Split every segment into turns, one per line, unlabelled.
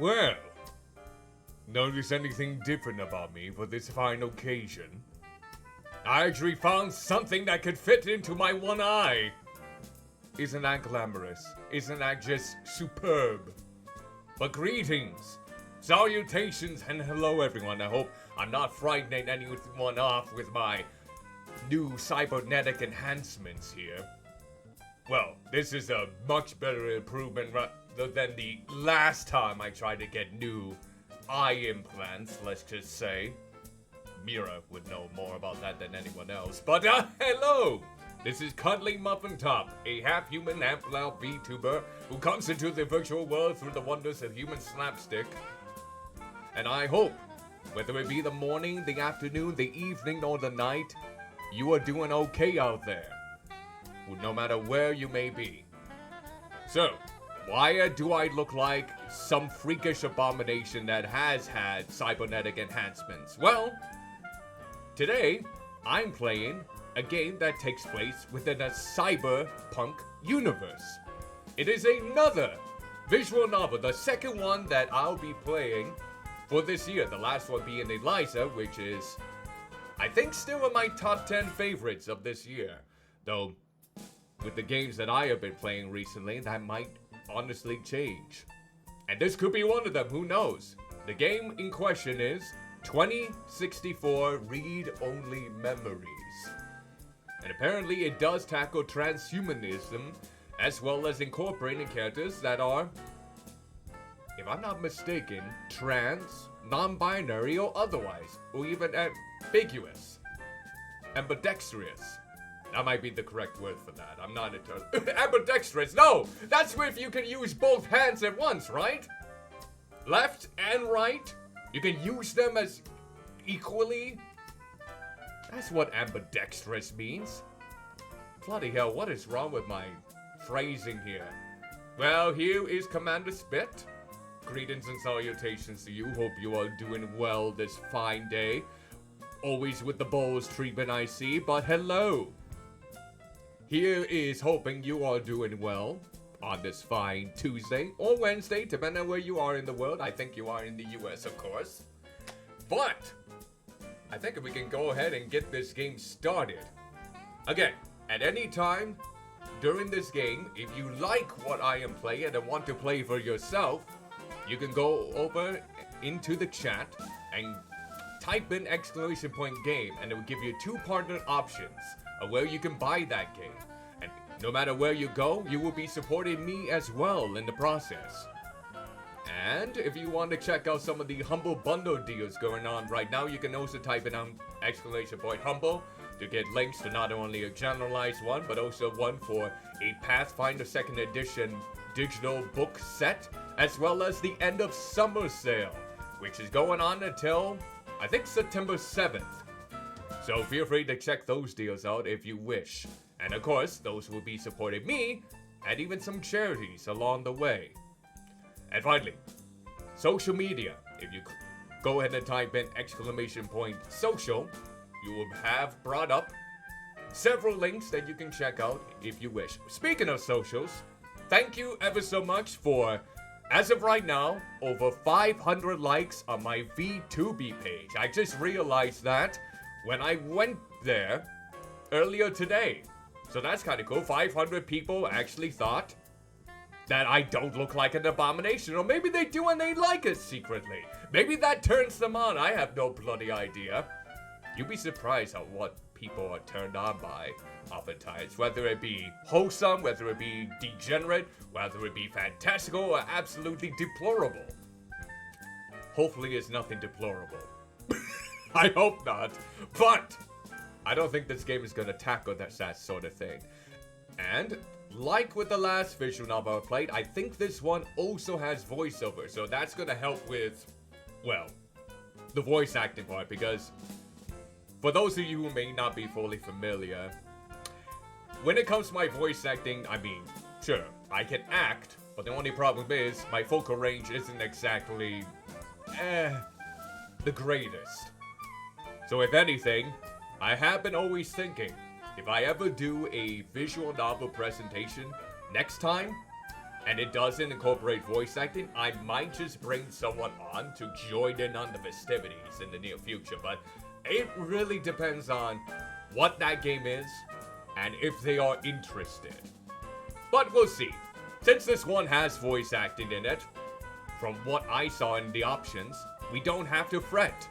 Well, notice anything different about me for this fine occasion? I actually found something that could fit into my one eye. Isn't that glamorous? Isn't that just superb? But greetings, salutations, and hello everyone. I hope I'm not frightening anyone off with my new cybernetic enhancements here. Well, this is a much better improvement than the last time I tried to get new eye implants, let's just say. Mira would know more about that than anyone else. But hello! This is Cuddlymuffintop, a half-human, half-loud VTuber who comes into the virtual world through the wonders of human slapstick. And I hope, whether it be the morning, the afternoon, the evening, or the night, you are doing okay out there, no matter where you may be. So, why do I look like some freakish abomination that has had cybernetic enhancements? Well, today, I'm playing a game that takes place within a cyberpunk universe. It is another visual novel, the second one that I'll be playing for this year. The last one being Eliza, which is, I think, still in my top 10 favorites of this year. Though, with the games that I have been playing recently, that might honestly change. And this could be one of them, who knows? The game in question is 2064 Read-Only Memories. And apparently it does tackle transhumanism, as well as incorporating characters that are, if I'm not mistaken, trans, non-binary, or otherwise, or even ambiguous, ambidextrous. That might be the correct word for that. I'm not entirely ambidextrous. No, that's if you can use both hands at once, right? Left and right. You can use them as equally. That's what ambidextrous means. Bloody hell, what is wrong with my phrasing here? Well, here is Commander Spit. Greetings and salutations to you. Hope you are doing well this fine day. Always with the bowls treatment, I see, but hello. Here is hoping you are doing well on this fine Tuesday or Wednesday, depending on where you are in the world. I think you are in the US, of course. But I think we can go ahead and get this game started. Again, at any time during this game, if you like what I am playing and want to play for yourself, you can go over into the chat and type in !game, and it will give you two partner options of where you can buy that game. And no matter where you go, you will be supporting me as well in the process. And if you want to check out some of the Humble Bundle deals going on right now, you can also type in !humble to get links to not only a generalized one, but also one for a Pathfinder 2nd Edition digital book set, as well as the end of summer sale, which is going on until, I think, September 7th. So feel free to check those deals out if you wish. And of course, those will be supporting me, and even some charities along the way. And finally, social media. If you go ahead and type in !social, you will have brought up several links that you can check out if you wish. Speaking of socials, thank you ever so much for, as of right now, over 500 likes on my VTuber page. I just realized that when I went there earlier today. So that's kind of cool. 500 people actually thought that I don't look like an abomination. Or maybe they do and they like it secretly. Maybe that turns them on. I have no bloody idea. You'd be surprised at what people are turned on by oftentimes. Whether it be wholesome, whether it be degenerate, whether it be fantastical, or absolutely deplorable. Hopefully it's nothing deplorable. I hope not. But I don't think this game is going to tackle that sort of thing. And like with the last visual novel I played, I think this one also has voiceover. So that's going to help with, well, the voice acting part. Because for those of you who may not be fully familiar, when it comes to my voice acting, I mean, sure, I can act. But the only problem is my vocal range isn't exactly, the greatest. So if anything, I have been always thinking, if I ever do a visual novel presentation next time, and it doesn't incorporate voice acting, I might just bring someone on to join in on the festivities in the near future. But it really depends on what that game is and if they are interested. But we'll see. Since this one has voice acting in it, from what I saw in the options, we don't have to fret.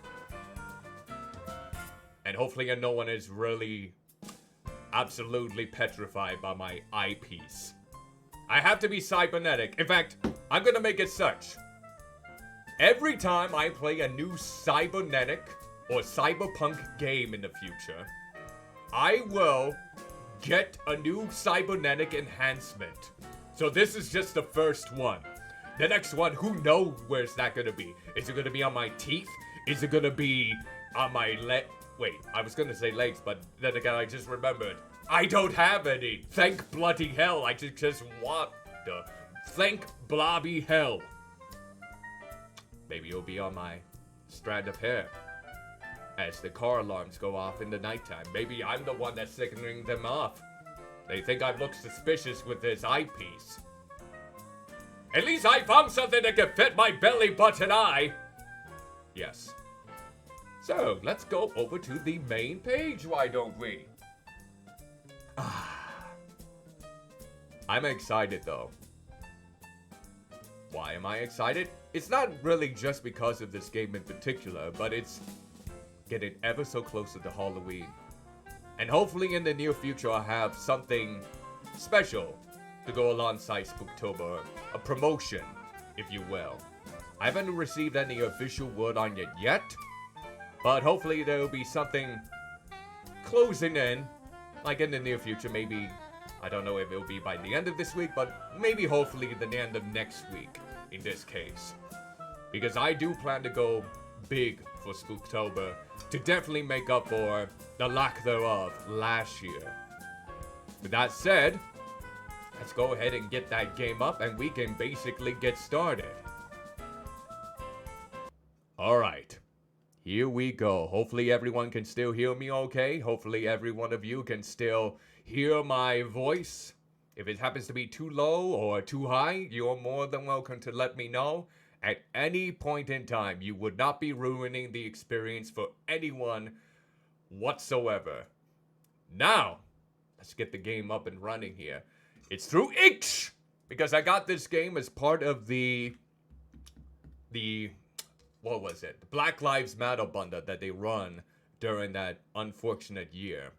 And hopefully no one is really absolutely petrified by my eyepiece. I have to be cybernetic. In fact, I'm gonna make it such. Every time I play a new cybernetic or cyberpunk game in the future, I will get a new cybernetic enhancement. So this is just the first one. The next one, who knows where's that gonna be? Is it gonna be on my teeth? Is it gonna be on my Wait, I was gonna say legs, but then again, I just remembered. I don't have any. Thank bloody hell. I just want the... Thank blobby hell. Maybe it'll be on my strand of hair. As the car alarms go off in the nighttime. Maybe I'm the one that's signaling them off. They think I look suspicious with this eyepiece. At least I found something that can fit my belly button eye. Yes. So, let's go over to the main page, why don't we? I'm excited, though. Why am I excited? It's not really just because of this game in particular, but it's getting ever so closer to Halloween. And hopefully in the near future I'll have something special to go alongside Spooktober. A promotion, if you will. I haven't received any official word on it yet, but hopefully there will be something closing in, like in the near future. Maybe, I don't know if it'll be by the end of this week, but maybe hopefully the end of next week in this case. Because I do plan to go big for Spooktober to definitely make up for the lack thereof last year. With that said, let's go ahead and get that game up and we can basically get started. Alright. Here we go. Hopefully everyone can still hear me okay. Hopefully every one of you can still hear my voice. If it happens to be too low or too high, you're more than welcome to let me know. At any point in time, you would not be ruining the experience for anyone whatsoever. Now, let's get the game up and running here. It's through Itch! Because I got this game as part of the what was it? The Black Lives Matter bundle that they run during that unfortunate year.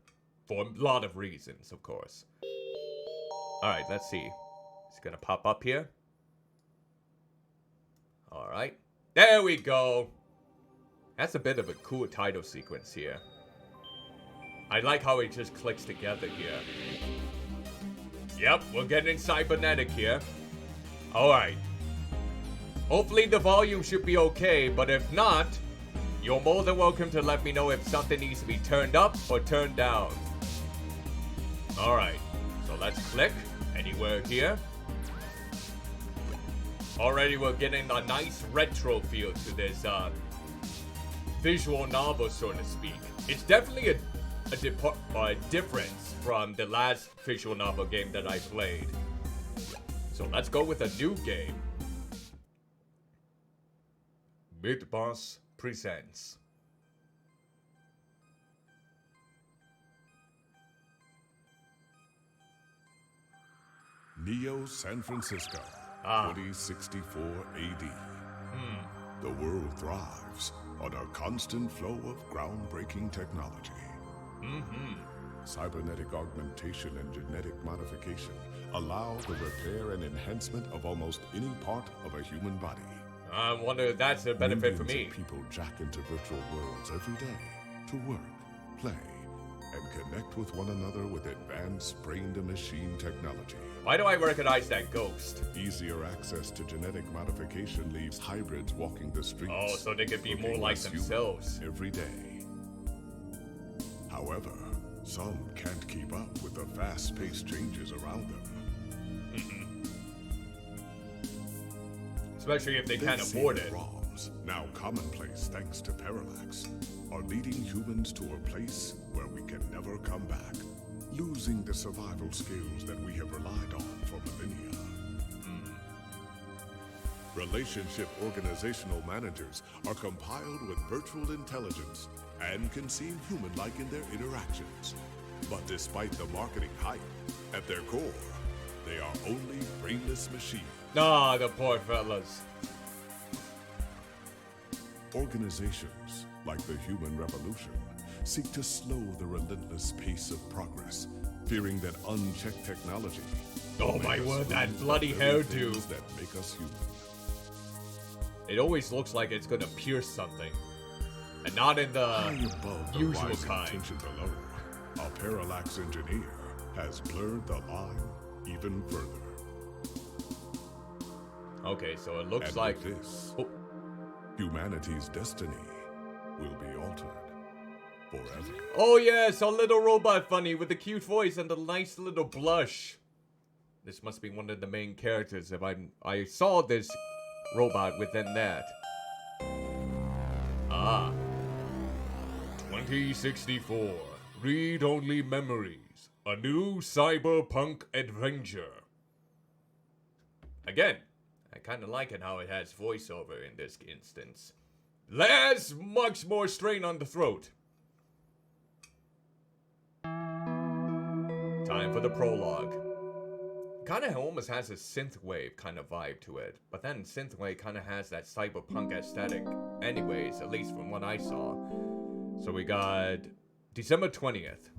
For a lot of reasons, of course. Alright, let's see. It's gonna pop up here. Alright. There we go. That's a bit of a cool title sequence here. I like how it just clicks together here. Yep, we're getting cybernetic here. Alright. Hopefully the volume should be okay, but if not, you're more than welcome to let me know if something needs to be turned up or turned down. Alright, so let's click anywhere here. Already we're getting a nice retro feel to this visual novel, so to speak. It's definitely a difference from the last visual novel game that I played. So let's go with a new game. Mid-Boss presents.
Neo San Francisco, 2064 AD. The world thrives on a constant flow of groundbreaking technology. Cybernetic augmentation and genetic modification allow the repair and enhancement of almost any part of a human body.
I wonder if that's a benefit for me.
Millions of people jack into virtual worlds every day to work, play, and connect with one another with advanced brain-to-machine technology.
Why do I recognize that ghost?
Easier access to genetic modification leaves hybrids walking the streets.
Oh, so they could be more like themselves
every day. However, some can't keep up with the fast-paced changes around them.
Especially if they can't afford it.
ROMs, now commonplace thanks to Parallax, are leading humans to a place where we can never come back, losing the survival skills that we have relied on for millennia. Relationship organizational managers are compiled with virtual intelligence and can seem human-like in their interactions. But despite the marketing hype, at their core, they are only brainless machines.
Ah, the poor fellas.
Organizations, like the Human Revolution, seek to slow the relentless pace of progress, fearing that unchecked technology.
Oh my word, that bloody hairdo.
That make us human.
It always looks like it's gonna pierce something. And not in the usual kind.
Tension below, a parallax engineer has blurred the line even further.
Okay, so it looks
and
like
with this, humanity's destiny will be altered forever.
Oh yes, a little robot funny with the cute voice and the nice little blush. This must be one of the main characters if I saw this robot within that. Ah. 2064. Read-only memories. A new cyberpunk adventure. Again, I kind of like it how it has voiceover in this instance. Less, much more strain on the throat. Time for the prologue. Kind of almost has a synthwave kind of vibe to it, but then synthwave kind of has that cyberpunk aesthetic anyways, at least from what I saw. So we got December 20th.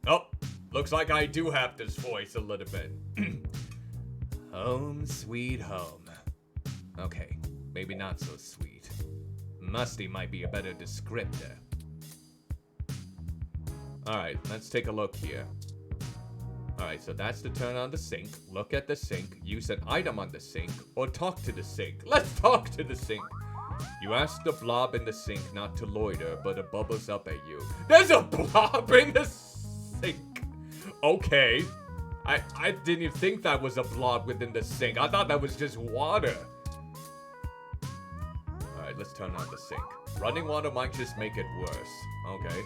Oh, looks like I do have this voice a little bit. Home sweet home. Okay, maybe not so sweet. Musty might be a better descriptor. Alright, let's take a look here. Alright, so that's to turn on the sink, look at the sink, use an item on the sink, or talk to the sink. Let's talk to the sink! You ask the blob in the sink not to loiter, but it bubbles up at you. There's a blob in the sink! Okay. I didn't even think that was a blob within the sink. I thought that was just water. Alright, let's turn on the sink. Running water might just make it worse. Okay.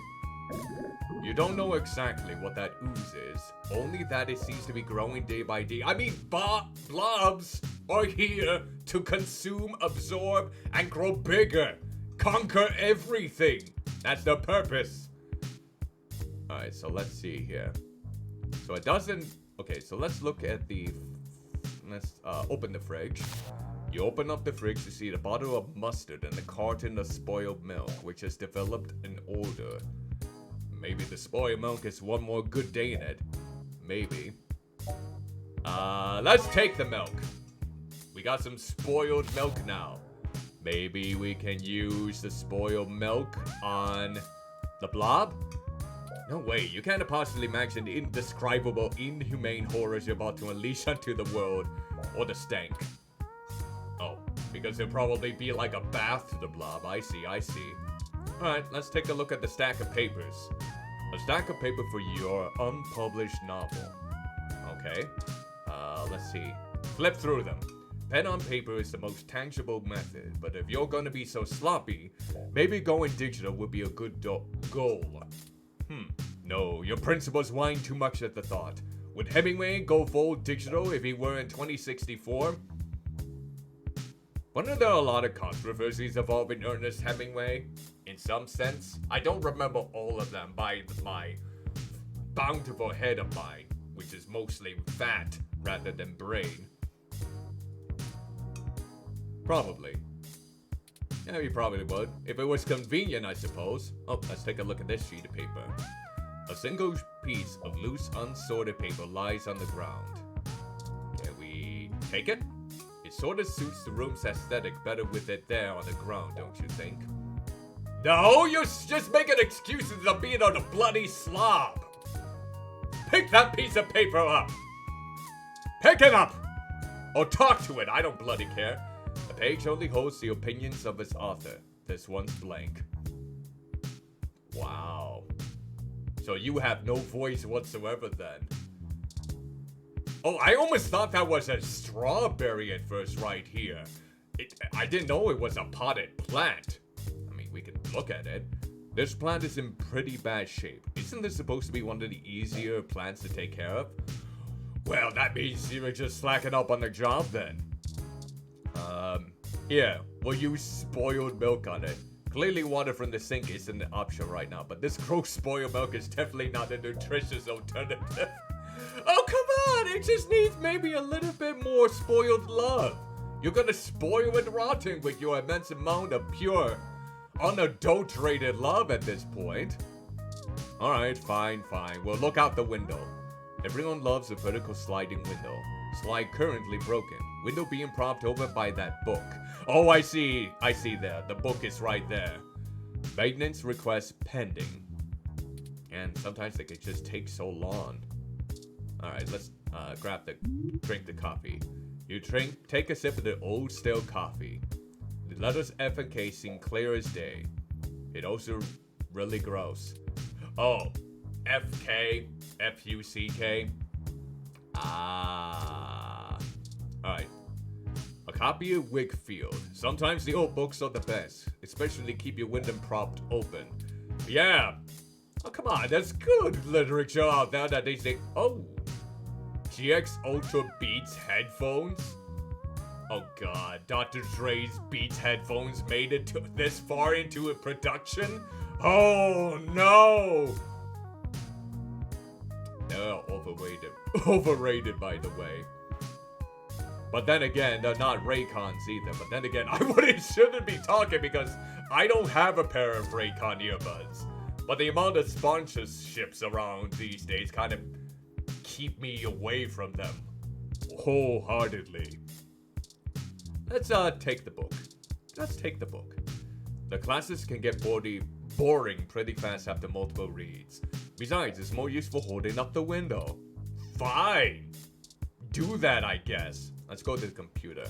You don't know exactly what that ooze is, only that it seems to be growing day by day. I mean, blobs are here to consume, absorb, and grow bigger. Conquer everything. That's the purpose. Alright, so let's see here. So it doesn't... Okay, so let's look at the... Let's open the fridge. You open up the fridge to see the bottle of mustard and a carton of spoiled milk, which has developed an odor. Maybe the spoiled milk is one more good day in it. Maybe. Let's take the milk. We got some spoiled milk now. Maybe we can use the spoiled milk on the blob? No way, you can't possibly imagine the indescribable, inhumane horrors you're about to unleash onto the world. Or the stank. Oh, because it'll probably be like a bath to the blob. I see. Alright, let's take a look at the stack of papers. A stack of paper for your unpublished novel. Okay. Let's see. Flip through them. Pen on paper is the most tangible method, but if you're gonna be so sloppy, maybe going digital would be a good goal. No, your principals whine too much at the thought. Would Hemingway go full digital if he were in 2064? Weren't there a lot of controversies involving Ernest Hemingway? In some sense, I don't remember all of them by my bountiful head of mine, which is mostly fat rather than brain. Probably. Yeah, you probably would. If it was convenient, I suppose. Oh, let's take a look at this sheet of paper. A single piece of loose, unsorted paper lies on the ground. Can we take it? It sort of suits the room's aesthetic better with it there on the ground, don't you think? No, you're just making excuses of being a bloody slob. Pick that piece of paper up. Pick it up. Or talk to it, I don't bloody care. The page only holds the opinions of its author. This one's blank. Wow. So you have no voice whatsoever then. Oh, I almost thought that was a strawberry at first right here. I didn't know it was a potted plant. I mean, we can look at it. This plant is in pretty bad shape. Isn't this supposed to be one of the easier plants to take care of? Well, that means you were just slacking up on the job then. Yeah, we'll use spoiled milk on it. Clearly water from the sink isn't an option right now, but this gross spoiled milk is definitely not a nutritious alternative. Oh, come on! It just needs maybe a little bit more spoiled love. You're gonna spoil it rotten with your immense amount of pure, unadulterated love at this point. Alright, fine. We'll look out the window. Everyone loves a vertical sliding window. Slide currently broken. Window being propped open by that book. Oh, I see there. The book is right there. Maintenance request pending. And sometimes they can just take so long. Alright, let's drink the coffee. You take a sip of the old stale coffee. The letters F and K seem clear as day. It also really gross. Oh, FK, FUCK. Alright. A copy of Wakefield. Sometimes the old books are the best, especially keep your window propped open. Yeah. Oh, come on, there's good literature out there that they say, oh, GX Ultra Beats headphones? Oh god, Dr. Dre's Beats headphones made it this far into a production? Oh no! They're overrated. Overrated, by the way. But then again, they're not Raycons either. But then again, shouldn't be talking because I don't have a pair of Raycon earbuds. But the amount of sponsorships around these days kind of keep me away from them wholeheartedly. Let's take the book. The classes can get boring pretty fast after multiple reads. Besides, it's more useful holding up the window. Fine. Do that, I guess. Let's go to the computer.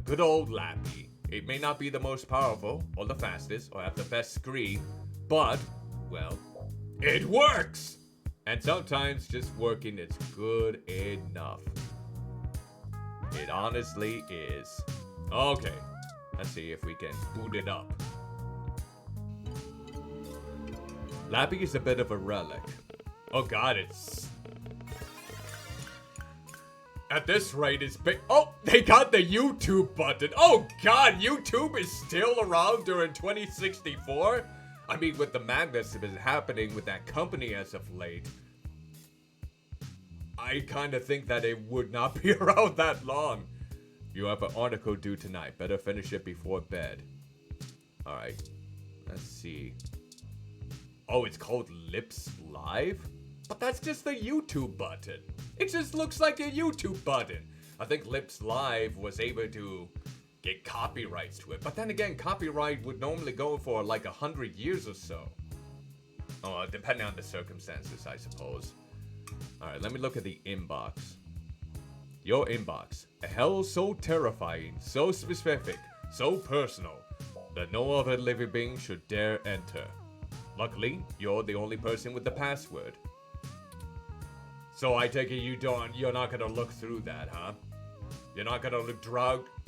Good old Lappy. It may not be the most powerful, or the fastest, or have the best screen, but, well, it works! And sometimes just working is good enough. It honestly is. Okay, let's see if we can boot it up. Lappy is a bit of a relic. Oh god, it's... At this rate, it's big. Oh, they got the YouTube button. Oh god, YouTube is still around during 2064? I mean, with the madness that is happening with that company as of late, I kind of think that it would not be around that long. You have an article due tonight. Better finish it before bed. Alright, let's see. Oh, it's called Lips Live? But that's just the YouTube button. It just looks like a YouTube button. I think Lips Live was able to get copyrights to it. But then again, copyright would normally go for like 100 years or so. Oh, depending on the circumstances, I suppose. Alright, let me look at the inbox. Your inbox. A hell so terrifying, so specific, so personal, that no other living being should dare enter. Luckily, you're the only person with the password. So I take it you're not gonna look through that, huh? You're not gonna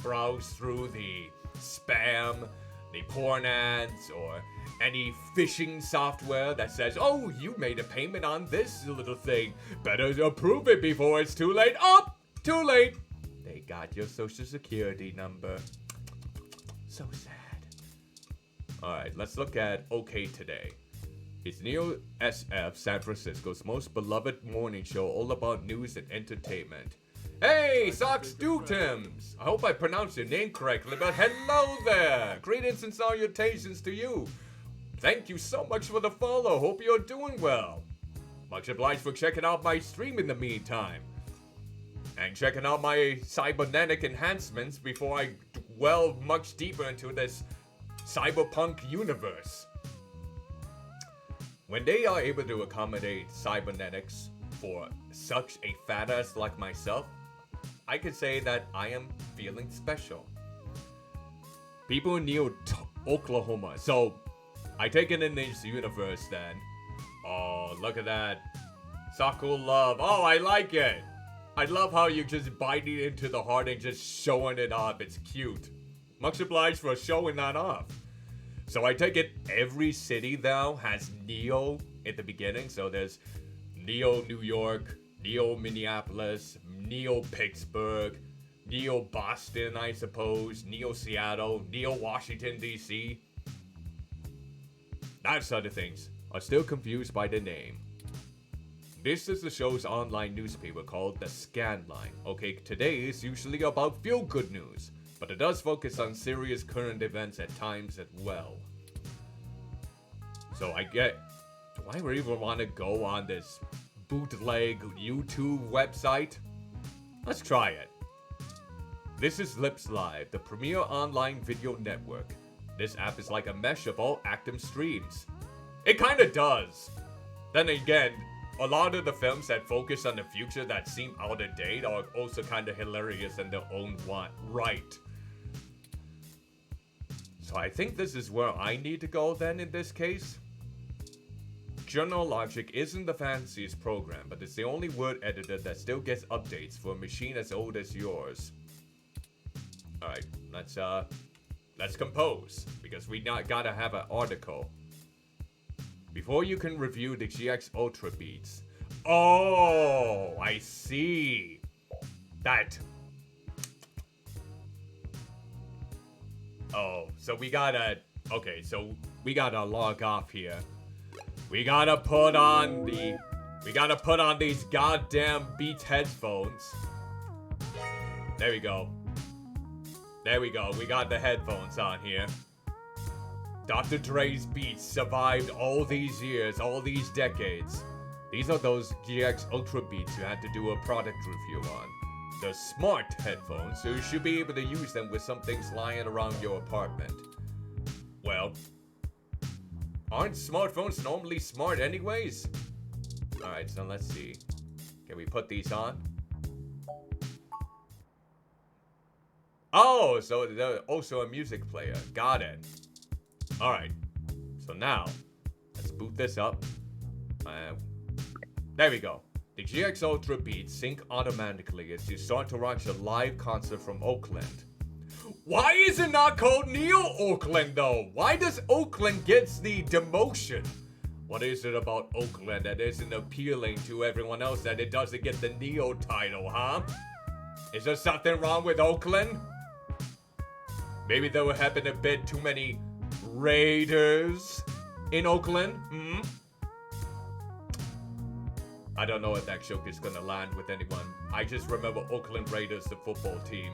browse through the spam, the porn ads, or any phishing software that says, oh, you made a payment on this little thing. Better approve it before it's too late. Oh, too late. They got your social security number. So sad. Alright, let's look at OK Today. It's Neo SF San Francisco's most beloved morning show, all about news and entertainment. Hey, Socks Dutims! I hope I pronounced your name correctly, but hello there! Greetings and salutations to you. Thank you so much for the follow. Hope you're doing well. Much obliged for checking out my stream in the meantime. And checking out my cybernetic enhancements before I delve much deeper into this cyberpunk universe. When they are able to accommodate cybernetics for such a fat ass like myself, I could say that I am feeling special. People in Oklahoma. So, I take it in this universe then. Oh, look at that. Sakul love. Oh, I like it. I love how you just bite it into the heart and just showing it off. It's cute. Much obliged for showing that off. So I take it every city now has Neo at the beginning. So there's Neo New York, Neo Minneapolis, Neo Pittsburgh, Neo Boston, I suppose. Neo Seattle. Neo Washington, D.C. That sort of things are still confused by the name. This is the show's online newspaper called The Scanline. Okay, today is usually about feel-good news, but it does focus on serious current events at times as well. So do I really want to go on this bootleg YouTube website? Let's try it. This is Lips Live, the premier online video network. This app is like a mesh of all active streams. It kinda does. Then again, a lot of the films that focus on the future that seem out of date are also kinda hilarious in their own right. So I think this is where I need to go then in this case. General Logic isn't the fanciest program, but it's the only word editor that still gets updates for a machine as old as yours. Alright, let's compose, because we gotta have an article. Before you can review the GX Ultra Beats. Oh, I see. That. Oh, so we gotta log off here. We gotta put on these goddamn Beats headphones. There we go. We got the headphones on here. Dr. Dre's Beats survived all these years, all these decades. These are those GX Ultra Beats you had to do a product review on. They're smart headphones, so you should be able to use them with some things lying around your apartment. Well, aren't smartphones normally smart anyways? Alright, so let's see. Can we put these on? Oh, so they're also a music player. Got it. Alright. So now, let's boot this up. There we go. The GX Ultra Beats sync automatically as you start to watch a live concert from Oakland. Why is it not called Neo Oakland though? Why does Oakland get the demotion? What is it about Oakland that isn't appealing to everyone else that it doesn't get the Neo title, huh? Is there something wrong with Oakland? Maybe there have been a bit too many Raiders in Oakland? I don't know if that joke is gonna land with anyone. I just remember Oakland Raiders, the football team.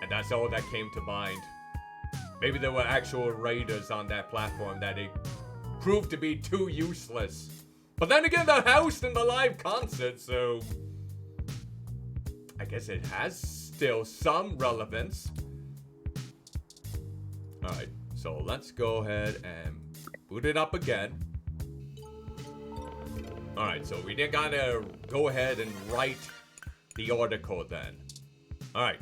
And that's all that came to mind. Maybe there were actual Raiders on that platform that it proved to be too useless. But then again, they're housed in the live concert, so I guess it has still some relevance. Alright, so let's go ahead and boot it up again. Alright, so we then gotta go ahead and write the article then. Alright,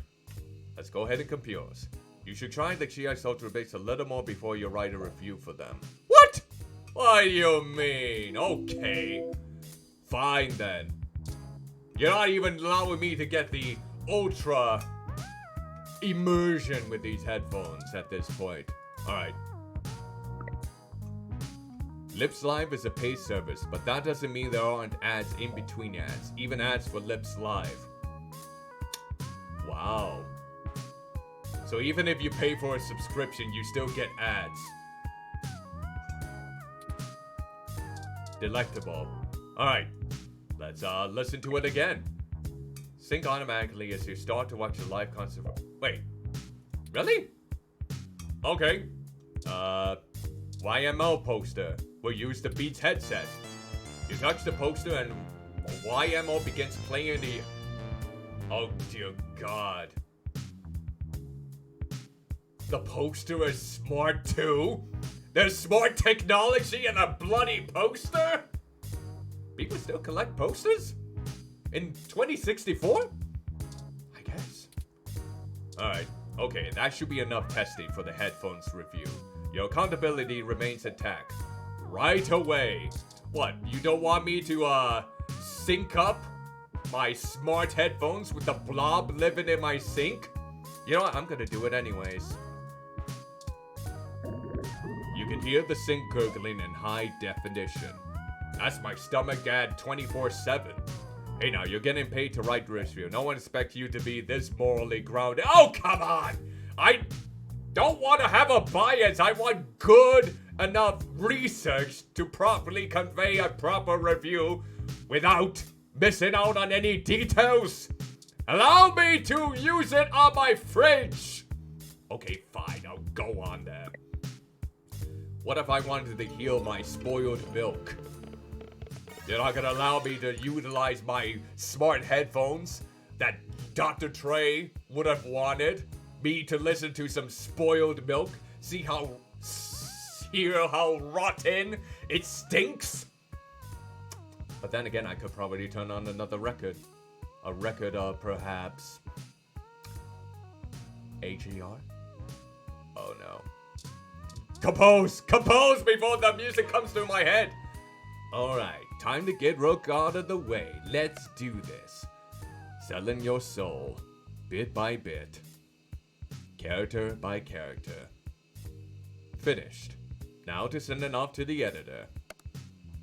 let's go ahead and compose. You should try the GX Ultra Beats a little more before you write a review for them. What? What do you mean? Okay. Fine then. You're not even allowing me to get the ultra immersion with these headphones at this point. Alright. Lips Live is a paid service, but that doesn't mean there aren't ads in between ads, even ads for Lips Live. Wow. So even if you pay for a subscription, you still get ads. Delectable. Alright, let's listen to it again. Sync automatically as you start to watch a live concert. Wait, really? Okay. YMO poster will use the Beats headset. You touch the poster and YMO begins playing the... Oh dear God. The poster is smart too? There's smart technology in a bloody poster? People still collect posters? In 2064? I guess. Alright, okay, that should be enough testing for the headphones review. Your accountability remains intact. Right away. What, you don't want me to, sync up my smart headphones with the blob living in my sink? You know what, I'm gonna do it anyways. You can hear the sink gurgling in high definition. That's my stomach ad 24/7. Hey now, you're getting paid to write the review. No one expects you to be this morally grounded. Oh, come on! I don't want to have a bias. I want good enough research to properly convey a proper review without missing out on any details. Allow me to use it on my fridge. Okay, fine. I'll go on there. What if I wanted to heal my spoiled milk? You're not gonna allow me to utilize my smart headphones that Dr. Trey would have wanted me to listen to some spoiled milk? Hear how rotten it stinks? But then again, I could probably turn on another record. A record of perhaps AGR? Oh no. Compose before the music comes to my head. Alright, time to get Rook out of the way. Let's do this. Selling your soul, bit by bit, character by character. Finished. Now to send it off to the editor.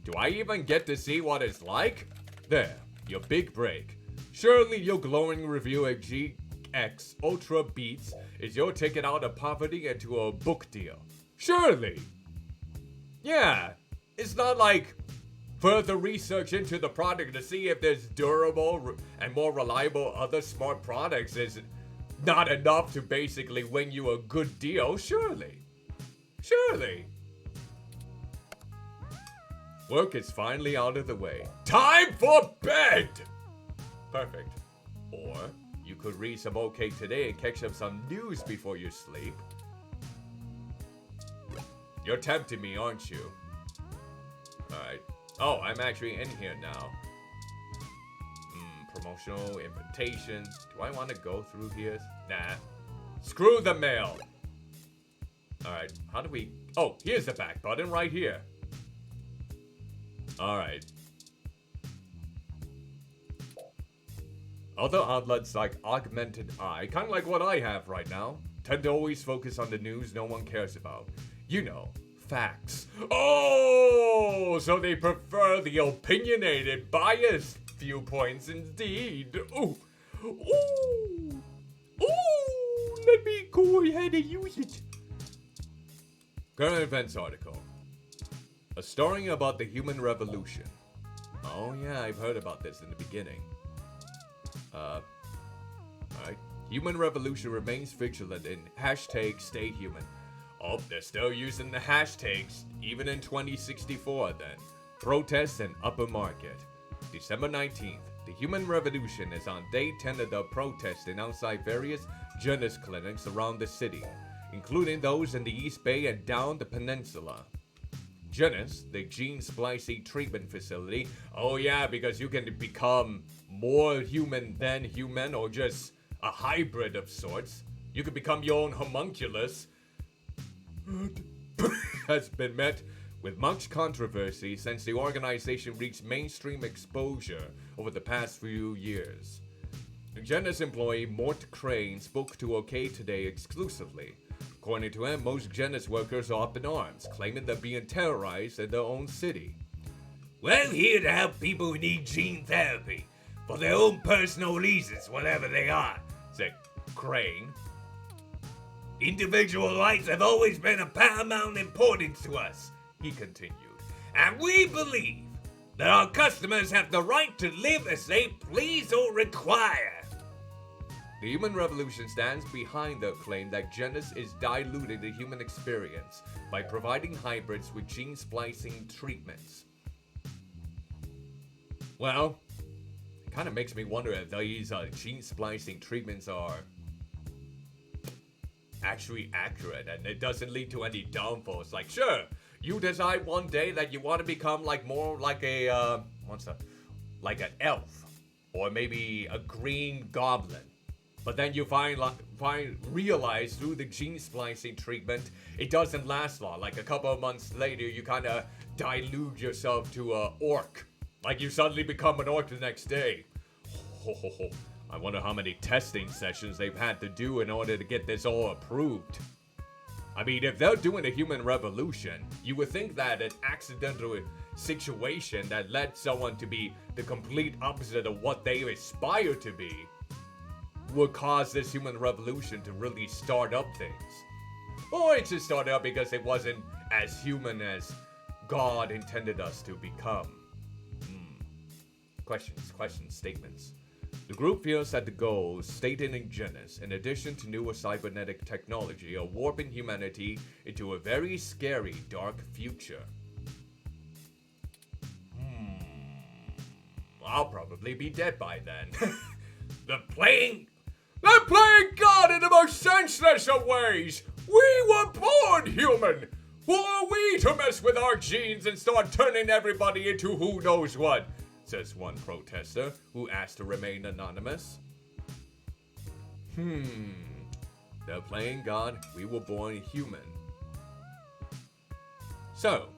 Do I even get to see what it's like? There, your big break. Surely your glowing review at GX Ultra Beats is your ticket out of poverty into a book deal. Surely. Yeah, it's not like further research into the product to see if there's durable and more reliable other smart products is not enough to basically win you a good deal. Surely. Work is finally out of the way. Time for bed! Perfect. Or you could read some OK Today and catch up some news before you sleep. You're tempting me, aren't you? Alright. Oh, I'm actually in here now. Promotional invitation. Do I want to go through here? Nah. Screw the mail. Alright, how do we... Oh, here's the back button right here. Alright. Other outlets like Augmented Eye, kind of like what I have right now, tend to always focus on the news no one cares about. You know, facts. Oh, so they prefer the opinionated, biased viewpoints indeed. Ooh, let me go ahead and use it. Current events article. A story about the human revolution. Oh yeah, I've heard about this in the beginning. Alright. Human revolution remains vigilant in hashtag stay human. Oh, they're still using the hashtags, even in 2064 then. Protests in Upper Market. December 19th, the Human Revolution is on day 10 of the protesting outside various Janus clinics around the city, including those in the East Bay and down the peninsula. Janus, the gene splicing treatment facility. Oh yeah, because you can become more human than human, or just a hybrid of sorts. You can become your own homunculus. Has been met with much controversy since the organization reached mainstream exposure over the past few years. Janus employee Mort Crane spoke to OK Today exclusively. According to him, most Janus workers are up in arms, claiming they're being terrorized in their own city. We're here to help people who need gene therapy for their own personal reasons, whatever they are, said Crane. Individual rights have always been of paramount importance to us, he continued, and we believe that our customers have the right to live as they please or require. The Human Revolution stands behind the claim that Janus is diluting the human experience by providing hybrids with gene splicing treatments. Well, it kind of makes me wonder if these gene splicing treatments are actually accurate and it doesn't lead to any downfalls. Like, sure, you decide one day that you want to become like more like a like an elf or maybe a green goblin. But then you realize through the gene splicing treatment, it doesn't last long. Like a couple of months later, you kind of dilute yourself to a orc. Like you suddenly become an orc the next day. I wonder how many testing sessions they've had to do in order to get this all approved. I mean, if they're doing a human revolution, you would think that an accidental situation that led someone to be the complete opposite of what they aspire to be would cause this human revolution to really start up things. Or it just started up because it wasn't as human as God intended us to become. Questions, statements. The group feels that the goals stated in Genesis, in addition to newer cybernetic technology, are warping humanity into a very scary, dark future. I'll probably be dead by then. They're playing God in the most senseless of ways! We were born human! Who are we to mess with our genes and start turning everybody into who knows what? Says one protester, who asked to remain anonymous. They're playing God, we were born human. So,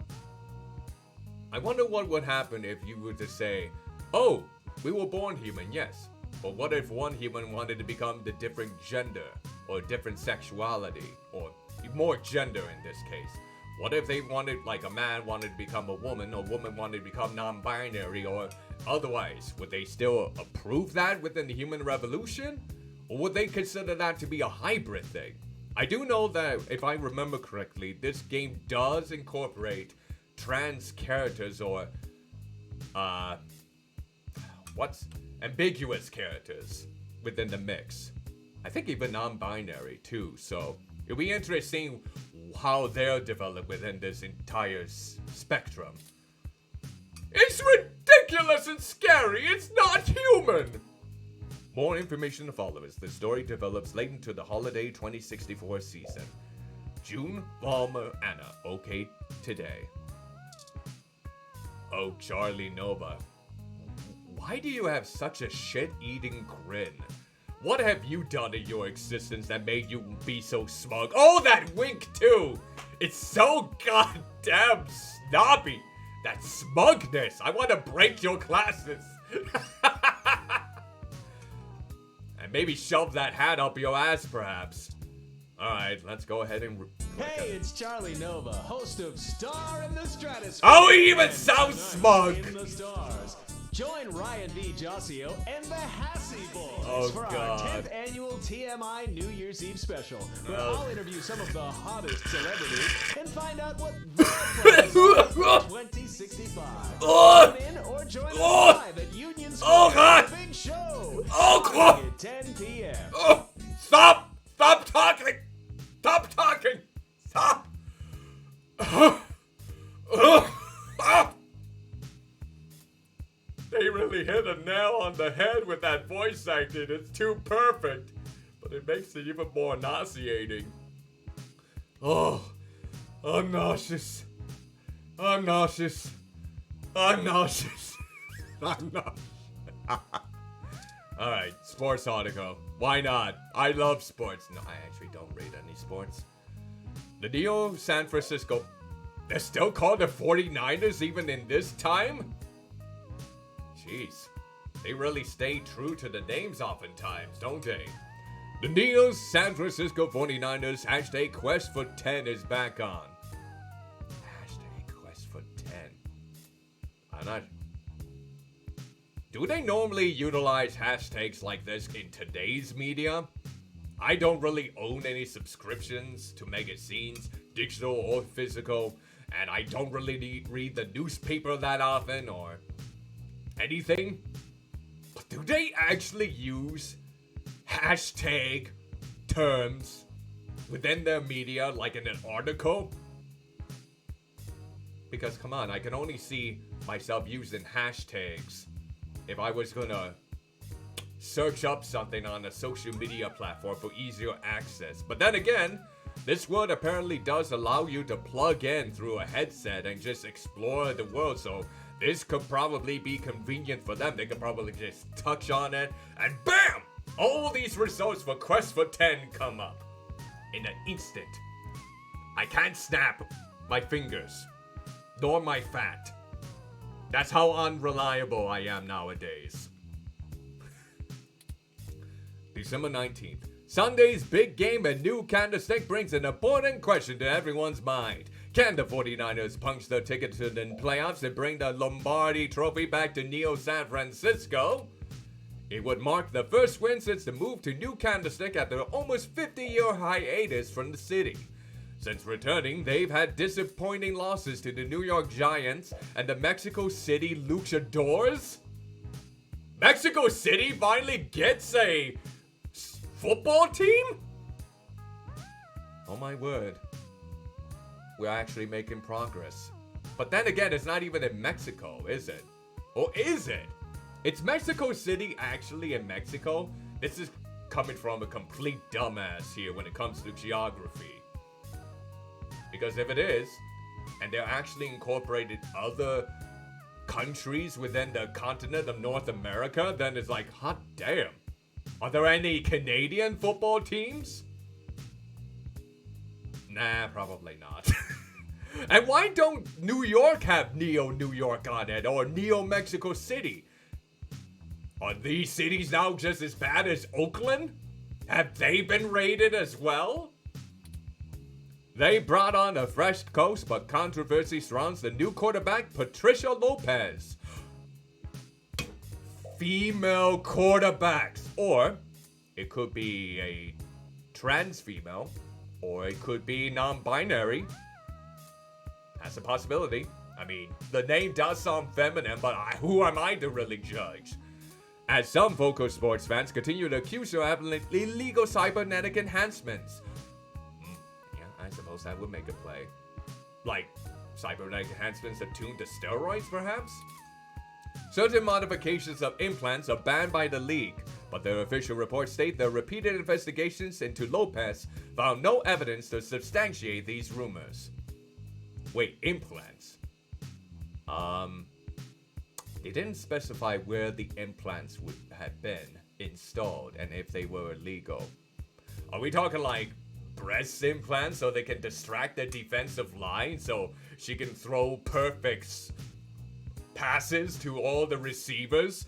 I wonder what would happen if you were to say, oh, we were born human, yes. But what if one human wanted to become the different gender, or different sexuality, or more gender in this case? What if they wanted, like a man wanted to become a woman, or a woman wanted to become non-binary, or otherwise? Would they still approve that within the human revolution? Or would they consider that to be a hybrid thing? I do know that, if I remember correctly, this game does incorporate trans characters, or, ambiguous characters within the mix. I think even non-binary too, so it'll be interesting how they'll develop within this entire spectrum. It's ridiculous and scary! It's not human! More information to follow as the story develops late into the holiday 2064 season. June Balmer Anna, okay today. Oh, Charlie Nova. Why do you have such a shit-eating grin? What have you done in your existence that made you be so smug? Oh, that wink too! It's so goddamn snobby! That smugness! I want to break your glasses! And maybe shove that hat up your ass, perhaps. Alright, let's go ahead and...
Hey, it's Charlie Nova, host of Star in the Stratosphere.
Oh, he even sounds smug!
In the stars. Join Ryan V. Josio and the Hassy Boys for
God.
our 10th annual TMI New Year's Eve special, where I'll interview some of the hottest celebrities and find out what their plans are for 2065. Come in or join us live at Union Square.
Oh, God.
Big show.
Oh, God.
At 10 p.m.
Oh, stop! Stop talking! Stop talking! Stop! They really hit a nail on the head with that voice acting. It's too perfect. But it makes it even more nauseating. Oh, I'm nauseous. I'm nauseous. I'm nauseous. I'm nauseous. Alright, sports article. Why not? I love sports. No, I actually don't read any sports. The Neo San Francisco... They're still called the 49ers even in this time? Jeez. They really stay true to the names oftentimes, don't they? The Neo San Francisco 49ers hashtag Quest for 10 is back on. Hashtag Quest for 10. I'm not... Do they normally utilize hashtags like this in today's media? I don't really own any subscriptions to magazines, digital or physical, and I don't really read the newspaper that often or anything. But do they actually use hashtag terms within their media, like in an article? Because come on, I can only see myself using hashtags if I was gonna search up something on a social media platform for easier access. But then again, this word apparently does allow you to plug in through a headset and just explore the world, so this could probably be convenient for them. They could probably just touch on it and BAM! All these results for Quest for 10 come up in an instant. I can't snap my fingers, nor my fat. That's how unreliable I am nowadays. December 19th. Sunday's big game at New Candlestick brings an important question to everyone's mind. Can the 49ers punch their ticket to the playoffs and bring the Lombardi Trophy back to Neo San Francisco? It would mark the first win since the move to New Candlestick after an almost 50-year hiatus from the city. Since returning, they've had disappointing losses to the New York Giants and the Mexico City Luchadors. Mexico City finally gets a football team? Oh my word. We're actually making progress. But then again, it's not even in Mexico, is it? Or is it? It's Mexico City actually in Mexico? This is coming from a complete dumbass here when it comes to geography. Because if it is, and they're actually incorporated other countries within the continent of North America, then it's like, hot damn. Are there any Canadian football teams? Nah, probably not. And why don't New York have Neo New York on it, or Neo Mexico City? Are these cities now just as bad as Oakland? Have they been raided as well? They brought on a fresh coach, but controversy surrounds the new quarterback, Patricia Lopez. Female quarterbacks, or it could be a trans female, or it could be non-binary. That's a possibility. I mean, the name does sound feminine, but who am I to really judge? As some vocal sports fans continue to accuse her of illegal cybernetic enhancements. Yeah, I suppose that would make a play. Like, cybernetic enhancements attuned to steroids, perhaps? Certain modifications of implants are banned by the league, but their official reports state that repeated investigations into Lopez found no evidence to substantiate these rumors. Wait, implants? They didn't specify where the implants would have been installed and if they were illegal. Are we talking like breast implants so they can distract the defensive line so she can throw perfect passes to all the receivers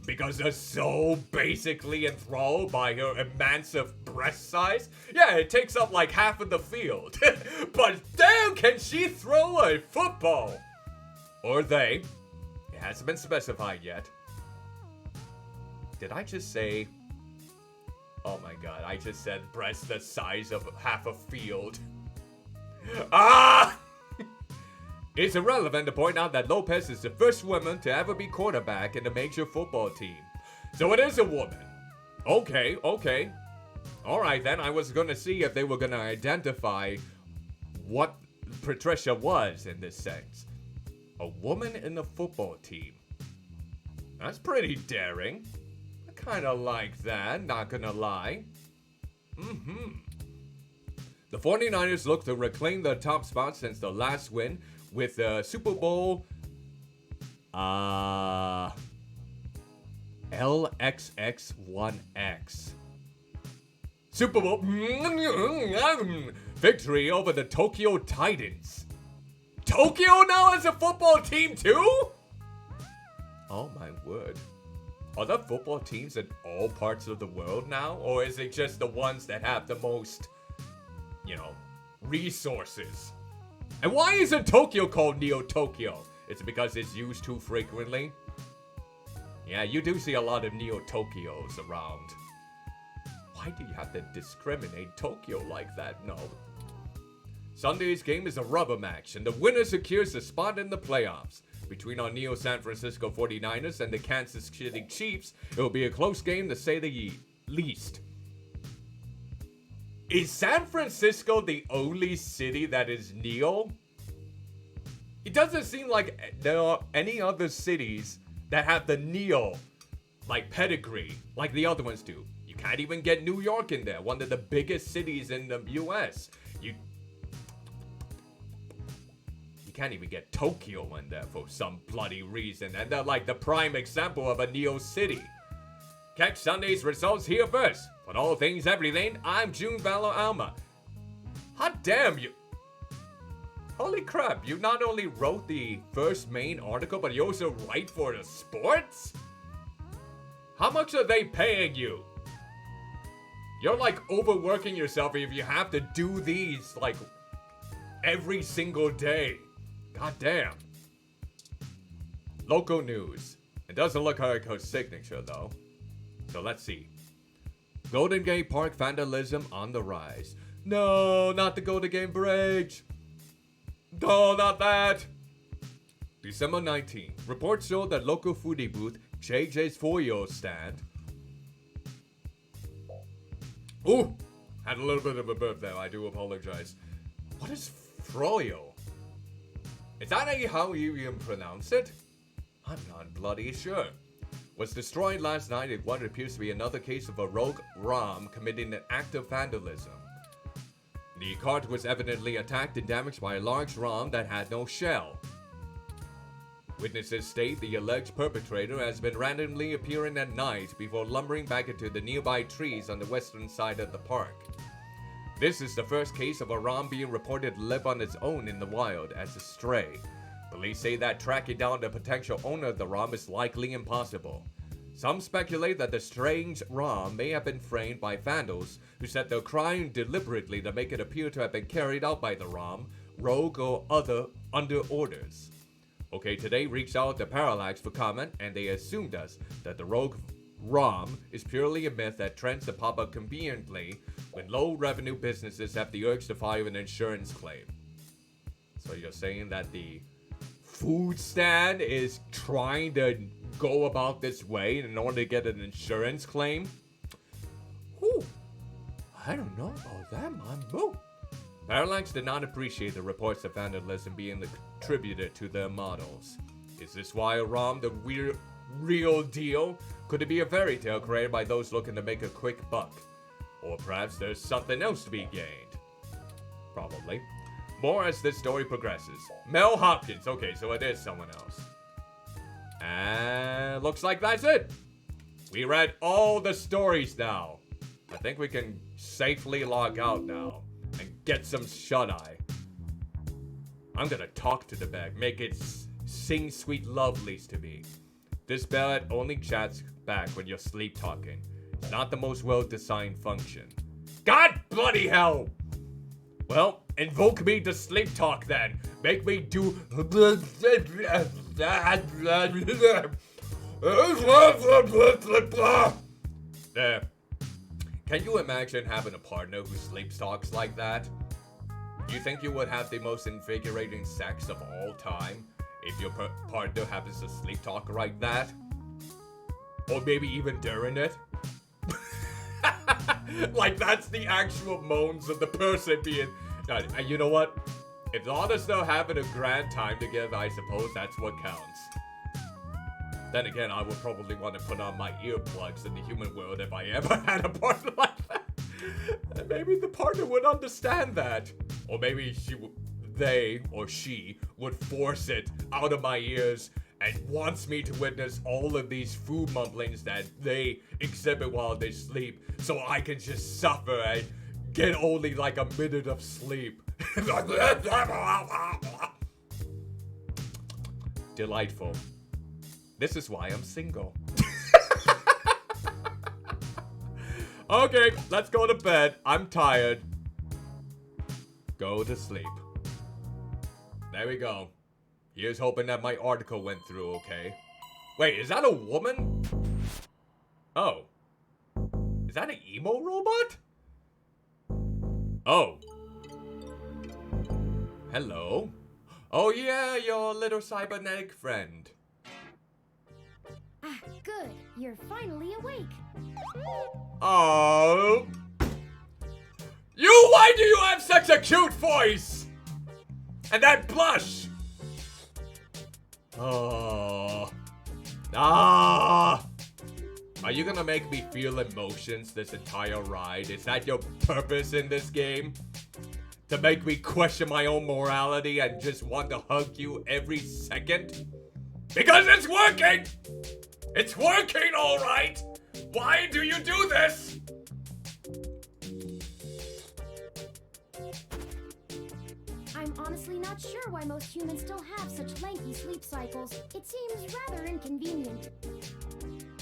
because they're so basically enthralled by her immensive breast size? Yeah, it takes up like half of the field. But damn, can she throw a football? Or they. It hasn't been specified yet. Did I just say... Oh my god, I just said breast the size of half a field. Ah! It's irrelevant to point out that Lopez is the first woman to ever be quarterback in a major football team. So it is a woman. Okay. Alright then, I was gonna see if they were gonna identify what Patricia was in this sense. A woman in the football team. That's pretty daring. I kinda like that, not gonna lie. The 49ers look to reclaim their top spot since the last win with the Super Bowl LXX1X. Super Bowl victory over the Tokyo Titans. Tokyo now has a football team too? Oh my word. Are there football teams in all parts of the world now? Or is it just the ones that have the most, resources? And why isn't Tokyo called Neo Tokyo? Is it because it's used too frequently? Yeah, you do see a lot of Neo Tokyos around. Why do you have to discriminate Tokyo like that? No. Sunday's game is a rubber match, and the winner secures a spot in the playoffs. Between our Neo San Francisco 49ers and the Kansas City Chiefs, it will be a close game to say the least. Is San Francisco the only city that is Neo? It doesn't seem like there are any other cities that have the Neo, pedigree, like the other ones do. You can't even get New York in there, one of the biggest cities in the US. You can't even get Tokyo in there for some bloody reason, and they're like the prime example of a Neo city. Catch Sunday's results here first. For all things everything, I'm June Valor Alma. Hot damn you. Holy crap, you not only wrote the first main article, but you also write for the sports? How much are they paying you? You're like overworking yourself if you have to do these like every single day. God damn. Local news. It doesn't look like her signature though. So let's see. Golden Gate Park vandalism on the rise. No, not the Golden Gate Bridge. No, not that. December 19. Reports show that local foodie booth JJ's Foyo stand. Ooh, had a little bit of a burp there. I do apologize. What is Froyo? Is that how you even pronounce it? I'm not bloody sure. Was destroyed last night in what appears to be another case of a rogue ROM committing an act of vandalism. The cart was evidently attacked and damaged by a large ROM that had no shell. Witnesses state the alleged perpetrator has been randomly appearing at night before lumbering back into the nearby trees on the western side of the park. This is the first case of a ROM being reported to live on its own in the wild as a stray. Police say that tracking down the potential owner of the ROM is likely impossible. Some speculate that the strange ROM may have been framed by vandals who said they're crying deliberately to make it appear to have been carried out by the ROM, rogue or other under orders. OK Today reached out to Parallax for comment, and they assumed us that the rogue ROM is purely a myth that trends to pop up conveniently when low-revenue businesses have the urge to file an insurance claim. So you're saying that the food stand is trying to go about this way in order to get an insurance claim? Whew. I don't know about that, man. Woo. Parallax did not appreciate the reports of vandalism being attributed to their models. Is this why a ROM the real deal? Could it be a fairy tale created by those looking to make a quick buck? Or perhaps there's something else to be gained? Probably. More as this story progresses. Mel Hopkins. Okay, so it is someone else. And looks like that's it. We read all the stories now. I think we can safely log out now and get some shut-eye. I'm gonna talk to the bag, make it sing sweet lovelies to me. This bed only chats back when you're sleep talking. It's not the most well-designed function. God bloody hell! Well, invoke me to sleep talk then. Make me do there. Can you imagine having a partner who sleep talks like that? Do you think you would have the most invigorating sex of all time if your partner happens to sleep talk like that? Or maybe even during it? Like that's the actual moans of the person being... And you know what? If long as they're having a grand time together, I suppose that's what counts. Then again, I would probably want to put on my earplugs in the human world if I ever had a partner like that. And maybe the partner would understand that. Or maybe they or she would force it out of my ears and wants me to witness all of these food mumblings that they exhibit while they sleep, so I can just suffer and get only like a minute of sleep. Delightful. This is why I'm single. Okay, let's go to bed. I'm tired. Go to sleep. There we go. Here's hoping that my article went through okay. Wait, is that a woman? Oh. Is that an emo robot? Oh. Hello. Oh yeah, your little cybernetic friend.
Ah, good. You're finally awake.
Oh. Why do you have such a cute voice? And that blush. Oh. Ah. Are you gonna make me feel emotions this entire ride? Is that your purpose in this game? To make me question my own morality and just want to hug you every second? Because it's working! It's working, alright! Why do you do this?
I'm honestly not sure why most humans still have such lengthy sleep cycles. It seems rather inconvenient.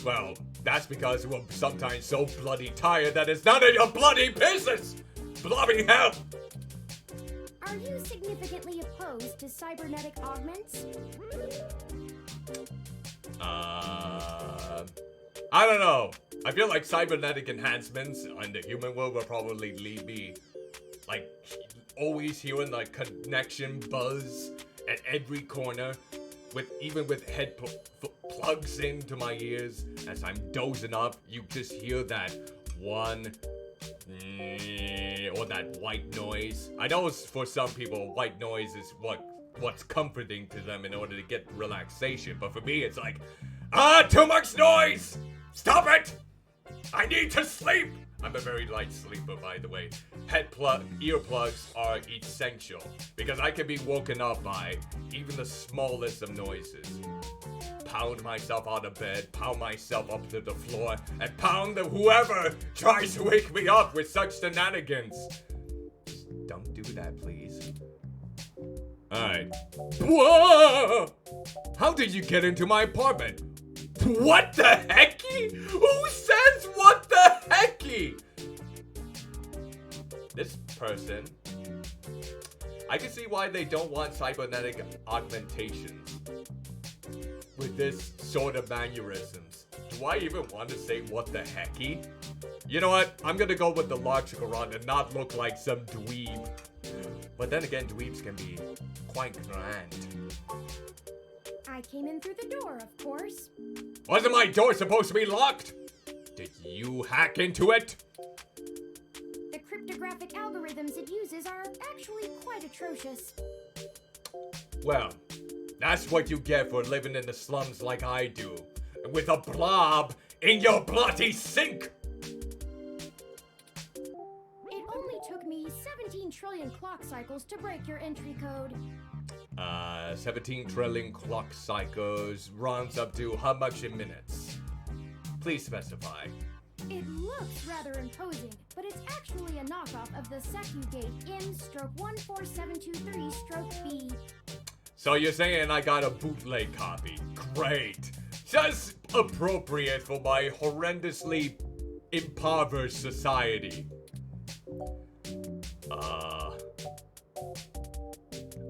Well, That's because we're sometimes so bloody tired that it's none of your bloody business! Bloody hell!
Are you significantly opposed to cybernetic augments?
I don't know. I feel like cybernetic enhancements in the human world will probably leave me, like, always hearing the connection buzz at every corner, even with head plugs into my ears as I'm dozing off. You just hear that one or that white noise. I know for some people, white noise is what's comforting to them in order to get relaxation, but for me, it's like, too much noise! Stop it! I need to sleep! I'm a very light sleeper, by the way. Earplugs are essential because I can be woken up by even the smallest of noises. Pound myself out of bed, pound myself up to the floor, and pound whoever tries to wake me up with such shenanigans. Don't do that, please. Alright. Whoa! How did you get into my apartment? What the hecky? Who says what the hecky? This person. I can see why they don't want cybernetic augmentations with this sort of mannerisms. Do I even want to say what the hecky? You know what? I'm gonna go with the logical route and not look like some dweeb. But then again, dweebs can be quite grand.
I came in through the door, of course.
Wasn't my door supposed to be locked? Did you hack into it?
The cryptographic algorithms it uses are actually quite atrocious.
Well, that's what you get for living in the slums like I do, with a blob in your bloody sink!
It only took me 17 trillion clock cycles to break your entry code.
17 trillion clock cycles runs up to how much in minutes? Please specify.
It looks rather imposing, but it's actually a knockoff of the Sakugate M/14723-B.
So you're saying I got a bootleg copy? Great! Just appropriate for my horrendously impoverished society.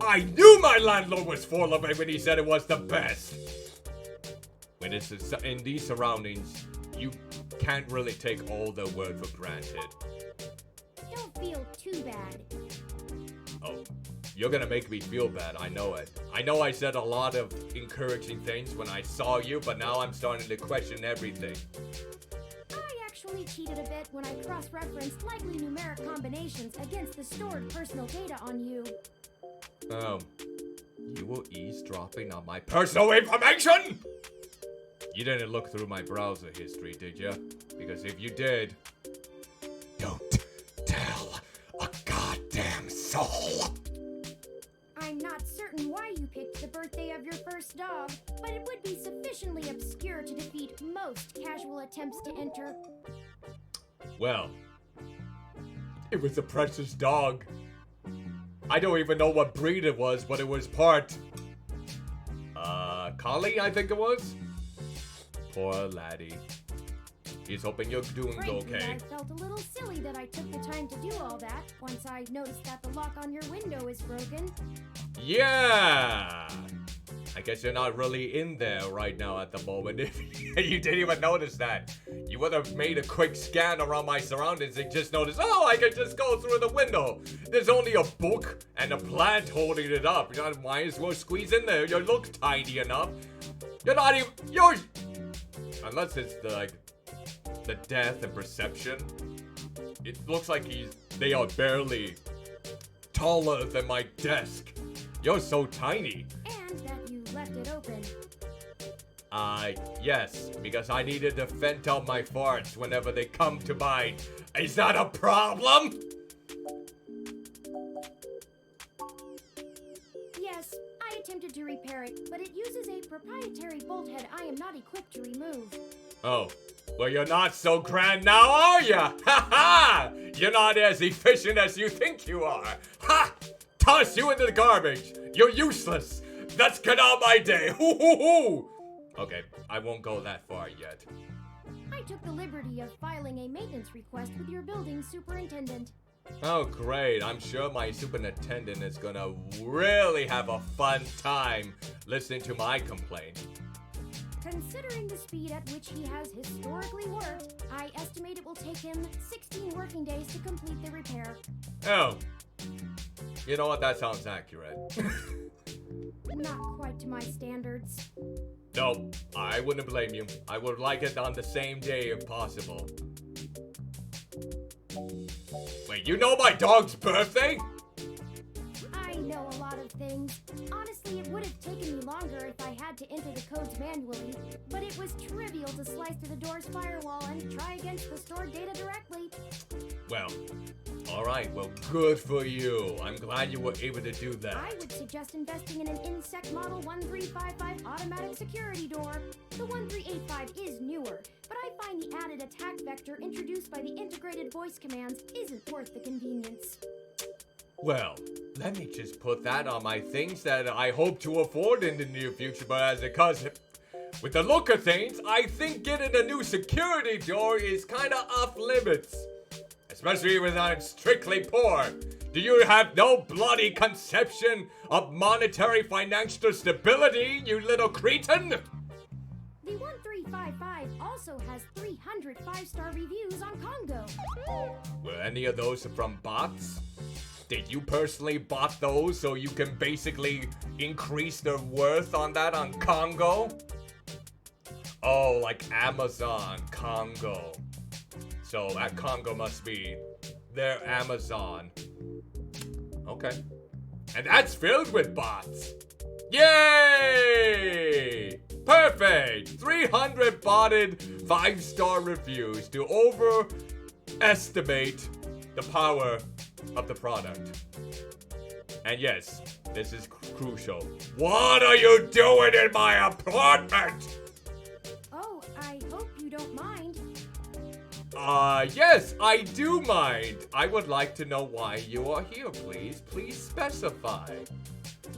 I knew my landlord was full of it when he said it was the best! When it's in these surroundings, you can't really take all their word for granted.
Don't feel too bad.
Oh, you're gonna make me feel bad, I know it. I know I said a lot of encouraging things when I saw you, but now I'm starting to question everything.
I actually cheated a bit when I cross-referenced likely numeric combinations against the stored personal data on you.
You were eavesdropping on my personal information? You didn't look through my browser history, did you? Because if you did, don't tell a goddamn soul.
I'm not certain why you picked the birthday of your first dog, but it would be sufficiently obscure to defeat most casual attempts to enter.
Well, it was a precious dog. I don't even know what breed it was, but it was part collie, I think it was. Poor laddie. He's hoping you're doing
Frankly,
okay.
I felt a little silly that I took the time to do all that once I noticed that the lock on your window is broken.
Yeah! I guess you're not really in there right now at the moment. If you didn't even notice that. You would have made a quick scan around my surroundings and just noticed, oh, I can just go through the window. There's only a book and a plant holding it up. You might as well squeeze in there. You look tiny enough. You're not even, unless it's the depth and perception. It looks like they are barely taller than my desk. You're so tiny.
And that you left it open.
Yes, because I needed to vent out my farts whenever they come to mind. Is that a problem?
Yes, I attempted to repair it, but it uses a proprietary bolt head I am not equipped to remove.
Oh, well, you're not so grand now, are ya? Ha ha! You're not as efficient as you think you are. Ha! Toss you into the garbage. You're useless. Let's get on my day. Hoo hoo hoo. Okay, I won't go that far yet.
took the liberty of filing a maintenance request with your building superintendent.
Oh, great. I'm sure my superintendent is gonna really have a fun time listening to my complaint.
Considering the speed at which he has historically worked, I estimate it will take him 16 working days to complete the repair.
Oh. You know what? That sounds accurate.
Not quite to my standards.
No, I wouldn't blame you. I would like it on the same day if possible. Wait, you know my dog's birthday?
I know a lot of things. Honestly, it would have taken me longer if I had to enter the codes manually, but it was trivial to slice through the door's firewall and try against the stored data directly.
Well, alright, well, good for you. I'm glad you were able to do that.
I would suggest investing in an Insect Model 1355 automatic security door. The 1385 is newer, but I find the added attack vector introduced by the integrated voice commands isn't worth the convenience.
Well, let me just put that on my things that I hope to afford in the near future, but as a cousin, with the look of things, I think getting a new security door is kinda off limits. Especially when I'm strictly poor. Do you have no bloody conception of monetary financial stability, you little cretin?
The 1355 also has 300 5-star reviews on Congo.
Were any of those from bots? Did you personally bought those so you can basically increase their worth on that on Congo? Oh, like Amazon Congo. So that Congo must be their Amazon. Okay. And that's filled with bots. Yay! Perfect! 300 botted 5-star reviews to overestimate the power of the product. And yes, this is crucial. What are you doing in my apartment?
Oh, I hope you don't mind.
Yes, I do mind. I would like to know why you are here, please. Please specify.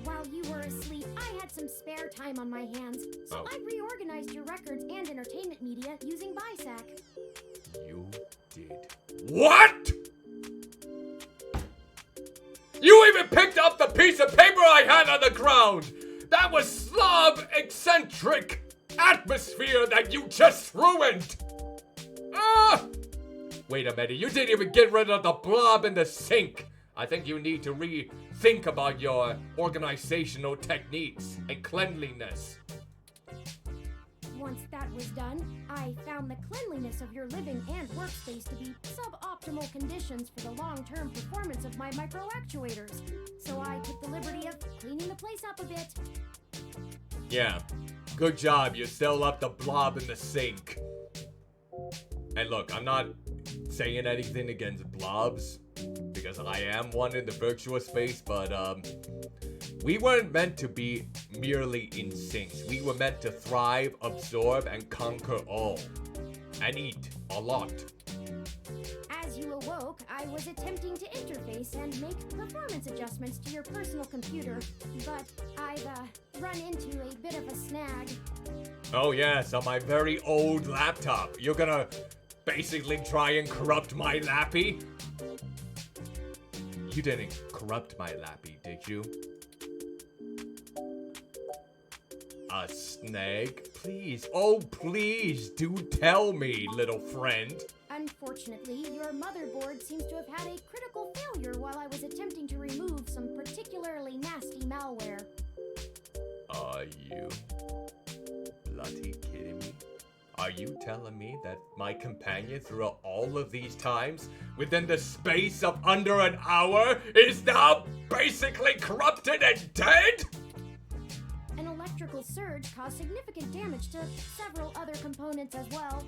While you were asleep, I had some spare time on my hands, so I reorganized your records and entertainment media using BISAC.
You did what? You even picked up the piece of paper I had on the ground! That was Slav-eccentric atmosphere that you just ruined! Wait a minute, you didn't even get rid of the blob in the sink! I think you need to rethink about your organizational techniques and cleanliness.
Once that was done, I found the cleanliness of your living and workspace to be suboptimal conditions for the long-term performance of my micro-actuators. So I took the liberty of cleaning the place up a bit.
Yeah, good job, you still left the blob in the sink. And look, I'm not saying anything against blobs, because I am one in the virtual space, but we weren't meant to be merely in sinks. We were meant to thrive, absorb, and conquer all. And eat a lot.
As you awoke, I was attempting to interface and make performance adjustments to your personal computer, but I've run into a bit of a snag.
Oh yes, on my very old laptop. You're gonna basically try and corrupt my lappy? You didn't corrupt my lappy, did you? A snag? Please, oh please, do tell me, little friend.
Unfortunately, your motherboard seems to have had a critical failure while I was attempting to remove some particularly nasty malware.
Are you bloody kidding me? Are you telling me that my companion throughout all of these times, within the space of under an hour, is now basically corrupted and dead?
An electrical surge caused significant damage to several other components as well.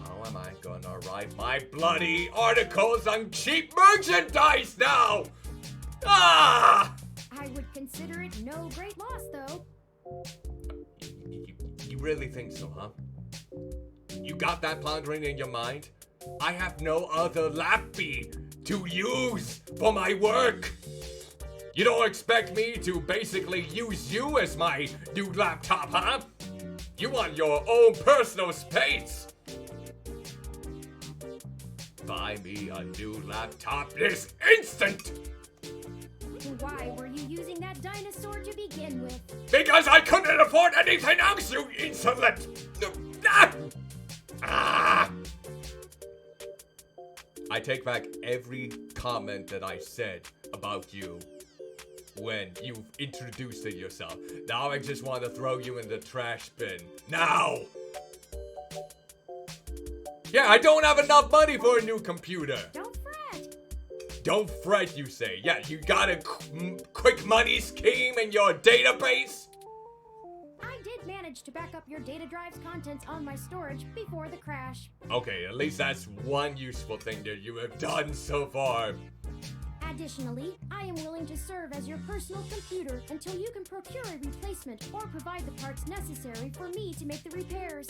How am I gonna write my bloody articles on cheap merchandise now? Ah!
I would consider it no great loss, though.
You really think so, huh? You got that pondering in your mind? I have no other lappy to use for my work. You don't expect me to basically use you as my new laptop, huh? You want your own personal space. Buy me a new laptop this instant.
Why were you using that dinosaur to begin with?
Because I couldn't afford anything else, you insolent. Ah! I take back every comment that I said about you when you introduced it yourself. Now I just want to throw you in the trash bin. Now! Yeah, I don't have enough money for a new computer.
Don't fret.
Don't fret, you say. Yeah, you got a quick money scheme in your database?
I did manage to back up your data drive's contents on my storage before the crash.
Okay, at least that's one useful thing that you have done so far.
Additionally, I am willing to serve as your personal computer until you can procure a replacement or provide the parts necessary for me to make the repairs.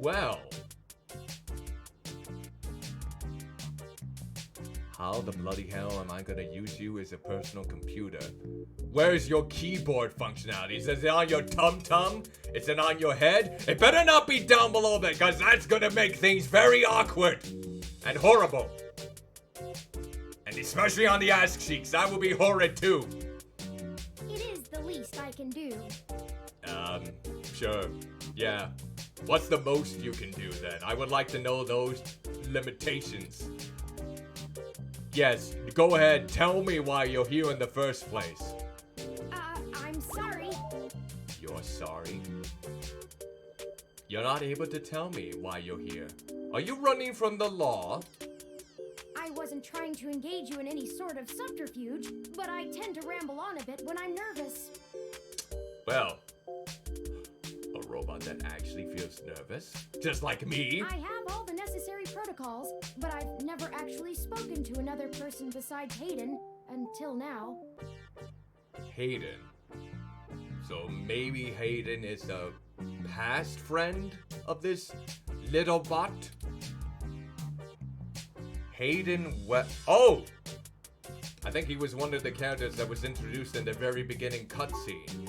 Well, how the bloody hell am I gonna use you as a personal computer? Where's your keyboard functionality? Is it on your tum-tum? Is it on your head? It better not be down below there, because that's gonna make things very awkward and horrible. And especially on the ass cheeks, that will be horrid too.
It is the least I can do.
Sure. Yeah. What's the most you can do then? I would like to know those limitations. Yes, go ahead. Tell me why you're here in the first place.
I'm sorry.
You're sorry? You're not able to tell me why you're here. Are you running from the law?
I wasn't trying to engage you in any sort of subterfuge, but I tend to ramble on a bit when I'm nervous.
Well, a robot that actually feels nervous, just like me.
I have all the necessary protocols, but I've never actually spoken to another person besides Hayden until now.
Hayden. So maybe Hayden is a past friend of this little bot? Hayden Oh! I think he was one of the characters that was introduced in the very beginning cutscene.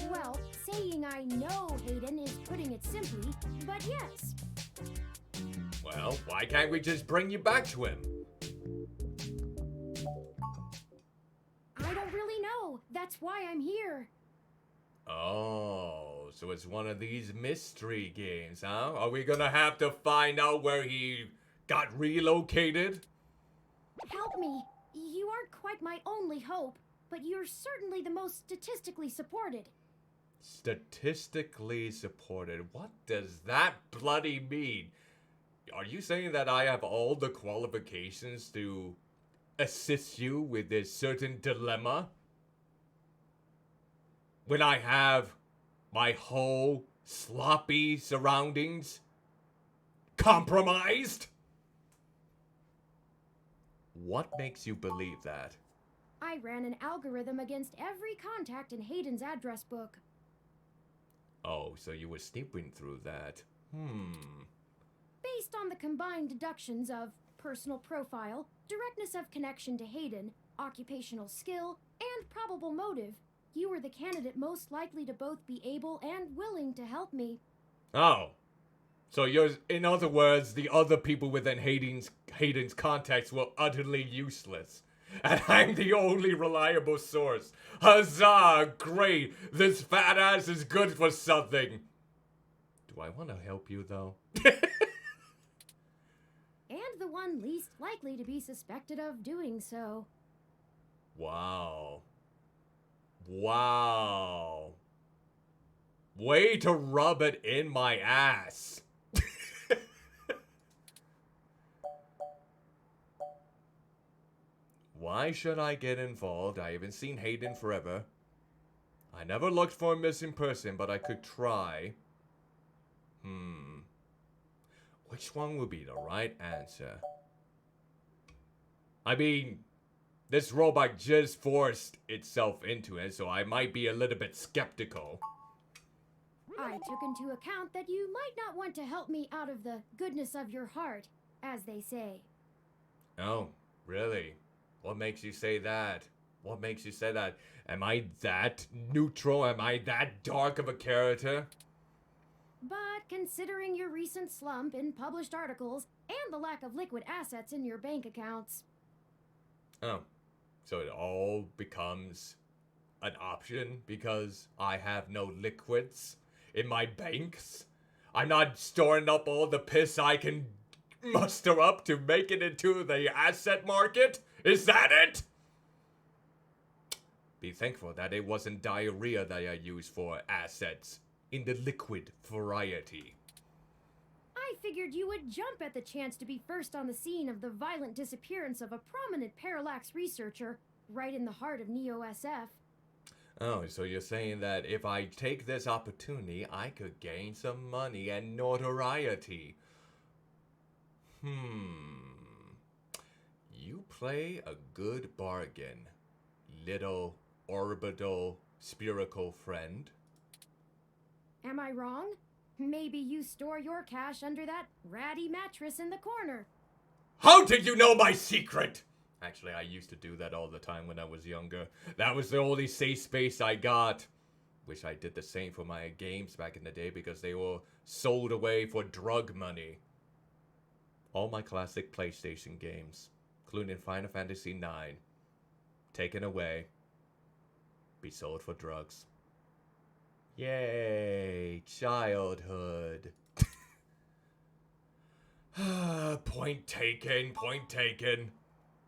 Well, saying I know Hayden is putting it simply, but yes.
Well, why can't we just bring you back to him?
I don't really know. That's why I'm here.
Oh, so it's one of these mystery games, huh? Are we gonna have to find out where he got relocated?
Help me. You aren't quite my only hope, but you're certainly the most statistically supported.
Statistically supported? What does that bloody mean? Are you saying that I have all the qualifications to assist you with this certain dilemma? When I have my whole sloppy surroundings compromised? What makes you believe that?
I ran an algorithm against every contact in Hayden's address book.
Oh, so you were snooping through that.
Based on the combined deductions of personal profile, directness of connection to Hayden, occupational skill, and probable motive, you were the candidate most likely to both be able and willing to help me.
Oh. So you're, in other words, the other people within Hayden's contacts were utterly useless. And I'm the only reliable source. Huzzah! Great! This fat ass is good for something. Do I want to help you, though?
And the one least likely to be suspected of doing so.
Wow. Wow. Way to rub it in my ass. Why should I get involved? I haven't seen Hayden forever. I never looked for a missing person, but I could try. Which one would be the right answer? I mean, this robot just forced itself into it, so I might be a little bit skeptical.
I took into account that you might not want to help me out of the goodness of your heart, as they say.
Oh, really? What makes you say that? What makes you say that? Am I that neutral? Am I that dark of a character?
But considering your recent slump in published articles and the lack of liquid assets in your bank accounts.
Oh, so it all becomes an option because I have no liquids in my banks? I'm not storing up all the piss I can muster up to make it into the asset market? Is that it? Be thankful that it wasn't diarrhea that I used for assets in the liquid variety.
I figured you would jump at the chance to be first on the scene of the violent disappearance of a prominent parallax researcher right in the heart of Neo-SF.
Oh, so you're saying that if I take this opportunity, I could gain some money and notoriety. You play a good bargain, little orbital spherical friend.
Am I wrong? Maybe you store your cash under that ratty mattress in the corner.
How did you know my secret? Actually, I used to do that all the time when I was younger. That was the only safe space I got. Wish I did the same for my games back in the day because they were sold away for drug money. All my classic PlayStation games, including Final Fantasy IX, taken away, be sold for drugs. Yay, childhood. Point taken, point taken.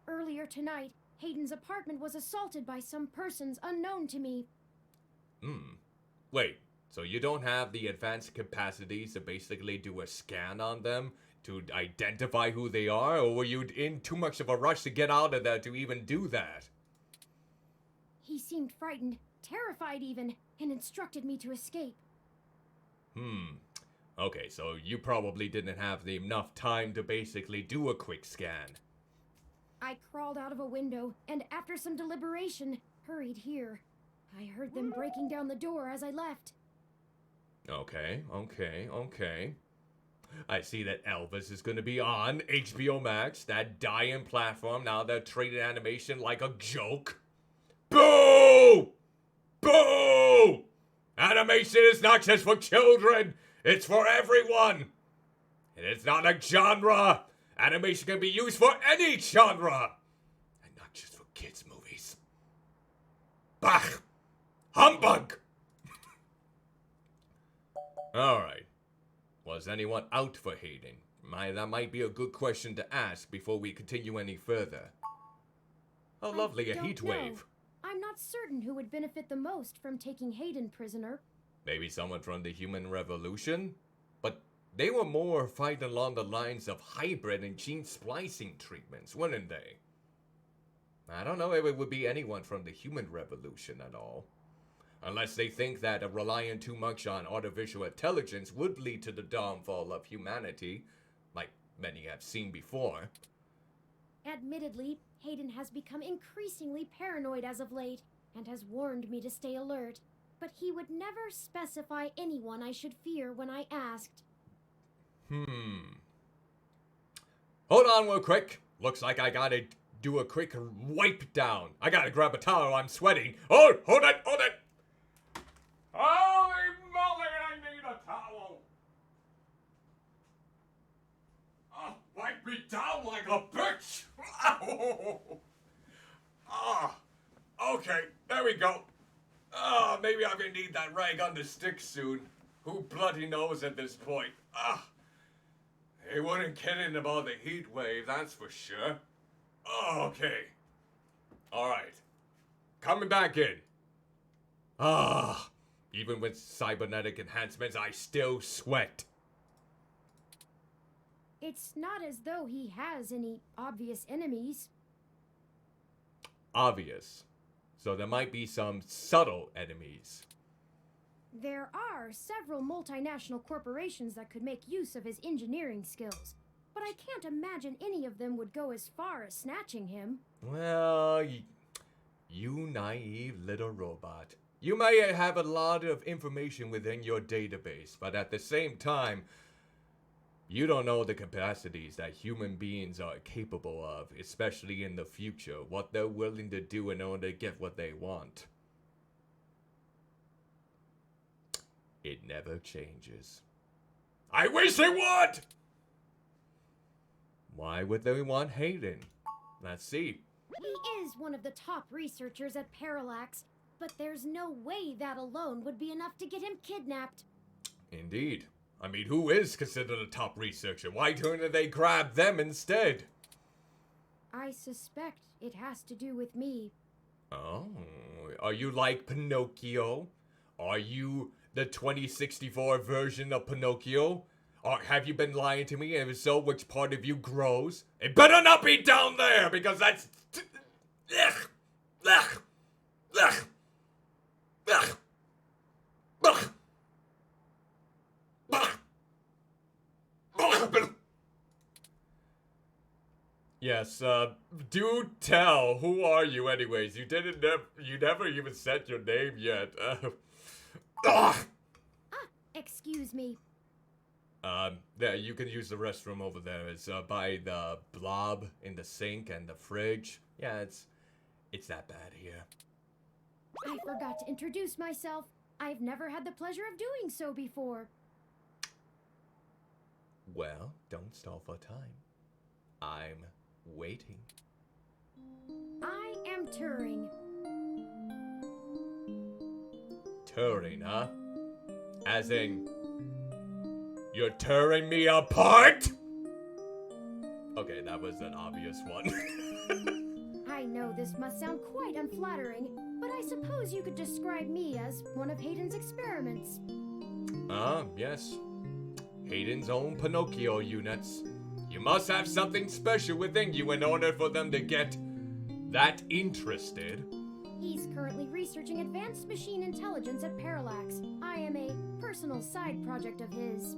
Earlier tonight, Hayden's apartment was assaulted by some persons unknown to me.
Wait, so you don't have the advanced capacities to basically do a scan on them to identify who they are, or were you in too much of a rush to get out of there to even do that?
He seemed frightened, terrified even, and instructed me to escape.
Okay, so you probably didn't have enough time to basically do a quick scan.
I crawled out of a window, and after some deliberation, hurried here. I heard them breaking down the door as I left.
Okay. I see that Elvis is going to be on HBO Max, that dying platform. Now they're treating animation like a joke. Boo! Boo! Animation is not just for children, it's for everyone. And it's not a genre. Animation can be used for any genre. And not just for kids' movies. Bah! Humbug! Alright. Was anyone out for Hayden? That might be a good question to ask before we continue any further. Oh, lovely, a heat wave.
I'm not certain who would benefit the most from taking Hayden prisoner.
Maybe someone from the Human Revolution? But they were more fighting along the lines of hybrid and gene splicing treatments, weren't they? I don't know if it would be anyone from the Human Revolution at all. Unless they think that relying too much on artificial intelligence would lead to the downfall of humanity, like many have seen before.
Admittedly, Hayden has become increasingly paranoid as of late, and has warned me to stay alert. But he would never specify anyone I should fear when I asked.
Hold on real quick. Looks like I gotta do a quick wipe down. I gotta grab a towel, I'm sweating. Oh, hold it! Holy moly, I need a towel! Oh, wipe me down like a bitch! Okay, there we go. Maybe I'm gonna need that rag on the stick soon. Who bloody knows at this point? They weren't kidding about the heat wave, that's for sure. Okay. Alright. Coming back in. Even with cybernetic enhancements, I still sweat.
It's not as though he has any obvious enemies.
Obvious. So there might be some subtle enemies.
There are several multinational corporations that could make use of his engineering skills, but I can't imagine any of them would go as far as snatching him.
Well, you naive little robot. You may have a lot of information within your database, but at the same time, you don't know the capacities that human beings are capable of, especially in the future, what they're willing to do in order to get what they want. It never changes. I wish they would! Why would they want Hayden? Let's see.
He is one of the top researchers at Parallax, but there's no way that alone would be enough to get him kidnapped.
Indeed. I mean, who is considered a top researcher? Why don't they grab them instead?
I suspect it has to do with me.
Oh, are you like Pinocchio? Are you the 2064 version of Pinocchio? Or have you been lying to me? And if so, which part of you grows? It better not be down there, because that's... Ugh. Ugh. Ugh. Ugh. Ugh. Yes, do tell. Who are you anyways? You never even said your name yet.
Excuse me.
There, you can use the restroom over there. It's, by the blob in the sink and the fridge. Yeah, it's that bad here.
I forgot to introduce myself. I've never had the pleasure of doing so before.
Well, don't stall for time. I'm waiting.
I am Turing.
Turing, huh? As in, you're tearing me apart? Okay, that was an obvious one.
I know this must sound quite unflattering, but I suppose you could describe me as one of Hayden's experiments.
Yes. Hayden's own Pinocchio units. You must have something special within you in order for them to get that interested.
He's currently researching advanced machine intelligence at Parallax. I am a personal side project of his.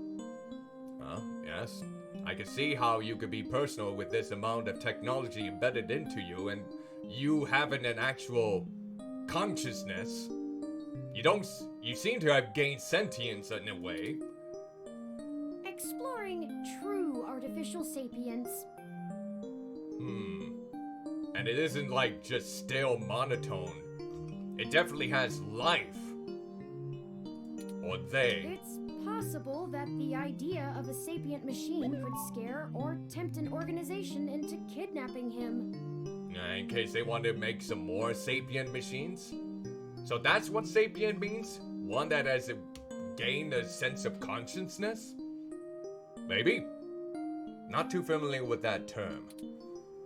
Yes. I can see how you could be personal with this amount of technology embedded into you, and you having an actual consciousness. You seem to have gained sentience in a way.
Exploring true artificial sapience.
And it isn't like just stale monotone. It definitely has life. Or they.
It's possible that the idea of a sapient machine could scare or tempt an organization into kidnapping him.
In case they want to make some more sapient machines? So that's what sapient means? One that has gained a sense of consciousness? Maybe. Not too familiar with that term.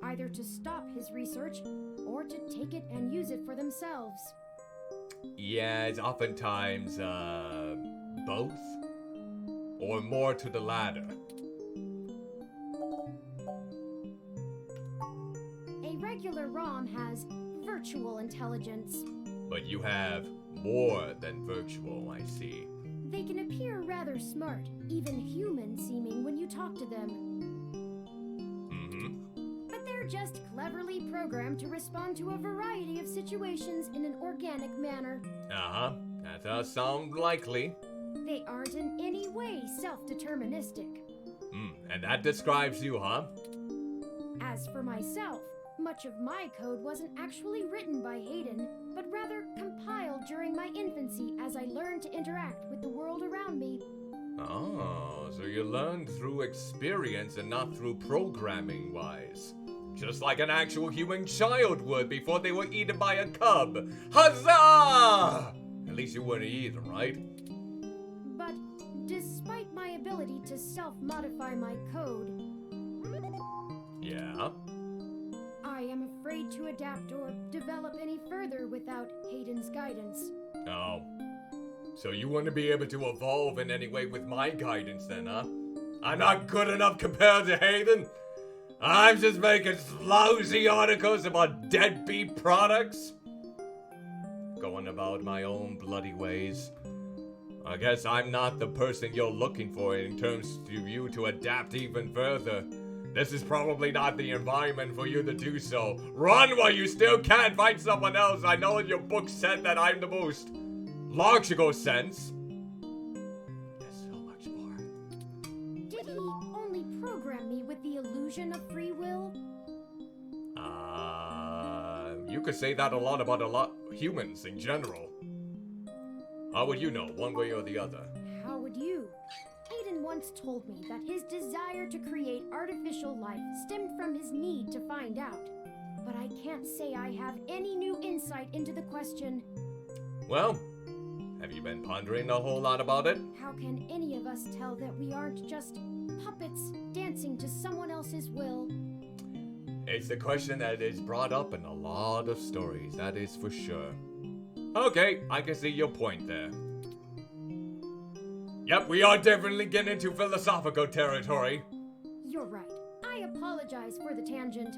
Either to stop his research, or to take it and use it for themselves.
Yeah, it's oftentimes, both? Or more to the latter?
A regular ROM has virtual intelligence.
But you have more than virtual, I see.
They can appear rather smart, even human-seeming when you talk to them. But they're just cleverly programmed to respond to a variety of situations in an organic manner.
That does sound likely.
They aren't in any way self-deterministic.
And that describes you, huh?
As for myself, much of my code wasn't actually written by Hayden, but rather compiled during my infancy as I learned to interact with the world around me.
Oh, so you learned through experience and not through programming-wise. Just like an actual human child would before they were eaten by a cub. Huzzah! At least you weren't either, right?
But despite my ability to self-modify my code...
Yeah?
I am afraid to adapt or develop any further without Hayden's guidance.
Oh. So you wouldn't be able to evolve in any way with my guidance then, huh? I'm not good enough compared to Hayden? I'm just making lousy articles about deadbeat products? Going about my own bloody ways. I guess I'm not the person you're looking for in terms of you to adapt even further. This is probably not the environment for you to do so. Run while you still can. Find someone else. I know your book said that I'm the most logical sense. There's so much more.
Did he only program me with the illusion of free will?
You could say that a lot about humans in general. How would you know, one way or the other?
How would you? Hayden once once told me that his desire to create artificial life stemmed from his need to find out. But I can't say I have any new insight into the question.
Well, have you been pondering a whole lot about it?
How can any of us tell that we aren't just puppets dancing to someone else's will?
It's the question that is brought up in a lot of stories, that is for sure. Okay, I can see your point there. Yep, we are definitely getting into philosophical territory.
You're right. I apologize for the tangent.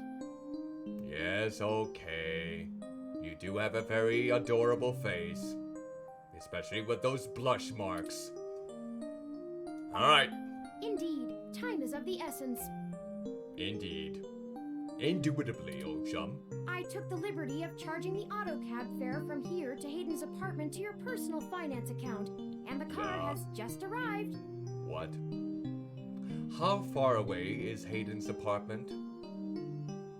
Yes, okay. You do have a very adorable face. Especially with those blush marks. Alright.
Indeed, time is of the essence.
Indeed. Indubitably, old chum.
I took the liberty of charging the auto cab fare from here to Hayden's apartment to your personal finance account, and the car
Yeah.
has just arrived.
What? How far away is Hayden's apartment?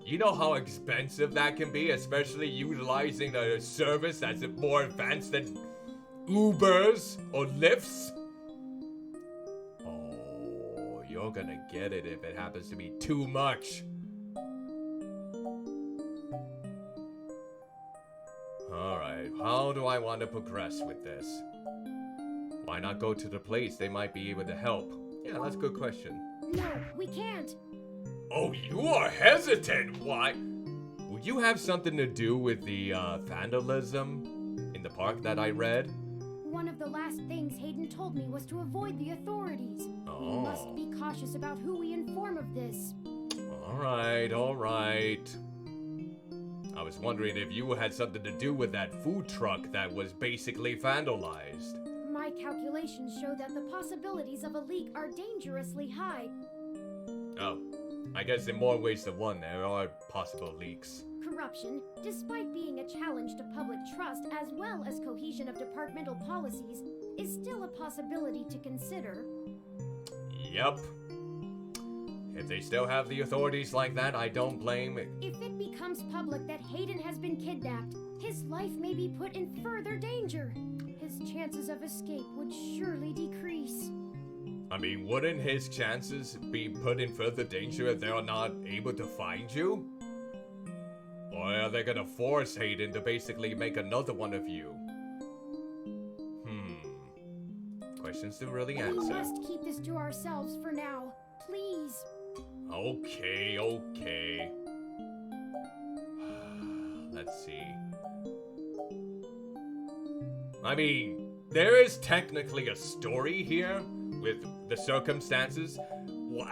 You know how expensive that can be, especially utilizing a service that's more advanced than Ubers or Lyfts? Oh, you're gonna get it if it happens to be too much. Alright, how do I want to progress with this? Why not go to the place? They might be able to help. Yeah, that's a good question.
No, we can't.
Oh, you are hesitant. Why? Will you have something to do with the vandalism in the park that I read?
One of the last things Hayden told me was to avoid the authorities.
Oh.
We must be cautious about who we inform of this.
Alright, alright. I was wondering if you had something to do with that food truck that was basically vandalized.
My calculations show that the possibilities of a leak are dangerously high.
Oh, I guess in more ways than one there are possible leaks.
Corruption, despite being a challenge to public trust as well as cohesion of departmental policies, is still a possibility to consider.
Yep. If they still have the authorities like that, I don't blame it.
If it becomes public that Hayden has been kidnapped, his life may be put in further danger. His chances of escape would surely decrease.
I mean, wouldn't his chances be put in further danger if they're not able to find you? Or are they gonna force Hayden to basically make another one of you? Questions to really
We
answer.
must keep this to ourselves for now. Please.
Okay, okay. Let's see. I mean, there is technically a story here with the circumstances.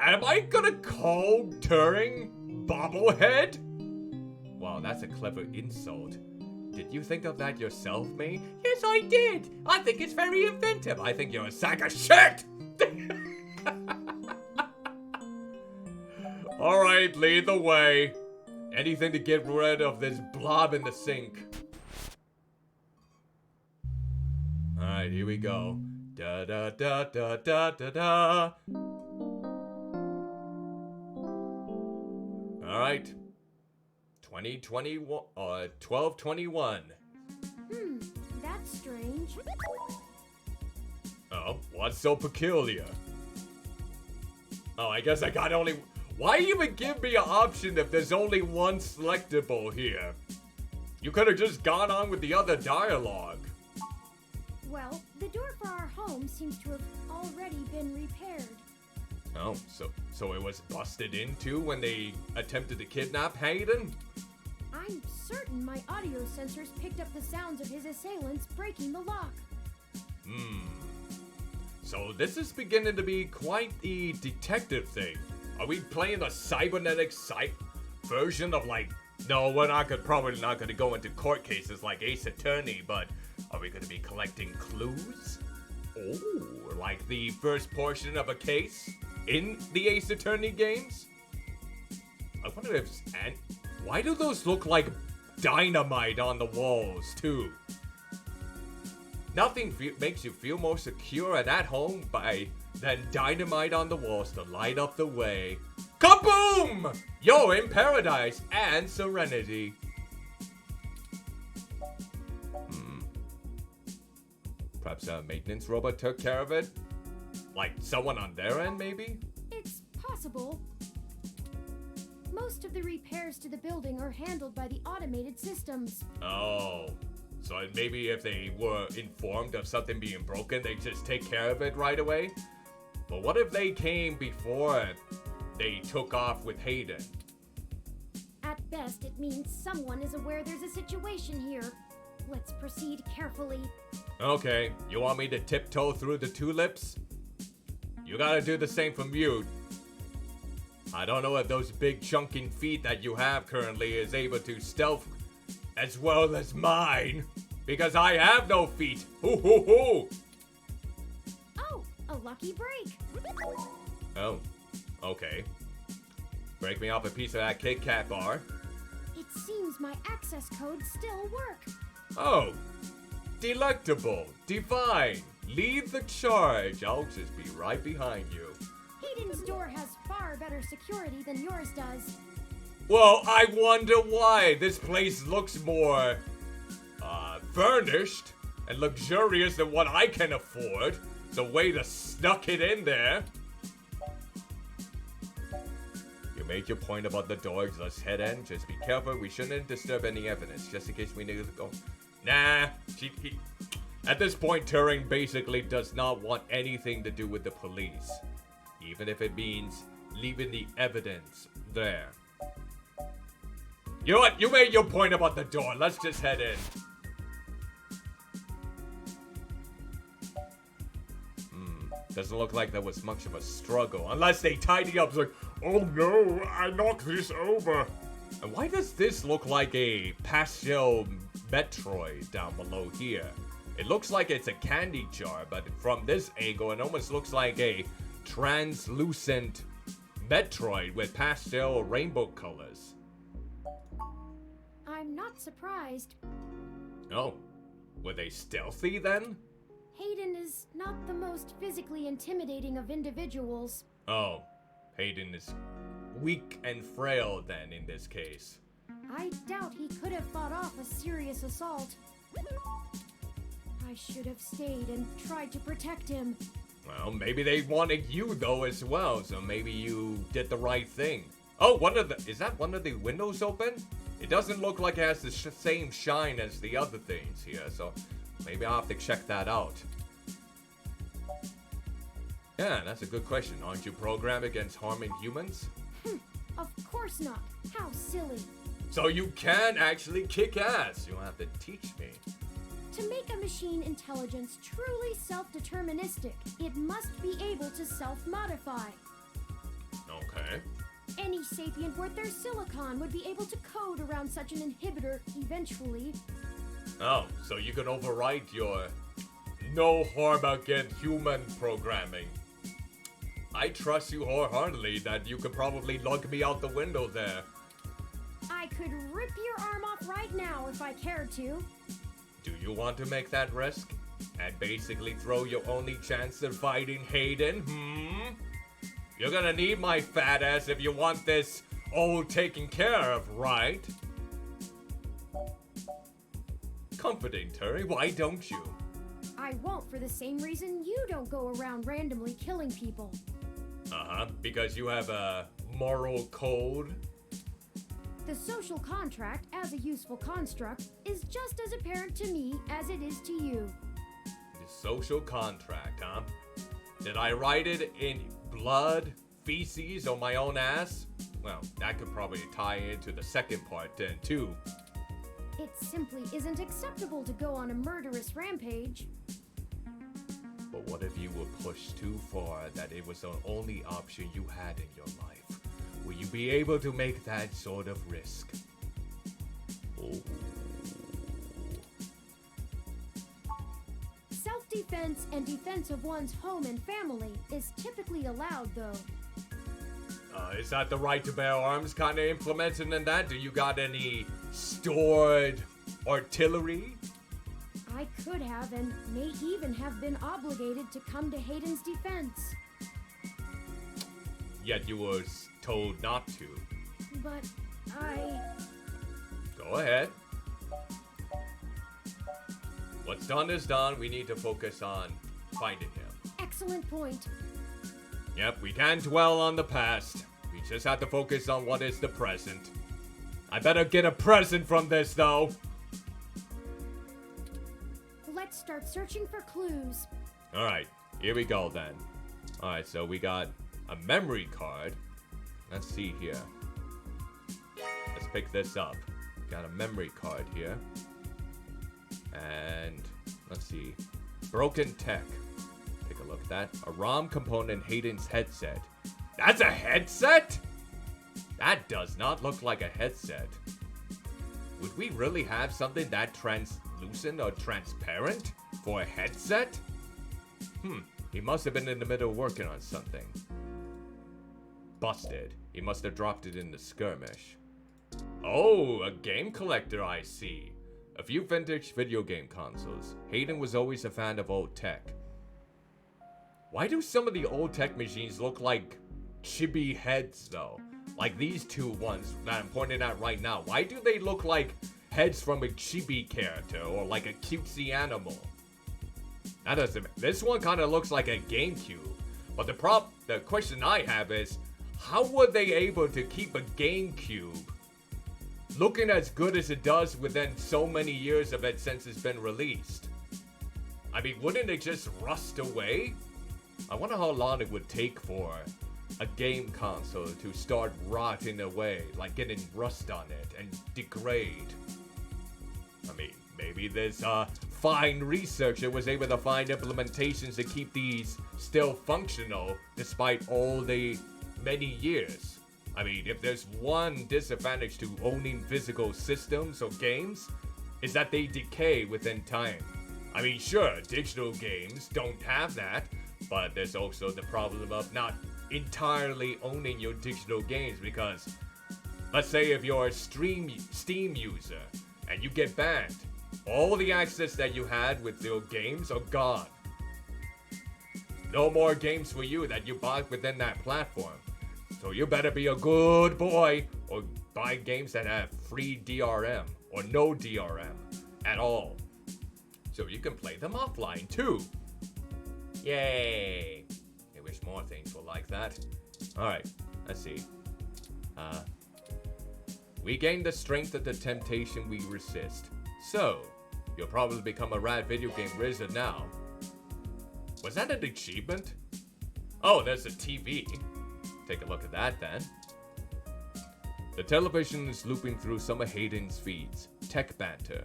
Am I gonna call Turing bobblehead? Wow, that's a clever insult. Did you think of that yourself, May? Yes, I did. I think it's very inventive. I think you're a sack of shit. All right, lead the way. Anything to get rid of this blob in the sink. All right, here we go. Da da da da da da da. All right. 2021, 12/21.
That's strange.
Oh, what's so peculiar? Oh, I guess I got only... Why even give me an option if there's only one selectable here? You could have just gone on with the other dialogue.
Well, the door for our home seems to have already been repaired.
Oh, so it was busted into when they attempted to kidnap Hayden?
I'm certain my audio sensors picked up the sounds of his assailants breaking the lock.
So this is beginning to be quite the detective thing. Are we playing the cybernetic version of like... No, we're probably not gonna go into court cases like Ace Attorney, but are we gonna be collecting clues? Oh, like the first portion of a case in the Ace Attorney games? I wonder if... And why do those look like dynamite on the walls, too? Nothing makes you feel more secure at home than dynamite on the walls to light up the way. Kaboom! You're in paradise and serenity. Perhaps a maintenance robot took care of it? Like someone on their end, maybe?
It's possible. Most of the repairs to the building are handled by the automated systems.
Oh. So maybe if they were informed of something being broken, they just take care of it right away? But what if they came before they took off with Hayden?
At best, it means someone is aware there's a situation here. Let's proceed carefully.
Okay, you want me to tiptoe through the tulips? You gotta do the same for Mute. I don't know if those big chunking feet that you have currently is able to stealth as well as mine. Because I have no feet. Hoo hoo hoo.
Oh, a lucky break.
Oh, okay. Break me off a piece of that Kit Kat bar.
It seems my access codes still work.
Oh, delectable, divine. Lead the charge. I'll just be right behind you.
Hayden's door has far better security than yours does.
Well, I wonder why. This place looks more, furnished and luxurious than what I can afford. It's a way to snuck it in there. You made your point about the dogs. Let's head in. Just be careful. We shouldn't disturb any evidence, just in case we need to go. Nah. At this point, Turing basically does not want anything to do with the police. Even if it means leaving the evidence there. You know what? You made your point about the door. Let's just head in. Doesn't look like there was much of a struggle. Unless they tidy up. It's like, oh no, I knocked this over. And why does this look like a pastel Metroid down below here? It looks like it's a candy jar, but from this angle, it almost looks like a translucent Metroid with pastel rainbow colors.
I'm not surprised.
Oh, were they stealthy then?
Hayden is not the most physically intimidating of individuals.
Oh, Hayden is weak and frail then in this case.
I doubt he could have fought off a serious assault. I should have stayed and tried to protect him.
Well, maybe they wanted you though as well, so maybe you did the right thing. Oh, is that one of the windows open? It doesn't look like it has the same shine as the other things here, so maybe I'll have to check that out. Yeah, that's a good question. Aren't you programmed against harming humans?
Of course not. How silly.
So you can actually kick ass. You'll have to teach me.
To make a machine intelligence truly self-deterministic, it must be able to self-modify.
Okay.
Any sapient worth their silicon would be able to code around such an inhibitor eventually.
Oh, so you can overwrite your no harm against human programming. I trust you wholeheartedly that you could probably lug me out the window there.
I could rip your arm off right now if I cared to.
Do you want to make that risk? And basically throw your only chance at fighting Hayden, You're gonna need my fat ass if you want this all taken care of, right? Comforting, Terry, why don't you?
I won't for the same reason you don't go around randomly killing people.
Because you have a moral code?
The social contract, as a useful construct, is just as apparent to me as it is to you.
The social contract, huh? Did I write it in blood, feces, or my own ass? Well, that could probably tie into the second part then, too.
It simply isn't acceptable to go on a murderous rampage.
But what if you were pushed too far that it was the only option you had in your life? Will you be able to make that sort of risk? Oh.
Self-defense and defense of one's home and family is typically allowed, though.
Is that the right to bear arms kind of implemented in that? Do you got any stored artillery?
I could have and may even have been obligated to come to Hayden's defense.
Yet you were told not to.
But I...
Go ahead. What's done is done. We need to focus on finding him.
Excellent point.
Yep, we can't dwell on the past. We just have to focus on what is the present. I better get a present from this, though.
Let's start searching for clues.
Alright, here we go then. Alright, so we got a memory card. Let's see here. Let's pick this up. Got a memory card here. And let's see. Broken tech. Take a look at that. A ROM component, Hayden's headset. That's a headset? That does not look like a headset. Would we really have something that translucent or transparent for a headset? He must have been in the middle working on something. Busted. He must have dropped it in the skirmish. Oh, a game collector, I see. A few vintage video game consoles. Hayden was always a fan of old tech. Why do some of the old tech machines look like chibi heads, though? Like these two ones that I'm pointing at right now. Why do they look like heads from a chibi character or like a cutesy animal? That doesn't. This one kind of looks like a GameCube. But the question I have is, how were they able to keep a GameCube looking as good as it does within so many years of it since it's been released? I mean, wouldn't it just rust away? I wonder how long it would take for a game console to start rotting away, like getting rust on it and degrade. I mean, maybe this fine researcher was able to find implementations to keep these still functional despite all the many years. I mean, if there's one disadvantage to owning physical systems or games, is that they decay within time. I mean, sure, digital games don't have that, but there's also the problem of not entirely owning your digital games, because let's say if you're a Steam user and you get banned, all the access that you had with your games are gone. No more games for you that you bought within that platform. So you better be a good boy or buy games that have free DRM or no DRM at all, so you can play them offline too. Yay! I wish more things were like that. Alright, let's see. We gain the strength of the temptation we resist. So, you'll probably become a rad video game wizard now. Was that an achievement? Oh, there's a TV. Take a look at that then. The television is looping through some of Hayden's feeds. Tech banter,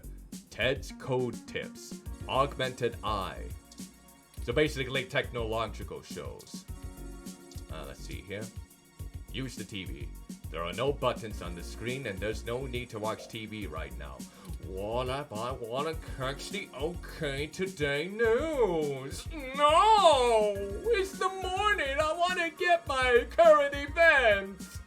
Ted's code tips, augmented eye. So basically technological shows. Let's see here. Use the TV. There are no buttons on the screen and there's no need to watch TV right now. What if I want to catch the OK Today news? No! It's the morning! I want to get my current events!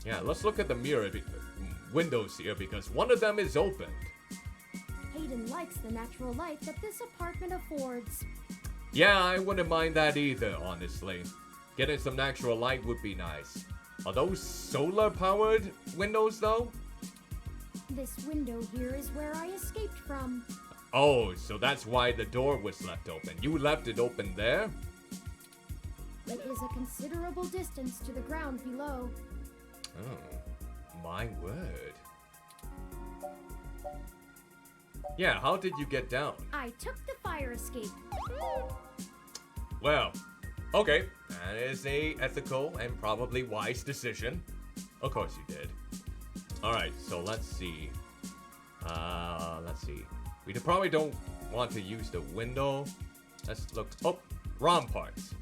Yeah, let's look at the windows here, because one of them is opened.
Hayden likes the natural light that this apartment affords.
Yeah, I wouldn't mind that either, honestly. Getting some natural light would be nice. Are those solar-powered windows, though?
This window here is where I escaped from.
Oh, so that's why the door was left open. You left it open there?
It is a considerable distance to the ground below.
Oh, my word. Yeah, how did you get down?
I took the fire escape.
Well, okay. That is a ethical and probably wise decision. Of course you did. Alright, so let's see. We probably don't want to use the window. Let's look. Oh, ROM parts.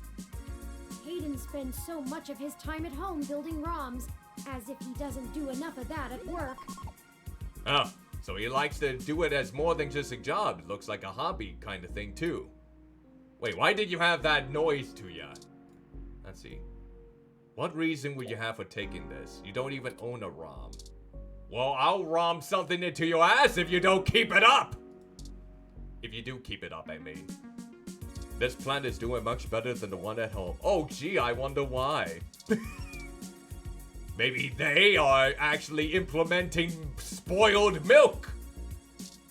Hayden spends so much of his time at home building ROMs, as if he doesn't do enough of that at work.
Oh, so he likes to do it as more than just a job. It looks like a hobby kind of thing too. Wait, why did you have that noise to ya? Let's see. What reason would you have for taking this? You don't even own a ROM. Well, I'll ROM something into your ass if you don't keep it up! If you do keep it up, I mean. This plant is doing much better than the one at home. Oh, gee, I wonder why. Maybe they are actually implementing spoiled milk.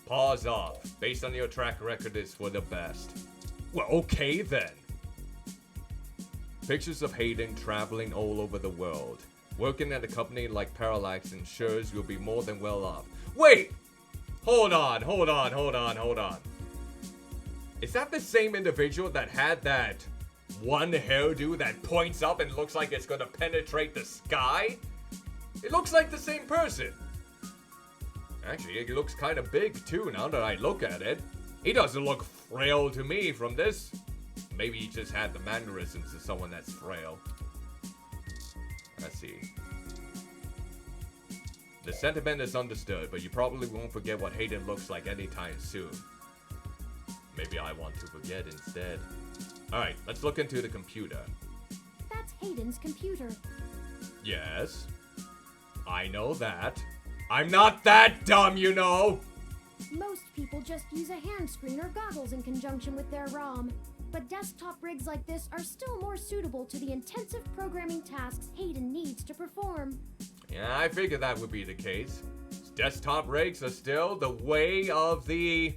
Pause off. Based on your track record, it's for the best. Well, okay then. Pictures of Hayden traveling all over the world. Working at a company like Parallax ensures you'll be more than well off. Wait! Hold on. Is that the same individual that had that one hairdo that points up and looks like it's gonna penetrate the sky? It looks like the same person. Actually, he looks kind of big too now that I look at it. He doesn't look frail to me from this. Maybe he just had the mannerisms of someone that's frail. Let's see. The sentiment is understood, but you probably won't forget what Hayden looks like anytime soon. Maybe I want to forget instead. Alright, let's look into the computer.
That's Hayden's computer.
Yes. I know that. I'm not that dumb, you know!
Most people just use a hand screen or goggles in conjunction with their ROM. But desktop rigs like this are still more suitable to the intensive programming tasks Hayden needs to perform.
Yeah, I figured that would be the case. Desktop rigs are still the way of the...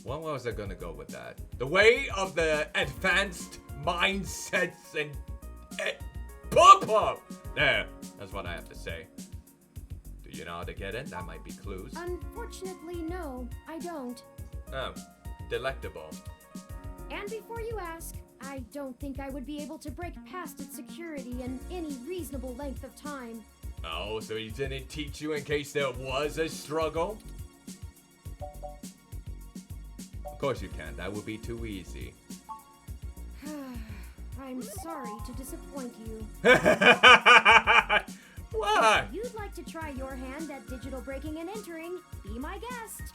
What was I gonna go with that? The way of the advanced mindsets and... Pop! There, that's what I have to say. Do you know how to get in? That might be clues.
Unfortunately, no, I don't.
Oh, delectable.
And before you ask, I don't think I would be able to break past its security in any reasonable length of time.
Oh, so he didn't teach you in case there was a struggle? Of course you can. That would be too easy.
I'm sorry to disappoint you.
What?
If you'd like to try your hand at digital breaking and entering, be my guest.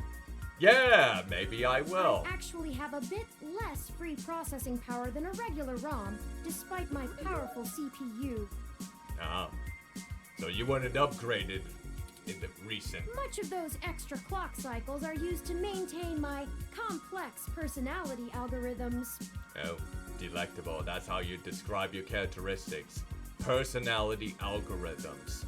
Yeah, maybe I will.
I actually have a bit less free processing power than a regular ROM, despite my powerful CPU.
Oh, so you weren't upgraded in the recent...
Much of those extra clock cycles are used to maintain my complex personality algorithms.
Oh, delectable. That's how you describe your characteristics. Personality algorithms.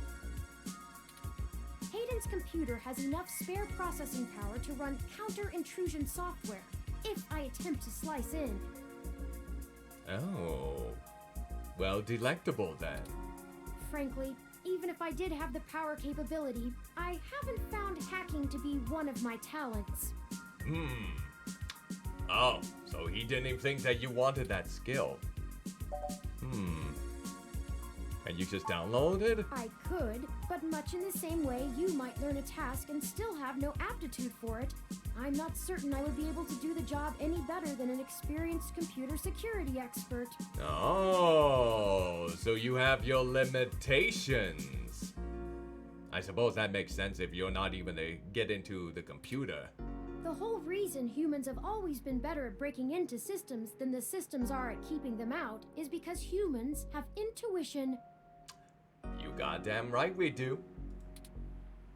Hayden's computer has enough spare processing power to run counter-intrusion software, if I attempt to slice in.
Oh. Well, delectable then.
Frankly, even if I did have the power capability, I haven't found hacking to be one of my talents.
Oh, so he didn't even think that you wanted that skill. And you just downloaded?
I could, but much in the same way you might learn a task and still have no aptitude for it, I'm not certain I would be able to do the job any better than an experienced computer security expert.
Oh, so you have your limitations. I suppose that makes sense if you're not even to get into the computer.
The whole reason humans have always been better at breaking into systems than the systems are at keeping them out is because humans have intuition.
You goddamn right we do.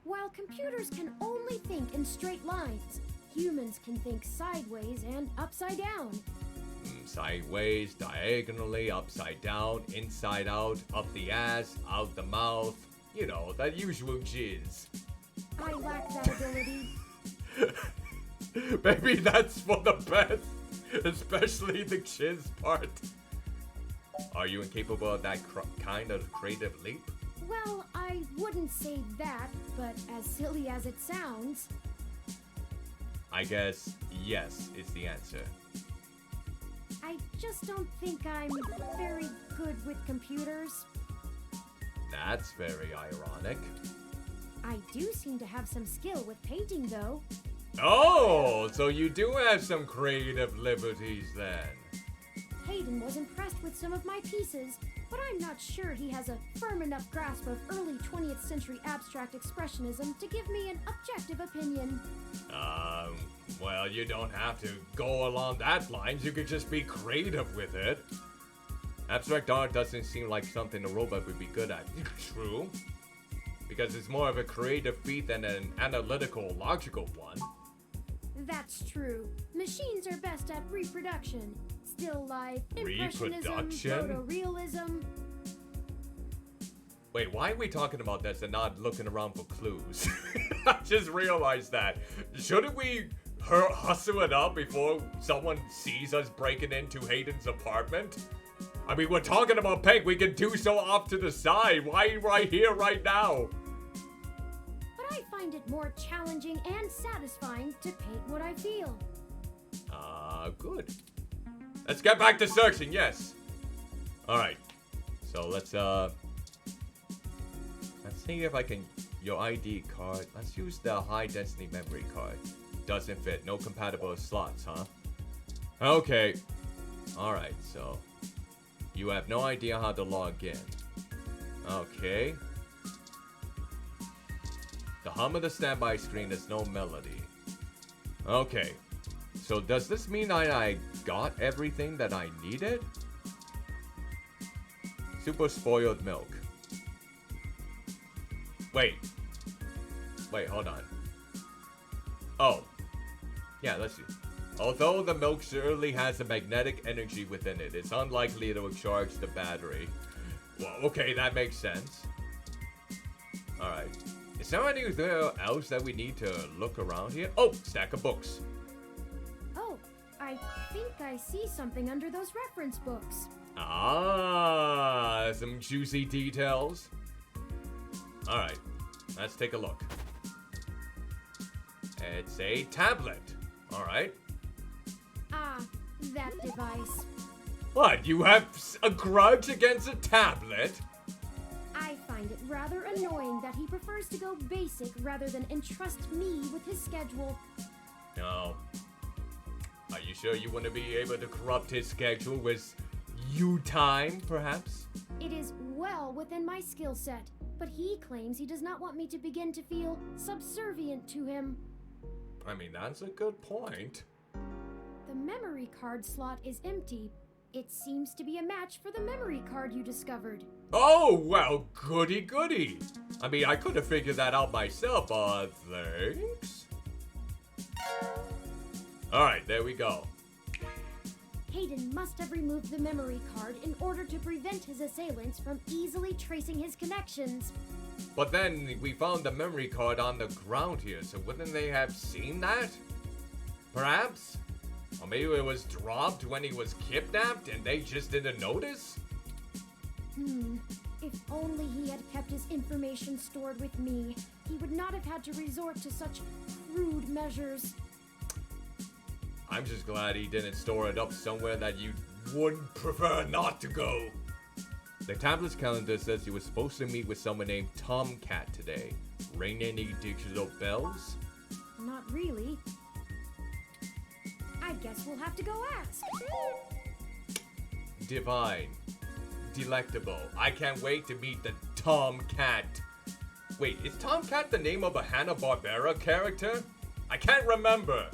While computers can only think in straight lines, humans can think sideways and upside down.
Sideways, diagonally, upside down, inside out, up the ass, out the mouth. You know, that usual jizz.
I lack that ability.
Maybe that's for the best, especially the jizz part. Are you incapable of that kind of creative leap?
Well, I wouldn't say that, but as silly as it sounds...
I guess yes is the answer.
I just don't think I'm very good with computers.
That's very ironic.
I do seem to have some skill with painting, though.
Oh, so you do have some creative liberties then.
Hayden was impressed with some of my pieces, but I'm not sure he has a firm enough grasp of early 20th century abstract expressionism to give me an objective opinion.
Well, you don't have to go along that lines. You could just be creative with it. Abstract art doesn't seem like something a robot would be good at. True. Because it's more of a creative feat than an analytical, logical one.
That's true. Machines are best at reproduction. Still life, impressionism,
Reproduction?
photorealism.
Wait, why are we talking about this and not looking around for clues? I just realized that. Shouldn't we hustle it up before someone sees us breaking into Hayden's apartment? I mean, we're talking about Pink. We can do so off to the side. Why right here, right now?
But I find it more challenging and satisfying to paint what I feel.
Good. Let's get back to searching, yes. Alright. So let's see if I can... Your ID card. Let's use the high density memory card. Doesn't fit. No compatible slots, huh? Okay. Alright, so... You have no idea how to log in. Okay. The hum of the standby screen has no melody. Okay. So does this mean I got everything that I needed? Super spoiled milk. Wait, hold on. Oh. Yeah, let's see. Although the milk surely has a magnetic energy within it, it's unlikely it will charge the battery. Well, okay, that makes sense. Alright. Is there anything else that we need to look around here? Oh, stack of books.
Oh, I think I see something under those reference books.
Ah, some juicy details. Alright, let's take a look. It's a tablet. Alright.
Ah, that device.
What, you have a grudge against a tablet?
I find it rather annoying that he prefers to go basic rather than entrust me with his schedule.
No. Are you sure you want to be able to corrupt his schedule with you time, perhaps?
It is well within my skill set, but he claims he does not want me to begin to feel subservient to him.
I mean, that's a good point.
The memory card slot is empty. It seems to be a match for the memory card you discovered.
Oh, well, goody goody. I mean, I could have figured that out myself, thanks. Alright, there we go.
Hayden must have removed the memory card in order to prevent his assailants from easily tracing his connections.
But then we found the memory card on the ground here, so wouldn't they have seen that? Perhaps? Or maybe it was dropped when he was kidnapped and they just didn't notice?
If only he had kept his information stored with me, he would not have had to resort to such crude measures.
I'm just glad he didn't store it up somewhere that you would prefer not to go. The tablet's calendar says he was supposed to meet with someone named Tomcat today. Ring any digital bells?
Not really. I guess we'll have to go ask.
Divine. Delectable. I can't wait to meet the Tomcat. Wait, is Tomcat the name of a Hanna-Barbera character? I can't remember.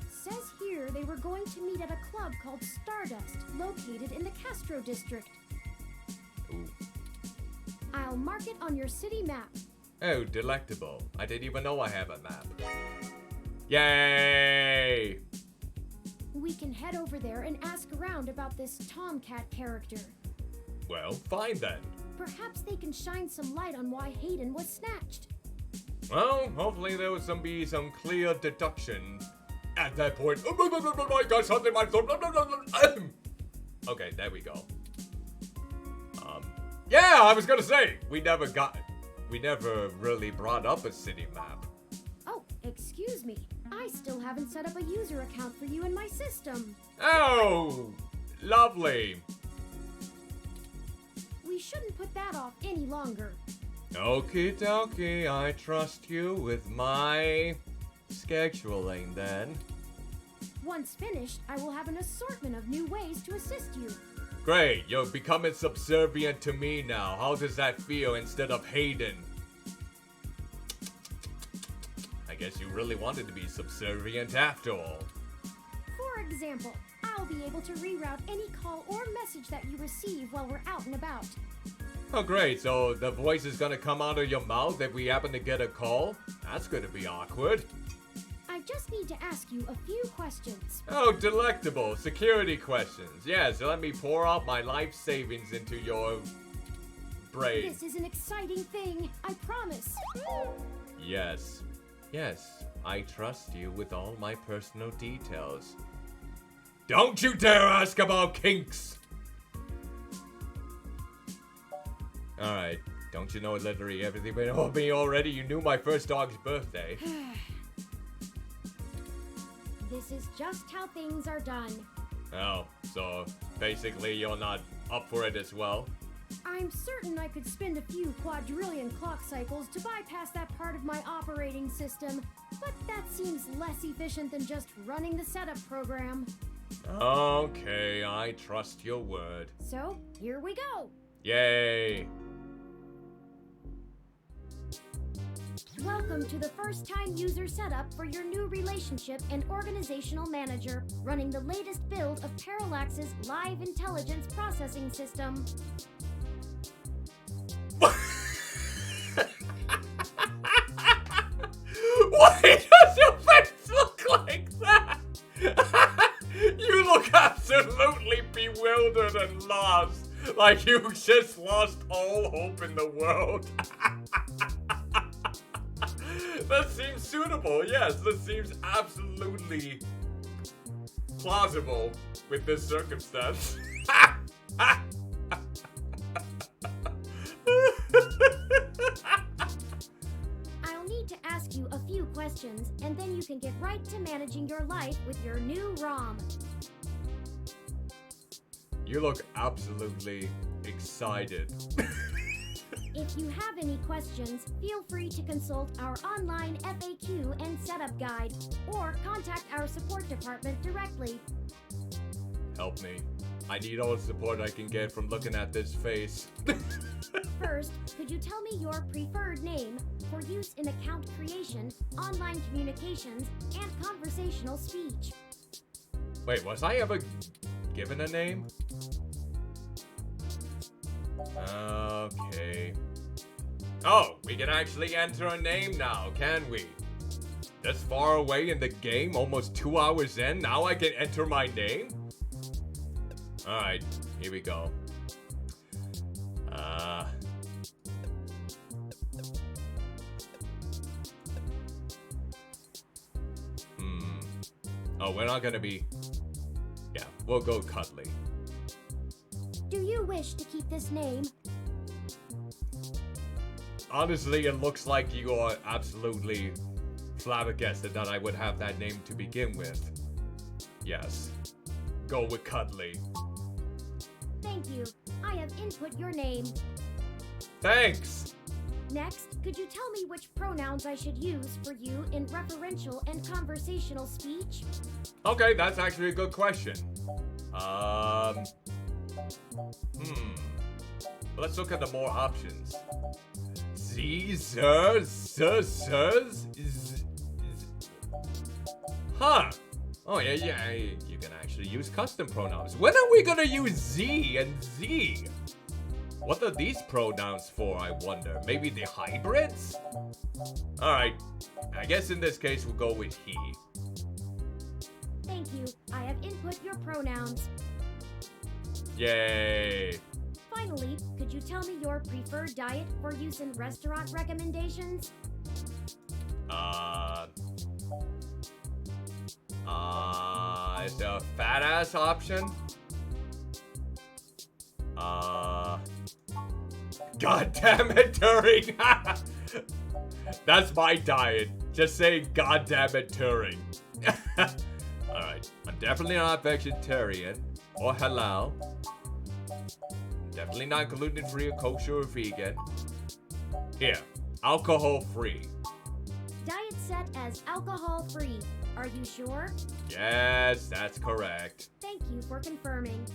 Says here they were going to meet at a club called Stardust, located in the Castro district.
Ooh.
I'll mark it on your city map.
Oh, delectable. I didn't even know I have a map. Yay!
We can head over there and ask around about this Tomcat character.
Well, fine then.
Perhaps they can shine some light on why Hayden was snatched.
Well, hopefully there will be some clear deduction at that point. I got something in my throat. Okay, there we go. Yeah, I was gonna say, we never really brought up a city map.
Oh, excuse me. I still haven't set up a user account for you in my system.
Oh, lovely.
We shouldn't put that off any longer.
Okie dokie, I trust you with my scheduling then.
Once finished, I will have an assortment of new ways to assist you.
Great, you're becoming subservient to me now. How does that feel instead of Hayden? I guess you really wanted to be subservient after all.
For example, I'll be able to reroute any call or message that you receive while we're out and about.
Oh great, so the voice is gonna come out of your mouth if we happen to get a call? That's gonna be awkward.
I just need to ask you a few questions.
Oh, delectable. Security questions. Yes, let me pour out my life savings into your brain.
This is an exciting thing, I promise.
Yes. Yes, I trust you with all my personal details. Don't you dare ask about kinks! Alright, don't you know literally everything about me already? You knew my first dog's birthday.
This is just how things are done.
Oh, so basically you're not up for it as well?
I'm certain I could spend a few quadrillion clock cycles to bypass that part of my operating system, but that seems less efficient than just running the setup program.
Okay, I trust your word.
So, here we go!
Yay!
Welcome to the first-time user setup for your new relationship and organizational manager, running the latest build of Parallax's live intelligence processing system.
Why does your face look like that? You look absolutely bewildered and lost, like you just lost all hope in the world. That seems suitable, yes, that seems absolutely plausible with this circumstance.
I'll need to ask you a few questions, and then you can get right to managing your life with your new ROM.
You look absolutely excited.
If you have any questions, feel free to consult our online FAQ and setup guide, or contact our support department directly.
Help me. I need all the support I can get from looking at this face.
First, could you tell me your preferred name for use in account creation, online communications, and conversational speech?
Wait, was I ever given a name? Okay. Oh, we can actually enter a name now, can we? This far away in the game, almost 2 hours in, now I can enter my name? Alright, here we go. Oh, we're not gonna be... Yeah, we'll go Cuddly.
Do you wish to keep this name?
Honestly, it looks like you are absolutely flabbergasted that I would have that name to begin with. Yes. Go with Cuddly.
Thank you. I have input your name.
Thanks!
Next, could you tell me which pronouns I should use for you in referential and conversational speech?
Okay, that's actually a good question. Let's look at the more options. Huh. Oh, yeah, you can actually use custom pronouns. When are we gonna use Z and Z? What are these pronouns for, I wonder? Maybe the hybrids? Alright, I guess in this case we'll go with he.
Thank you. I have input your pronouns.
Yay.
Finally, could you tell me your preferred diet for use in restaurant recommendations?
Is there a fat ass option? God damn it, Turing! That's my diet. Just saying God damn it, Turing. Alright, I'm definitely not vegetarian or halal. Definitely not gluten-free or kosher or vegan. Here, alcohol-free.
Diet set as alcohol-free. Are you sure?
Yes, that's correct.
Thank you for confirming.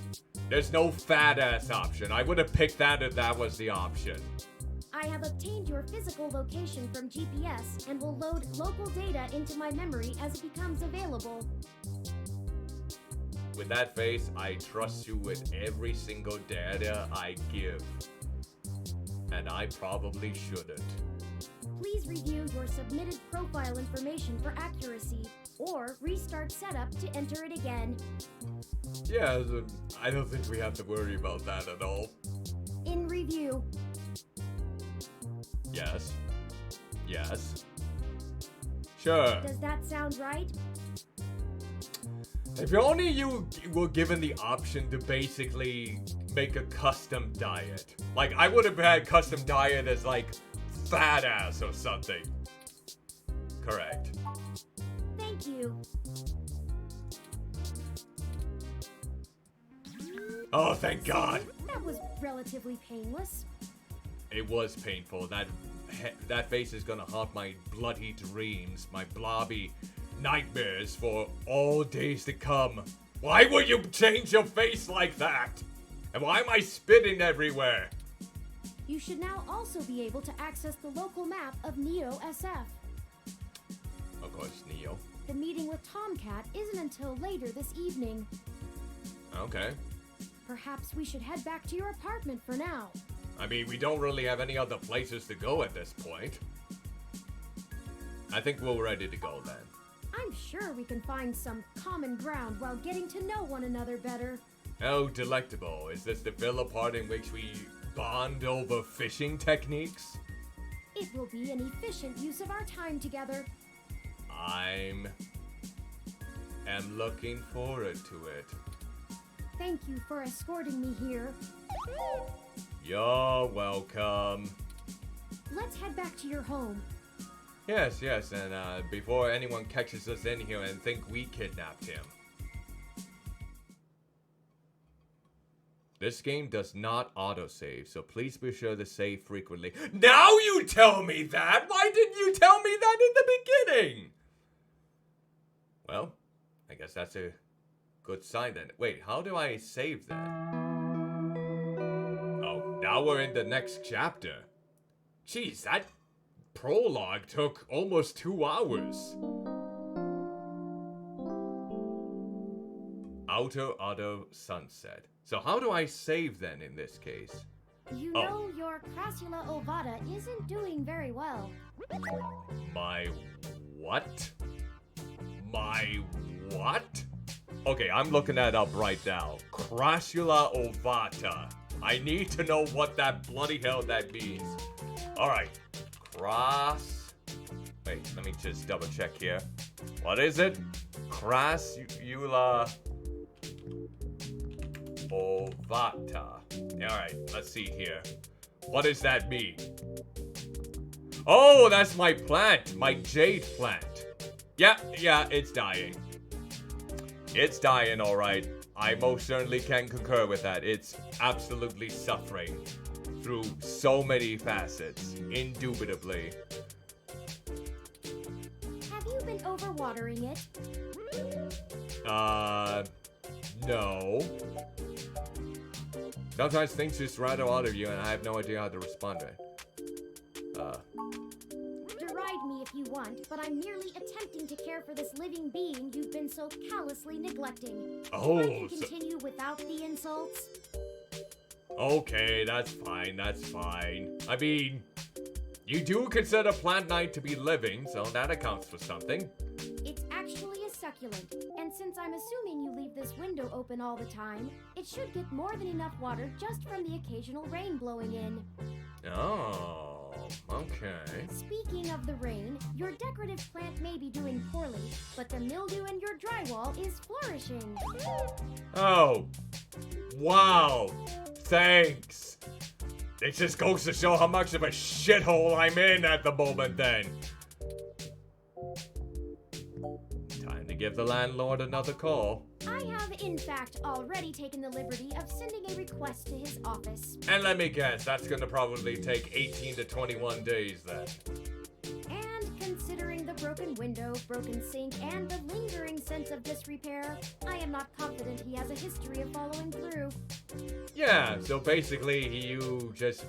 There's no fat-ass option. I would have picked that if that was the option.
I have obtained your physical location from GPS and will load local data into my memory as it becomes available.
With that face, I trust you with every single data I give. And I probably shouldn't.
Please review your submitted profile information for accuracy, or restart setup to enter it again.
Yeah, I don't think we have to worry about that at all.
In review,
Yes. Yes. Sure.
Does that sound right?
If only you were given the option to basically make a custom diet. Like, I would have had custom diet as, like, fat ass or something. Correct.
Thank you.
Oh, thank God.
That was relatively painless.
It was painful. That face is gonna haunt my bloody dreams, my blobby nightmares for all days to come. Why would you change your face like that? And why am I spitting everywhere?
You should now also be able to access the local map of Neo SF.
Of course, Neo.
The meeting with Tomcat isn't until later this evening.
Okay.
Perhaps we should head back to your apartment for now.
I mean, we don't really have any other places to go at this point. I think we're ready to go then.
I'm sure we can find some common ground while getting to know one another better.
Oh, delectable. Is this the villa part in which we bond over fishing techniques?
It will be an efficient use of our time together.
I'm looking forward to it.
Thank you for escorting me here.
You're welcome.
Let's head back to your home.
Yes, and before anyone catches us in here and think we kidnapped him. This game does not autosave, so please be sure to save frequently. Now you tell me that! Why didn't you tell me that in the beginning? Well, I guess that's a good sign then. Wait, how do I save that? Oh, now we're in the next chapter. Jeez, that prologue took almost 2 hours. Outer Auto Sunset. So how do I save then in this case?
You know your Crassula ovata isn't doing very well.
My what? My what? Okay, I'm looking that up right now. Crassula ovata. I need to know what that bloody hell that means. Alright. Wait, let me just double check here. What is it? Crassula ovata. Alright, let's see here. What does that mean? Oh, that's my plant. My jade plant. Yeah, it's dying. It's dying, alright. I most certainly can concur with that. It's absolutely suffering through so many facets, indubitably.
Have you been overwatering it?
No. Sometimes things just rattle out of you and I have no idea how to respond to it.
Deride me if you want, but I'm merely attempting to care for this living being you've been so callously neglecting.
Oh,
I can continue without the insults.
Okay, that's fine. I mean, you do consider Plant Knight to be living, so that accounts for something.
It's actually a succulent, and since I'm assuming you leave this window open all the time, it should get more than enough water just from the occasional rain blowing in.
Oh, okay.
Speaking of the rain, your decorative plant may be doing poorly, but the mildew in your drywall is flourishing.
Oh, wow. Thanks. It just goes to show how much of a shithole I'm in at the moment then. Time to give the landlord another call.
I have, in fact, already taken the liberty of sending a request to his office.
And let me guess, that's gonna probably take 18 to 21 days then.
And considering the broken window, broken sink, and the lingering sense of disrepair, I am not confident he has a history of following through.
Yeah, so basically you just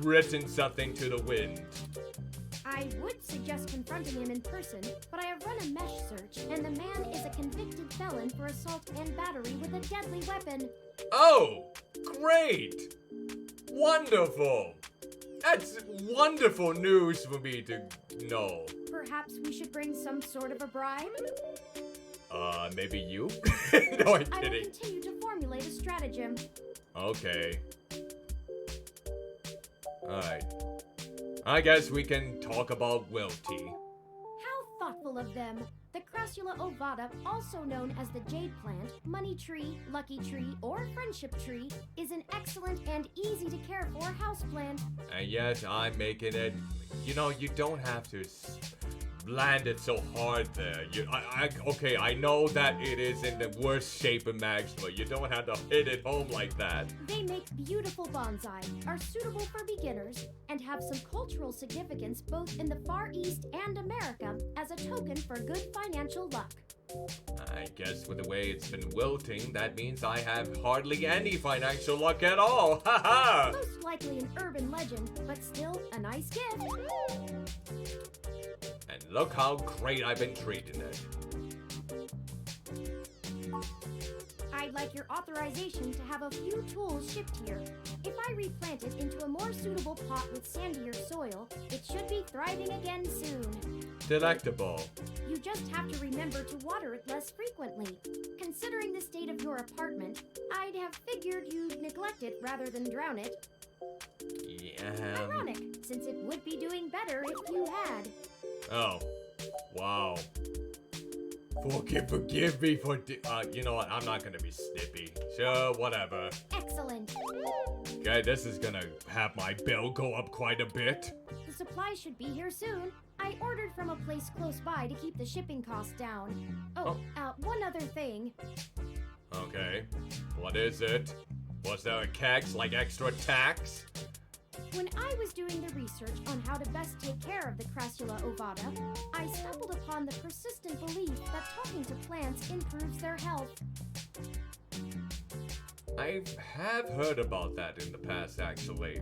written something to the wind.
I would suggest confronting him in person, but I have run a mesh search, and the man is a convicted felon for assault and battery with a deadly weapon.
Oh, great! Wonderful! That's wonderful news for me to know.
Perhaps we should bring some sort of a bribe?
Maybe you? No, I'm
I will
kidding.
continue to formulate a stratagem.
Okay. Alright. I guess we can talk about Wilty.
How thoughtful of them. The Crassula ovata, also known as the jade plant, money tree, lucky tree, or friendship tree, is an excellent and easy to care for houseplant.
And yet I'm making it, you know, you don't have to land it so hard there. Okay, I know that it is in the worst shape imaginable. You don't have to hit it home like that.
They make beautiful bonsai, are suitable for beginners, and have some cultural significance both in the Far East and America as a token for good financial luck.
I guess with the way it's been wilting, that means I have hardly any financial luck at all. Haha!
Most likely an urban legend, but still a nice gift.
And look how great I've been treating it.
I'd like your authorization to have a few tools shipped here. If I replant it into a more suitable pot with sandier soil, it should be thriving again soon.
Delectable.
You just have to remember to water it less frequently. Considering the state of your apartment, I'd have figured you'd neglect it rather than drown it.
Yeah.
Ironic, since it would be doing better if you had.
Oh. Wow. Forgive me for you know what, I'm not gonna be snippy. Sure, whatever.
Excellent.
Okay, this is gonna have my bill go up quite a bit.
The supplies should be here soon. I ordered from a place close by to keep the shipping costs down. One other thing.
Okay. What is it? Was there a catch, like extra tax?
When I was doing the research on how to best take care of the Crassula ovata, I stumbled upon the persistent belief that talking to plants improves their health.
I have heard about that in the past, actually.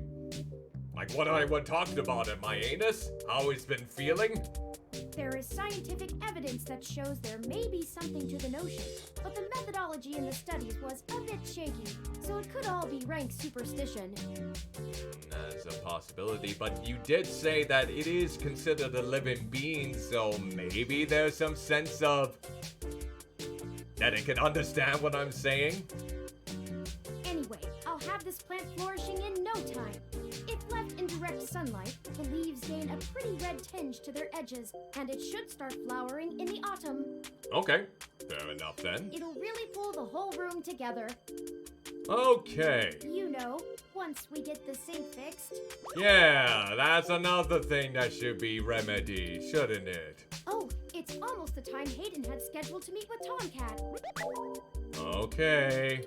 Like what I talked about at my anus? How it's been feeling?
There is scientific evidence that shows there may be something to the notion, but the methodology in the studies was a bit shaky, so it could all be rank superstition.
That's a possibility, but you did say that it is considered a living being, so maybe there's some sense of that it can understand what I'm saying?
Anyway, I'll have this plant flourishing in no time. If left in direct sunlight, the leaves gain a pretty red tinge to their edges, and it should start flowering in the autumn.
Okay, fair enough then.
It'll really pull the whole room together.
Okay.
You know, once we get the sink fixed.
Yeah, that's another thing that should be remedied, shouldn't it?
Oh, it's almost the time Hayden had scheduled to meet with Tomcat.
Okay.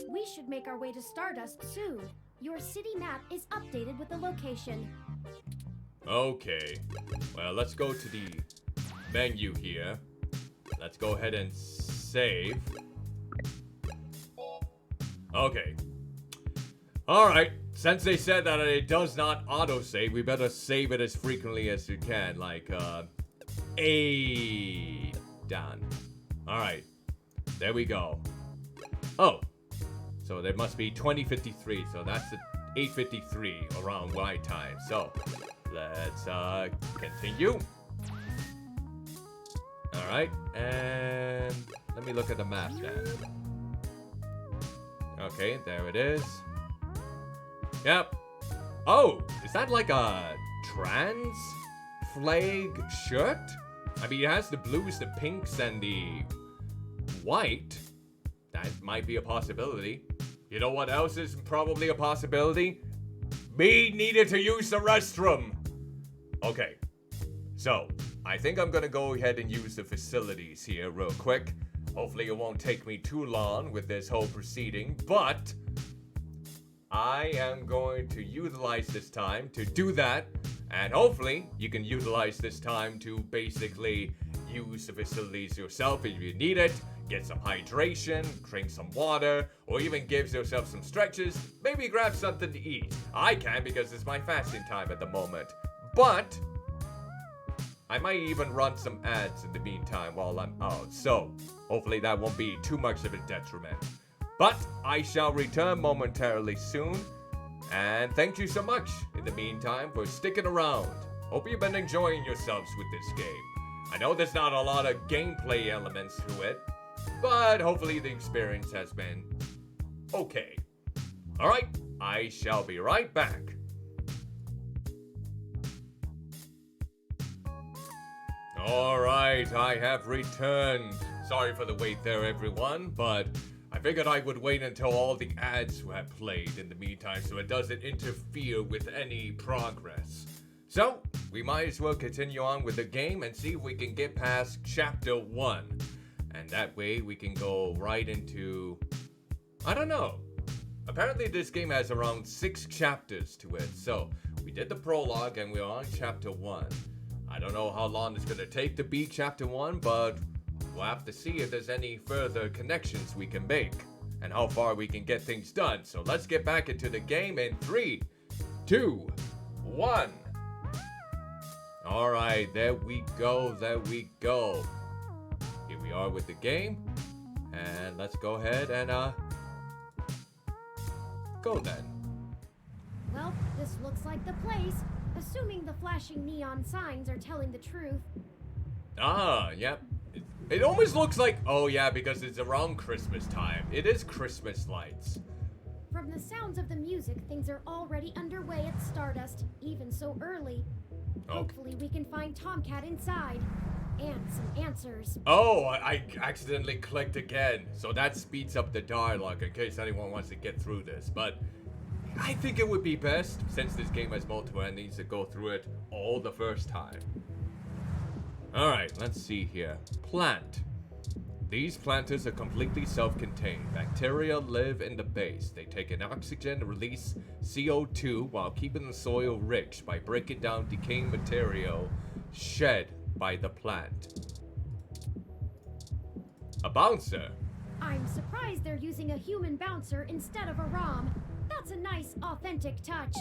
We should make our way to Stardust soon. Your city map is updated with the location.
Okay. Well, let's go to the menu here. Let's go ahead and save. Okay. Alright. Since they said that it does not autosave, we better save it as frequently as you can. Like, done. Alright. There we go. Oh. So there must be 2053, so that's the 8:53 around my time. So let's continue. All right, and let me look at the map then. Okay, there it is. Yep. Oh, is that like a trans flag shirt? I mean, it has the blues, the pinks, and the white. That might be a possibility. You know what else is probably a possibility? Me needed to use the restroom. Okay. So, I think I'm gonna go ahead and use the facilities here real quick. Hopefully it won't take me too long with this whole proceeding, but I am going to utilize this time to do that, and hopefully you can utilize this time to basically use the facilities yourself if you need it. Get some hydration, drink some water, or even give yourself some stretches. Maybe grab something to eat. I can because it's my fasting time at the moment. But I might even run some ads in the meantime while I'm out. So hopefully that won't be too much of a detriment. But I shall return momentarily soon. And thank you so much in the meantime for sticking around. Hope you've been enjoying yourselves with this game. I know there's not a lot of gameplay elements to it, but hopefully the experience has been okay. Alright, I shall be right back. Alright, I have returned. Sorry for the wait there, everyone, but I figured I would wait until all the ads have played in the meantime so it doesn't interfere with any progress. So, we might as well continue on with the game and see if we can get past Chapter 1. And that way we can go right into... I don't know. Apparently this game has around 6 chapters to it, so we did the prologue and we're on Chapter 1. I don't know how long it's going to take to beat Chapter 1, but we'll have to see if there's any further connections we can make and how far we can get things done. So let's get back into the game in 3, 2, 1. Alright, there we go, there we go. Here we are with the game. And let's go ahead and, go then.
Well, this looks like the place, assuming the flashing neon signs are telling the truth.
Ah, yep. It almost looks like, oh yeah, because it's around Christmas time. It is Christmas lights.
From the sounds of the music, things are already underway at Stardust, even so early.
Okay.
Hopefully we can find Tomcat inside. And some answers.
Oh, I accidentally clicked again. So that speeds up the dialogue in case anyone wants to get through this. But I think it would be best, since this game has multiple endings, to go through it all the first time. Alright, let's see here. Plant. These planters are completely self-contained. Bacteria live in the base. They take in oxygen and release CO2 while keeping the soil rich by breaking down decaying material shed by the plant. A bouncer.
I'm surprised they're using a human bouncer instead of a ROM. That's a nice, authentic touch.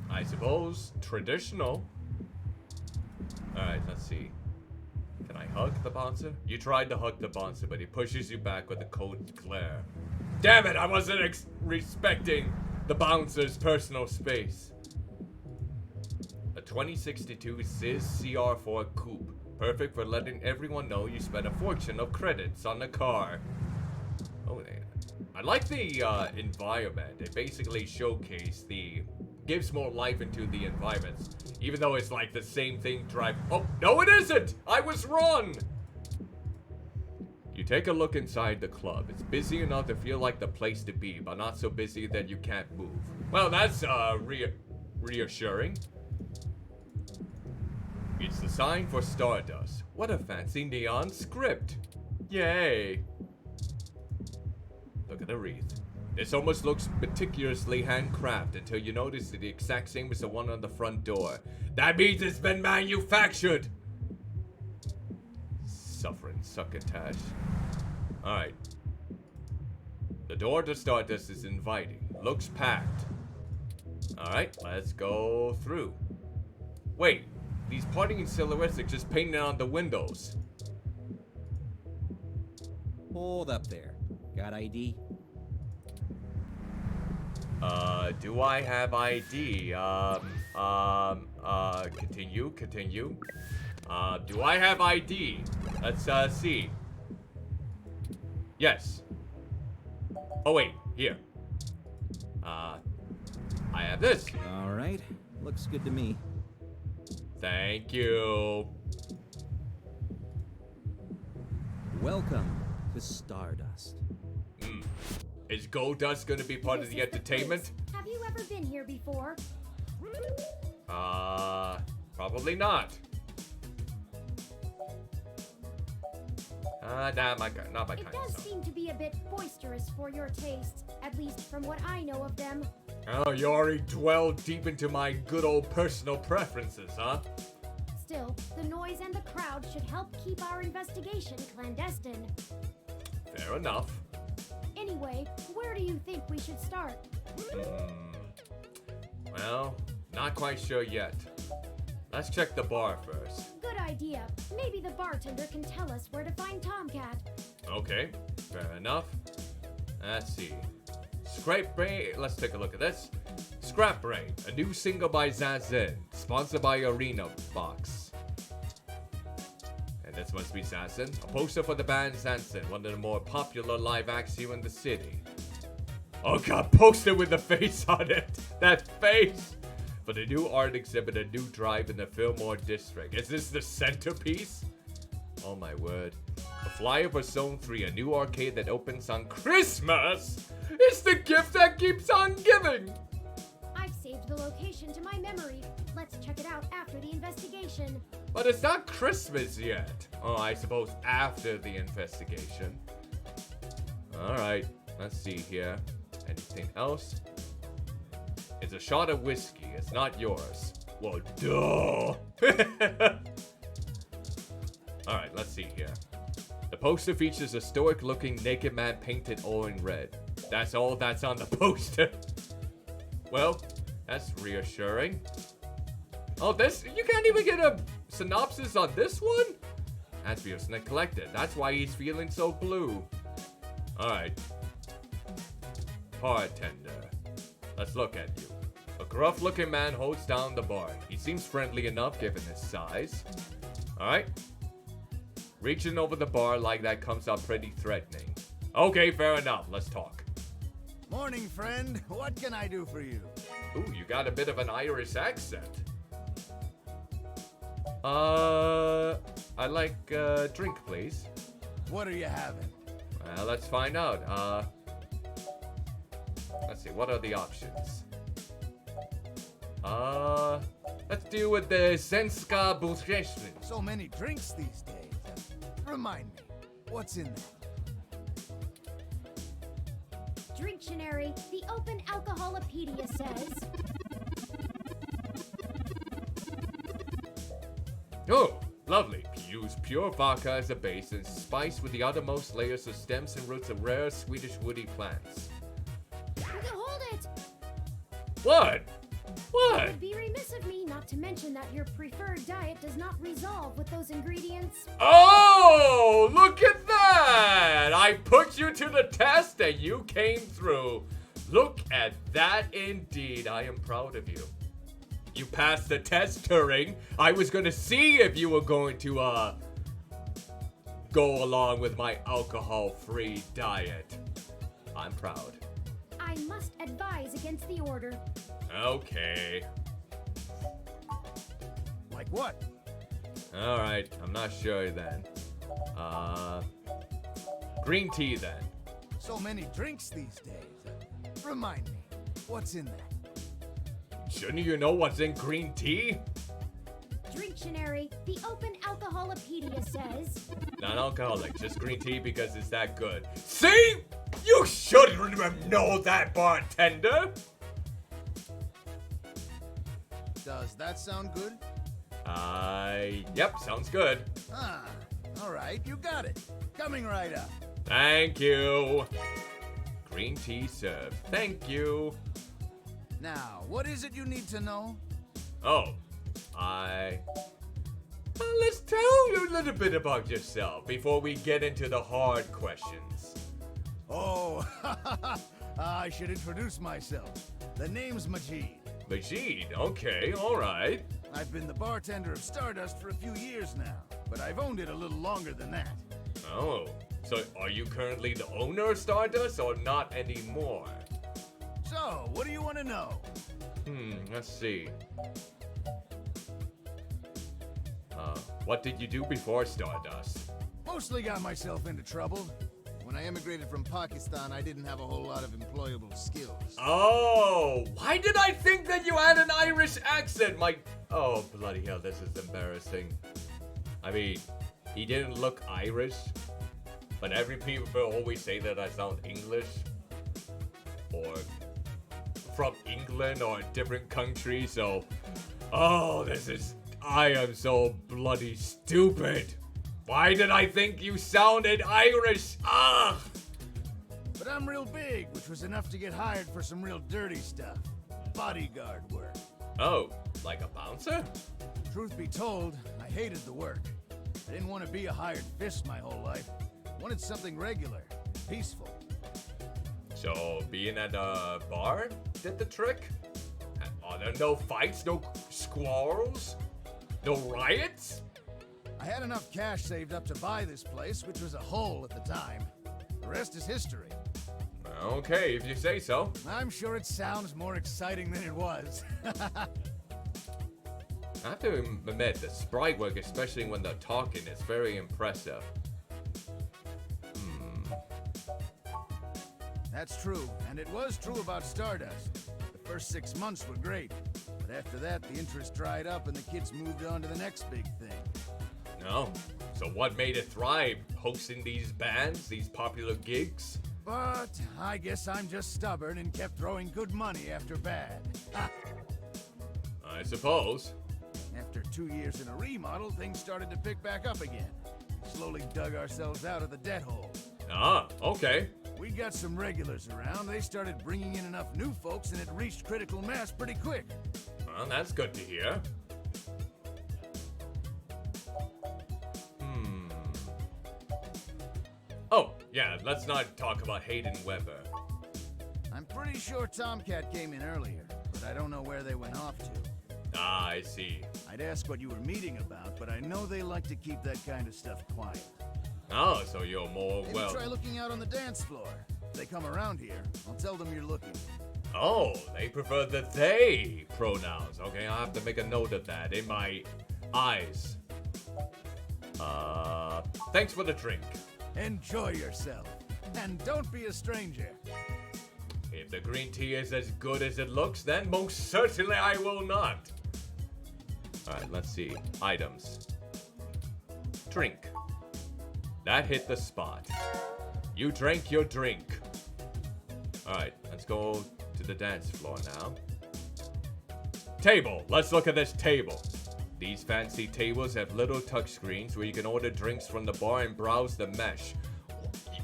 I suppose traditional. Alright, let's see. Can I hug the bouncer? You tried to hug the bouncer, but he pushes you back with a cold glare. Damn it, I wasn't respecting the bouncer's personal space. A 2062 Ziz CR4 Coupe. Perfect for letting everyone know you spent a fortune of credits on the car. Oh, I like the environment. It basically showcased gives more life into the environments. Even though it's like the same thing oh, no it isn't! I was wrong! You take a look inside the club. It's busy enough to feel like the place to be, but not so busy that you can't move. Well, that's reassuring. It's the sign for Stardust. What a fancy neon script. Yay. Look at the wreath. This almost looks meticulously handcrafted until you notice it's the exact same as the one on the front door. That means it's been manufactured! Suffering succotash. Alright. The door to Stardust is inviting. Looks packed. Alright, let's go through. Wait, these partying silhouettes are just painted on the windows.
Hold up there. Got ID?
Do I have ID? Continue. Do I have ID? Let's, see. Yes. Oh, wait, here. I have this.
All right. Looks good to me.
Thank you.
Welcome to Stardust.
Is Gold Dust gonna be part of the entertainment?
Have you ever been here before?
Probably not. Not my kind of
It does
stuff.
seem to be a bit boisterous for your taste, at least from what I know of them.
Oh, you already dwelled deep into my good old personal preferences, huh?
Still, the noise and the crowd should help keep our investigation clandestine.
Fair enough.
Anyway, where do you think we should start?
Well, not quite sure yet. Let's check the bar first.
Good idea. Maybe the bartender can tell us where to find Tomcat.
Okay, fair enough. Let's see. Scrape Brain, let's take a look at this. Scrap Brain, a new single by Zazin, sponsored by Arena Box. And this must be Zazin, a poster for the band Zazin, one of the more popular live acts here in the city. Oh god, poster with the face on it! That face! For the new art exhibit, a new drive in the Fillmore district. Is this the centerpiece? Oh my word. A flyer for Zone 3, a new arcade that opens on Christmas. It's the gift that keeps on giving.
I've saved the location to my memory. Let's check it out after the investigation.
But it's not Christmas yet. Oh, I suppose after the investigation. Alright, let's see here. Anything else? It's a shot of whiskey. It's not yours. Well, duh. Alright, let's see here. The poster features a stoic-looking naked man painted all in red. That's all that's on the poster. Well, that's reassuring. Oh, you can't even get a synopsis on this one? Attributes neglected. That's why he's feeling so blue. Alright. Bartender. Let's look at you. A gruff-looking man holds down the bar. He seems friendly enough given his size. Alright. Reaching over the bar like that comes out pretty threatening. Okay, fair enough. Let's talk.
Morning, friend. What can I do for you?
Ooh, you got a bit of an Irish accent. I like a drink, please.
What are you having?
Let's find out. Let's see, what are the options? Let's deal with the Zenska Busheshnin.
So many drinks these days. Remind me, what's in that?
Dictionary, the Open Alcoholopedia says.
Oh, lovely. Use pure vodka as a base and spice with the outermost layers of stems and roots of rare Swedish woody plants.
Hold it!
What?
It
What?
would be remiss of me not to mention that your preferred diet does not resolve with those ingredients.
Oh, look at that! I put you to the test and you came through. Look at that indeed. I am proud of you. You passed the test, Turing. I was going to see if you were going to, go along with my alcohol-free diet. I'm proud.
I must advise against the order.
Okay.
Like what?
Alright, I'm not sure then. Green tea then.
So many drinks these days. Remind me, what's in that?
Shouldn't you know what's in green tea?
Dictionary, the Open Alcoholopedia says.
Non-alcoholic, just green tea because it's that good. See? You should know that, bartender!
Does that sound good?
Yep, sounds good.
Ah, all right, you got it. Coming right up.
Thank you. Green tea served. Thank you.
Now, what is it you need to know?
Oh, let's tell you a little bit about yourself before we get into the hard questions.
Oh, I should introduce myself. The name's Majid.
Majid, okay, alright.
I've been the bartender of Stardust for a few years now, but I've owned it a little longer than that.
Oh, so are you currently the owner of Stardust or not anymore?
So, what do you want to know?
Let's see. What did you do before Stardust?
Mostly got myself into trouble. When I immigrated from Pakistan, I didn't have a whole lot of employable skills.
Oh, why did I think that you had an Irish accent? Oh, bloody hell, this is embarrassing. I mean, he didn't look Irish, but every people always say that I sound English. Or from England or a different country, so... Oh, I am so bloody stupid. Why did I think you sounded Irish? Ugh!
But I'm real big, which was enough to get hired for some real dirty stuff. Bodyguard work.
Oh, like a bouncer?
Truth be told, I hated the work. I didn't want to be a hired fist my whole life. I wanted something regular, peaceful.
So, being at a bar did the trick? Are there no fights, no squalls, no riots?
I had enough cash saved up to buy this place, which was a hole at the time. The rest is history.
Okay, if you say so.
I'm sure it sounds more exciting than it was.
I have to admit, the sprite work, especially when they're talking, is very impressive.
That's true, and it was true about Stardust. The first 6 months were great, but after that, the interest dried up and the kids moved on to the next big thing.
No? So what made it thrive? Hosting these bands, these popular gigs?
But I guess I'm just stubborn and kept throwing good money after bad.
I suppose.
After 2 years in a remodel, things started to pick back up again. Slowly dug ourselves out of the debt hole.
Ah, okay.
We got some regulars around. They started bringing in enough new folks, and it reached critical mass pretty quick.
Well, that's good to hear. Oh, yeah, let's not talk about Hayden Weber.
I'm pretty sure Tomcat came in earlier, but I don't know where they went off to.
Ah, I see.
I'd ask what you were meeting about, but I know they like to keep that kind of stuff quiet.
Oh, so you're more,
Maybe
well...
try looking out on the dance floor. If they come around here, I'll tell them you're looking.
Oh, they prefer the they pronouns. Okay, I'll have to make a note of that in my eyes. Thanks for the drink.
Enjoy yourself, and don't be a stranger.
If the green tea is as good as it looks, then most certainly I will not. Alright, let's see. Items. Drink. That hit the spot. You drank your drink. Alright, let's go to the dance floor now. Table. Let's look at this table. These fancy tables have little touchscreens where you can order drinks from the bar and browse the mesh.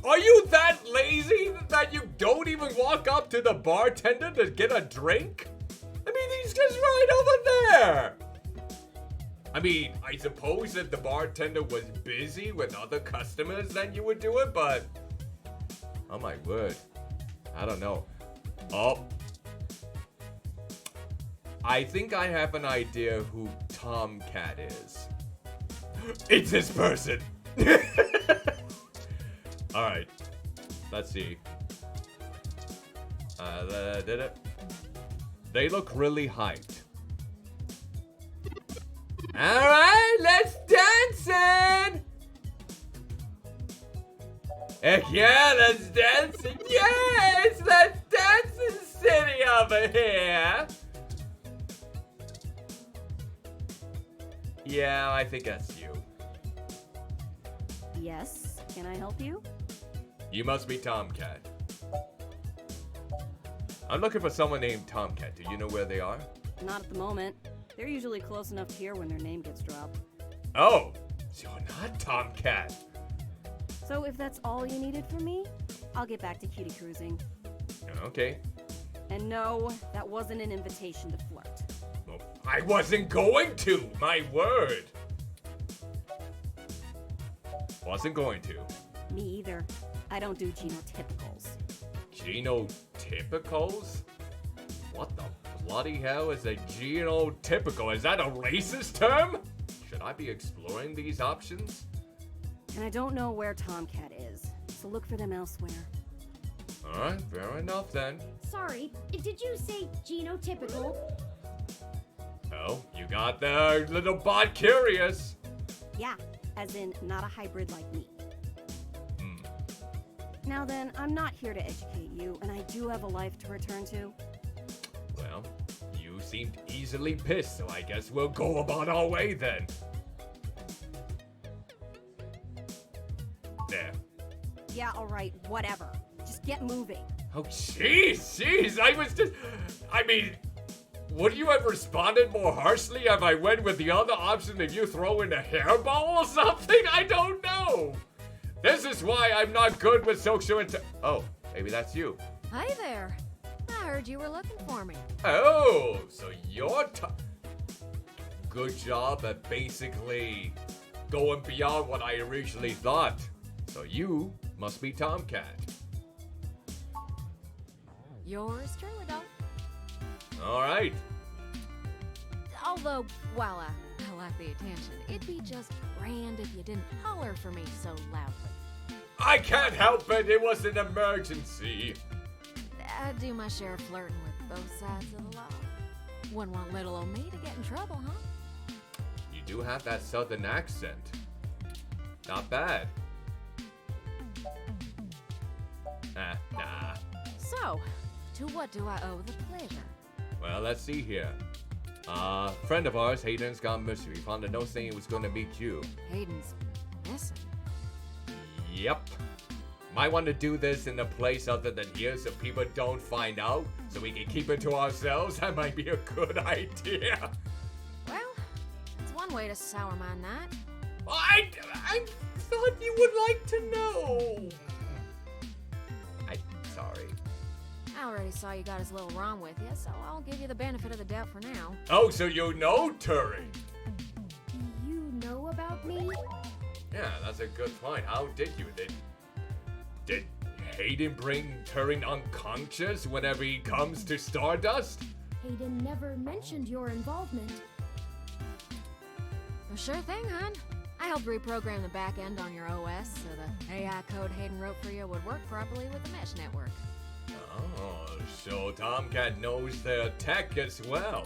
Are you that lazy that you don't even walk up to the bartender to get a drink? I mean, he's just right over there. I mean, I suppose if the bartender was busy with other customers, then you would do it, but... Oh my word. I don't know. Oh. I think I have an idea who Tomcat is. It's this person! Alright. Let's see. Did it? They look really hyped. Alright, let's dance it! Heck yeah, let's dance it! Yes, let's dance in city over here! Yeah, I think that's you.
Yes, can I help you?
You must be Tomcat. I'm looking for someone named Tomcat. Do you know where they are?
Not at the moment. They're usually close enough here when their name gets dropped.
Oh, so you're not Tomcat.
So if that's all you needed from me, I'll get back to cutie cruising.
Okay.
And no, that wasn't an invitation to flirt.
Well, I wasn't going to, my word. Wasn't going to.
Me either. I don't do genotypicals.
Genotypicals? What the bloody hell is a genotypical? Is that a racist term? Should I be exploring these options?
And I don't know where Tomcat is, so look for them elsewhere.
Alright, fair enough then.
Sorry, did you say genotypical?
Oh, you got the little bot curious.
Yeah, as in not a hybrid like me.
Hmm.
Now then, I'm not here to educate you, and I do have a life to return to.
Well, you seemed easily pissed, so I guess we'll go about our way then. There.
Yeah, alright, whatever. Just get moving.
Oh, jeez, I mean, would you have responded more harshly if I went with the other option of you throwing a hairball or something? I don't know. This is why I'm not good with social Oh, maybe that's you.
Hi there. I heard you were looking for me.
Oh, so you're good job at basically going beyond what I originally thought. So you must be Tomcat.
Yours truly, though.
All right.
Although, while I like the attention, it'd be just grand if you didn't holler for me so loudly.
I can't help it. It was an emergency.
I do my share of flirting with both sides of the law. Wouldn't want little old me to get in trouble, huh?
do have that southern accent. Not bad. Nah.
So, to what do I owe the pleasure?
Well, let's see here. Friend of ours, Hayden's gone missing. We found a note saying he was gonna meet you.
Hayden's missing.
Yep. Might want to do this in a place other than here so people don't find out, so we can keep it to ourselves. That might be a good idea.
Well, it's one way to sour my night.
I thought you would like to know. I'm sorry.
I already saw you got as little wrong with you, so I'll give you the benefit of the doubt for now.
Oh, so you know Turing?
Do you know about me?
Yeah, that's a good point. How did you? Did Hayden bring Turing unconscious whenever he comes to Stardust?
Hayden never mentioned your involvement.
Well, sure thing, hon. I helped reprogram the back end on your OS so the AI code Hayden wrote for you would work properly with the mesh network.
Oh, so Tomcat knows their tech as well.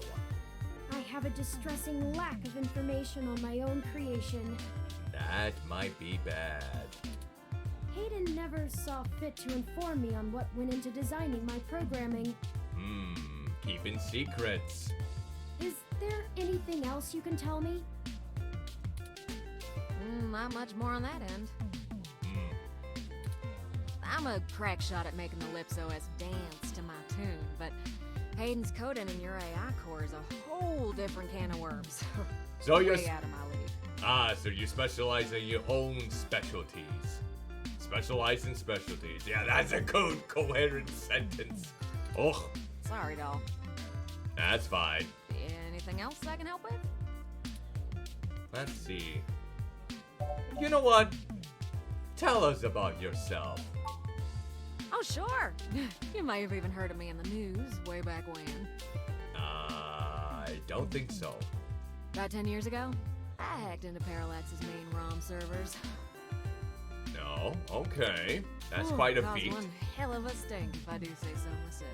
I have a distressing lack of information on my own creation.
That might be bad.
Hayden never saw fit to inform me on what went into designing my programming.
Keeping secrets.
Is there anything else you can tell me?
Not much more on that end. I'm a crack shot at making the Lips OS dance to my tune, but Hayden's coding in your AI core is a whole different can of worms.
So you're
way out of my league.
so you specialize in your own specialties. Specialize in specialties. Yeah, that's a good, coherent sentence. Oh,
Sorry, doll.
that's fine.
Anything else I can help with?
Let's see. You know what? Tell us about yourself.
Oh, sure. You might have even heard of me in the news way back when.
I don't think so.
About 10 years ago, I hacked into Parallax's main ROM servers.
No? Okay. That's quite a
caused
feat.
one hell of a stink, if I do say so myself.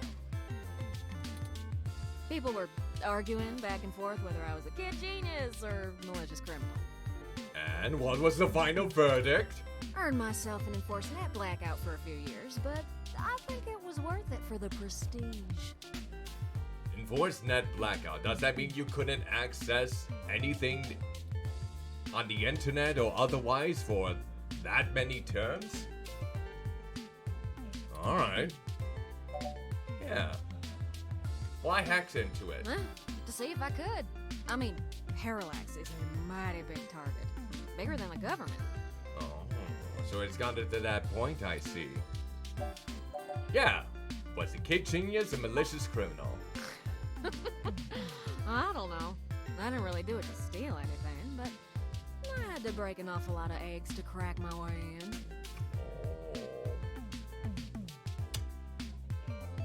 People were arguing back and forth whether I was a kid genius or malicious criminal.
And what was the final verdict?
Earned myself an enforced net blackout for a few years, but I think it was worth it for the prestige.
Enforced net blackout. Does that mean you couldn't access anything on the internet or otherwise for that many terms? Alright. Yeah. Why hacked into it?
Huh? To see if I could. I mean, Parallax is a mighty big target. Bigger than the government.
Oh, so it's gotten to that point, I see. Yeah. Was the kid genius a malicious criminal?
I don't know. I didn't really do it to steal anything, but I had to break an awful lot of eggs to crack my way in.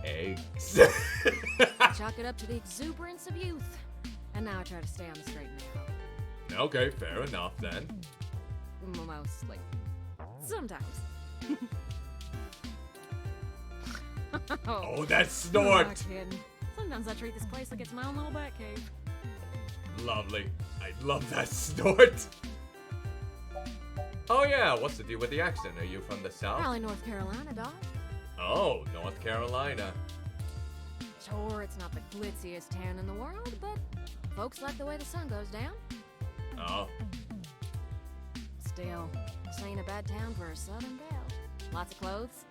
Eggs.
Chalk it up to the exuberance of youth. And now I try to stay on the straight and narrow.
Okay, fair enough then.
Mostly. Sometimes.
Oh, that
I'm
snort!
not kidding. Sometimes I treat this place like it's my own little bat cave.
Lovely. I love that snort. Oh yeah, what's the deal with the accent? Are you from the South?
Raleigh, North Carolina, dog.
Oh, North Carolina.
Sure, it's not the glitziest town in the world, but folks like the way the sun goes down.
Oh,
Still, this ain't a bad town for a southern belle. Lots of clothes.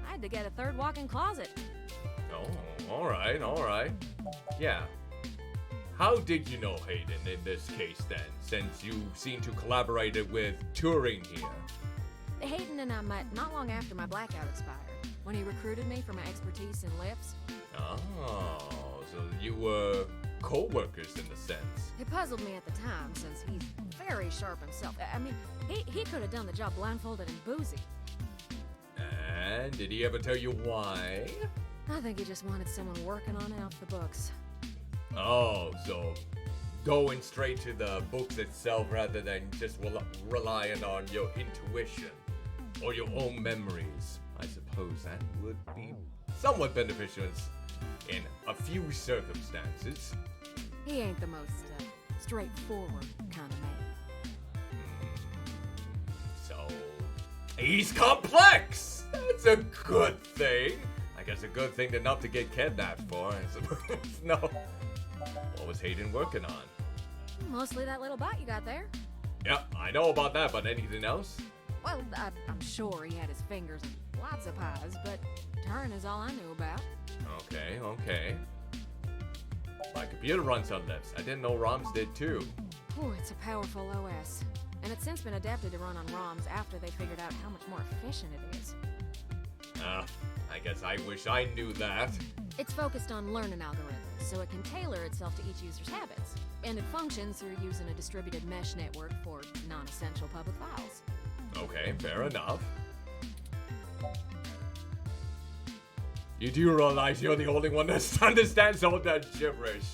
I had to get a third walk-in closet.
oh, alright. Yeah. How did you know Hayden in this case then, since you seem to collaborate with Turing here?
Hayden and I met not long after my blackout expired, when he recruited me for my expertise in lips.
Oh, so you were co-workers in a sense.
It puzzled me at the time, since he's very sharp himself. I mean, he could have done the job blindfolded and boozy.
And did he ever tell you why?
I think he just wanted someone working on it off the books.
Oh, so going straight to the books itself rather than just relying on your intuition or your own memories. I suppose that would be somewhat beneficial in a few circumstances.
He ain't the most straightforward kind of man.
So, he's complex! That's a good thing. I guess a good thing enough to get kidnapped for, I suppose. No. What was Hayden working on?
Mostly that little bot you got there.
Yeah, I know about that, but anything else?
Well, I'm sure he had his fingers in lots of pies, but Turing is all I knew about.
Okay. My computer runs on Linux. I didn't know ROMs did too.
Ooh, it's a powerful OS. And it's since been adapted to run on ROMs after they figured out how much more efficient it is.
I guess I wish I knew that.
It's focused on learning algorithms, so it can tailor itself to each user's habits. And it functions through using a distributed mesh network for non-essential public files.
Okay, fair enough. You do realize you're the only one that understands all that gibberish.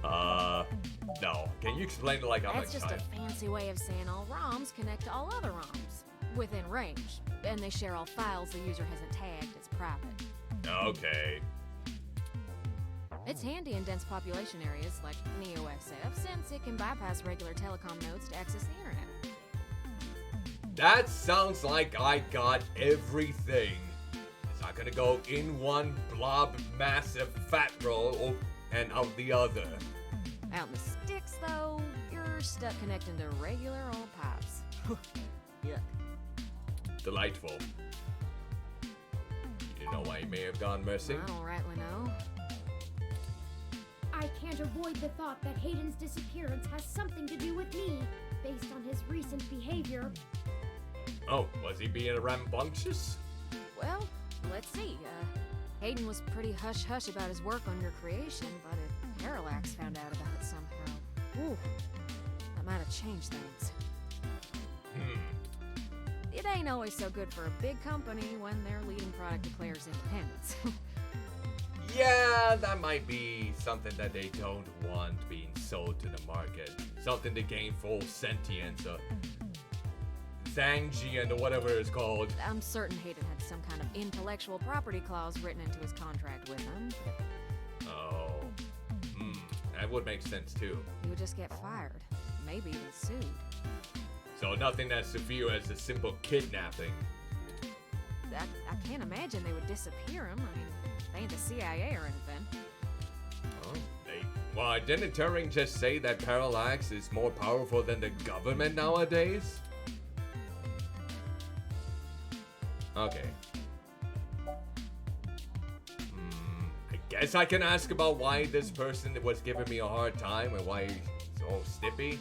No. Can you explain it like I'm
That's just a fancy way of saying all ROMs connect to all other ROMs within range, and they share all files the user hasn't tagged as private.
Okay.
It's handy in dense population areas like NeoXF since it can bypass regular telecom nodes to access the internet.
That sounds like I got everything. It's not gonna go in one blob massive fat roll and out the other.
Out in the sticks, though, you're stuck connecting to regular old pipes. Yuck.
Delightful. You know why he may have gone missing?
I don't rightly know.
I can't avoid the thought that Hayden's disappearance has something to do with me, based on his recent behavior.
Oh, was he being rambunctious?
Well, let's see. Hayden was pretty hush-hush about his work on your creation, but if Parallax found out about it somehow, ooh, that might have changed things. It ain't always so good for a big company when their leading product declares independence.
Yeah, that might be something that they don't want being sold to the market. Something to gain full sentience or Zangjian or whatever it's called.
I'm certain Hayden had some kind of intellectual property clause written into his contract with him.
Oh, that would make sense too.
He would just get fired, maybe even sued.
So nothing as severe as a simple kidnapping.
I can't imagine they would disappear him. I mean, they ain't the CIA or anything.
Well, didn't Turing just say that Parallax is more powerful than the government nowadays? Okay. I guess I can ask about why this person was giving me a hard time and why he's so snippy.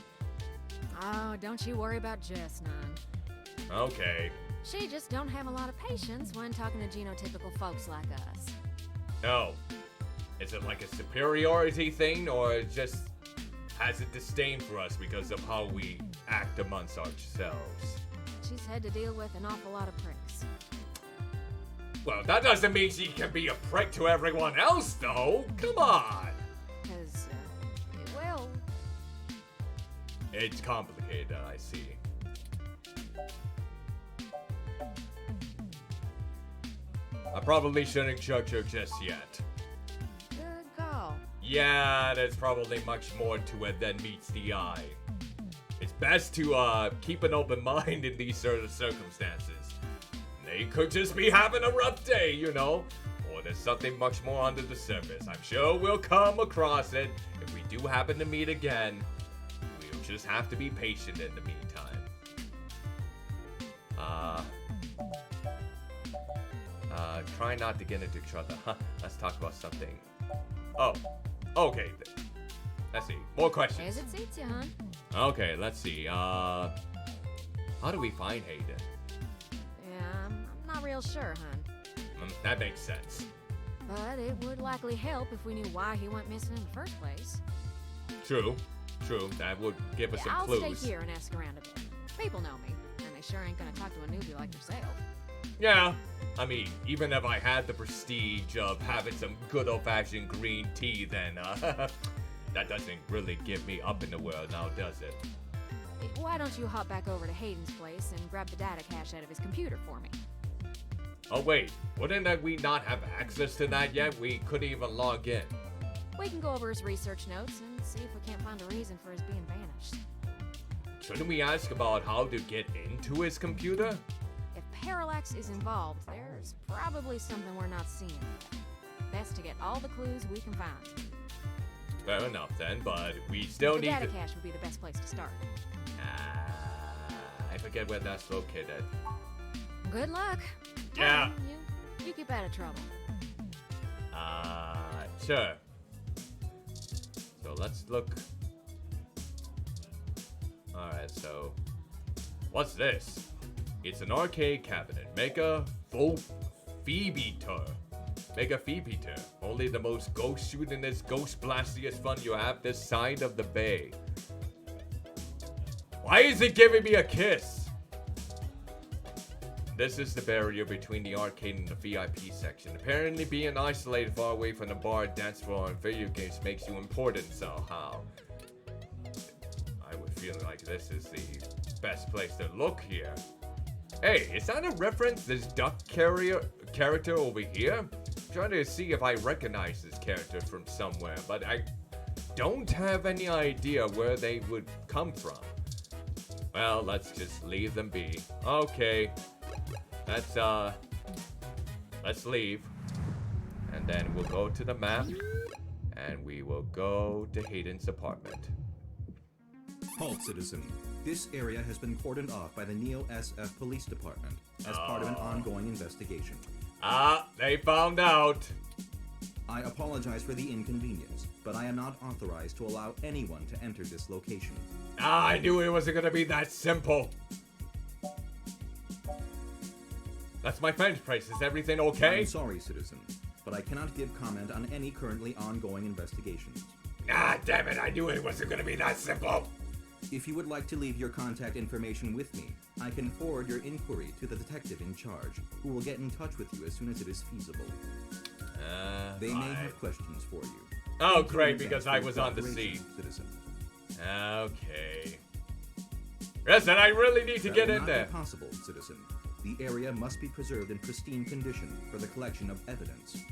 Oh, don't you worry about Jess, none.
Okay.
She just don't have a lot of patience when talking to genotypical folks like us.
No. Is it like a superiority thing, or it just has a disdain for us because of how we act amongst ourselves?
She's had to deal with an awful lot of pricks.
Well, that doesn't mean she can be a prick to everyone else, though. Come on.
Because, well...
It's complicated, I see. I probably shouldn't judge her just yet.
Good call.
Yeah, there's probably much more to it than meets the eye. It's best to keep an open mind in these sort of circumstances. They could just be having a rough day, you know? Or there's something much more under the surface. I'm sure we'll come across it if we do happen to meet again. We'll just have to be patient in the meantime. Try not to get into trouble. Let's talk about something. Oh, okay. Let's see. More questions.
As it suits you, hon.
Okay, let's see. How do we find Hayden?
Yeah, I'm not real sure, hon.
That makes sense.
But it would likely help if we knew why he went missing in the first place.
True. That would give us some
I'll
clues.
stay here and ask around a bit. People know me, and they sure ain't gonna talk to a newbie like yourself.
Yeah. I mean, even if I had the prestige of having some good old-fashioned green tea, then, that doesn't really get me up in the world now, does it?
Why don't you hop back over to Hayden's place and grab the data cache out of his computer for me?
Oh, wait. Wouldn't we not have access to that yet? We couldn't even log in.
We can go over his research notes and see if we can't find a reason for his being vanished.
Shouldn't we ask about how to get into his computer?
If Parallax is involved, there's probably something we're not seeing. Best to get all the clues we can find.
Fair enough then, but we still
The
need
data
to...
cache would be the best place to start.
I forget where that's located.
Good luck.
Yeah.
You keep out of trouble.
Sure. So let's look. Alright, so what's this? It's an arcade cabinet. Mega Phoebeater. Mega Phoebeater. Only the most ghost shootingest, ghost blastiest fun you have this side of the bay. Why is it giving me a kiss? This is the barrier between the arcade and the VIP section. Apparently being isolated far away from the bar, dance floor, and video games makes you important somehow. I would feel like this is the best place to look here. Hey, is that a reference to this duck character over here? I'm trying to see if I recognize this character from somewhere, but I don't have any idea where they would come from. Well, let's just leave them be. Okay. Let's leave. And then we'll go to the map. And we will go to Hayden's apartment.
Halt, citizen. This area has been cordoned off by the Neo-SF Police Department as part of an ongoing investigation.
They found out.
I apologize for the inconvenience, but I am not authorized to allow anyone to enter this location.
I knew it wasn't gonna be that simple. That's my friend's place. Is everything okay?
I'm sorry, citizen, but I cannot give comment on any currently ongoing investigations.
Damn it, I knew it wasn't gonna be that simple.
If you would like to leave your contact information with me, I can forward your inquiry to the detective in charge, who will get in touch with you as soon as it is feasible. They may have questions for you.
Oh, great, because I was on the scene.
Citizen.
Okay. Listen, I really need to get in there.
That will not be possible, citizen. The area must be preserved in pristine condition for the collection of evidence.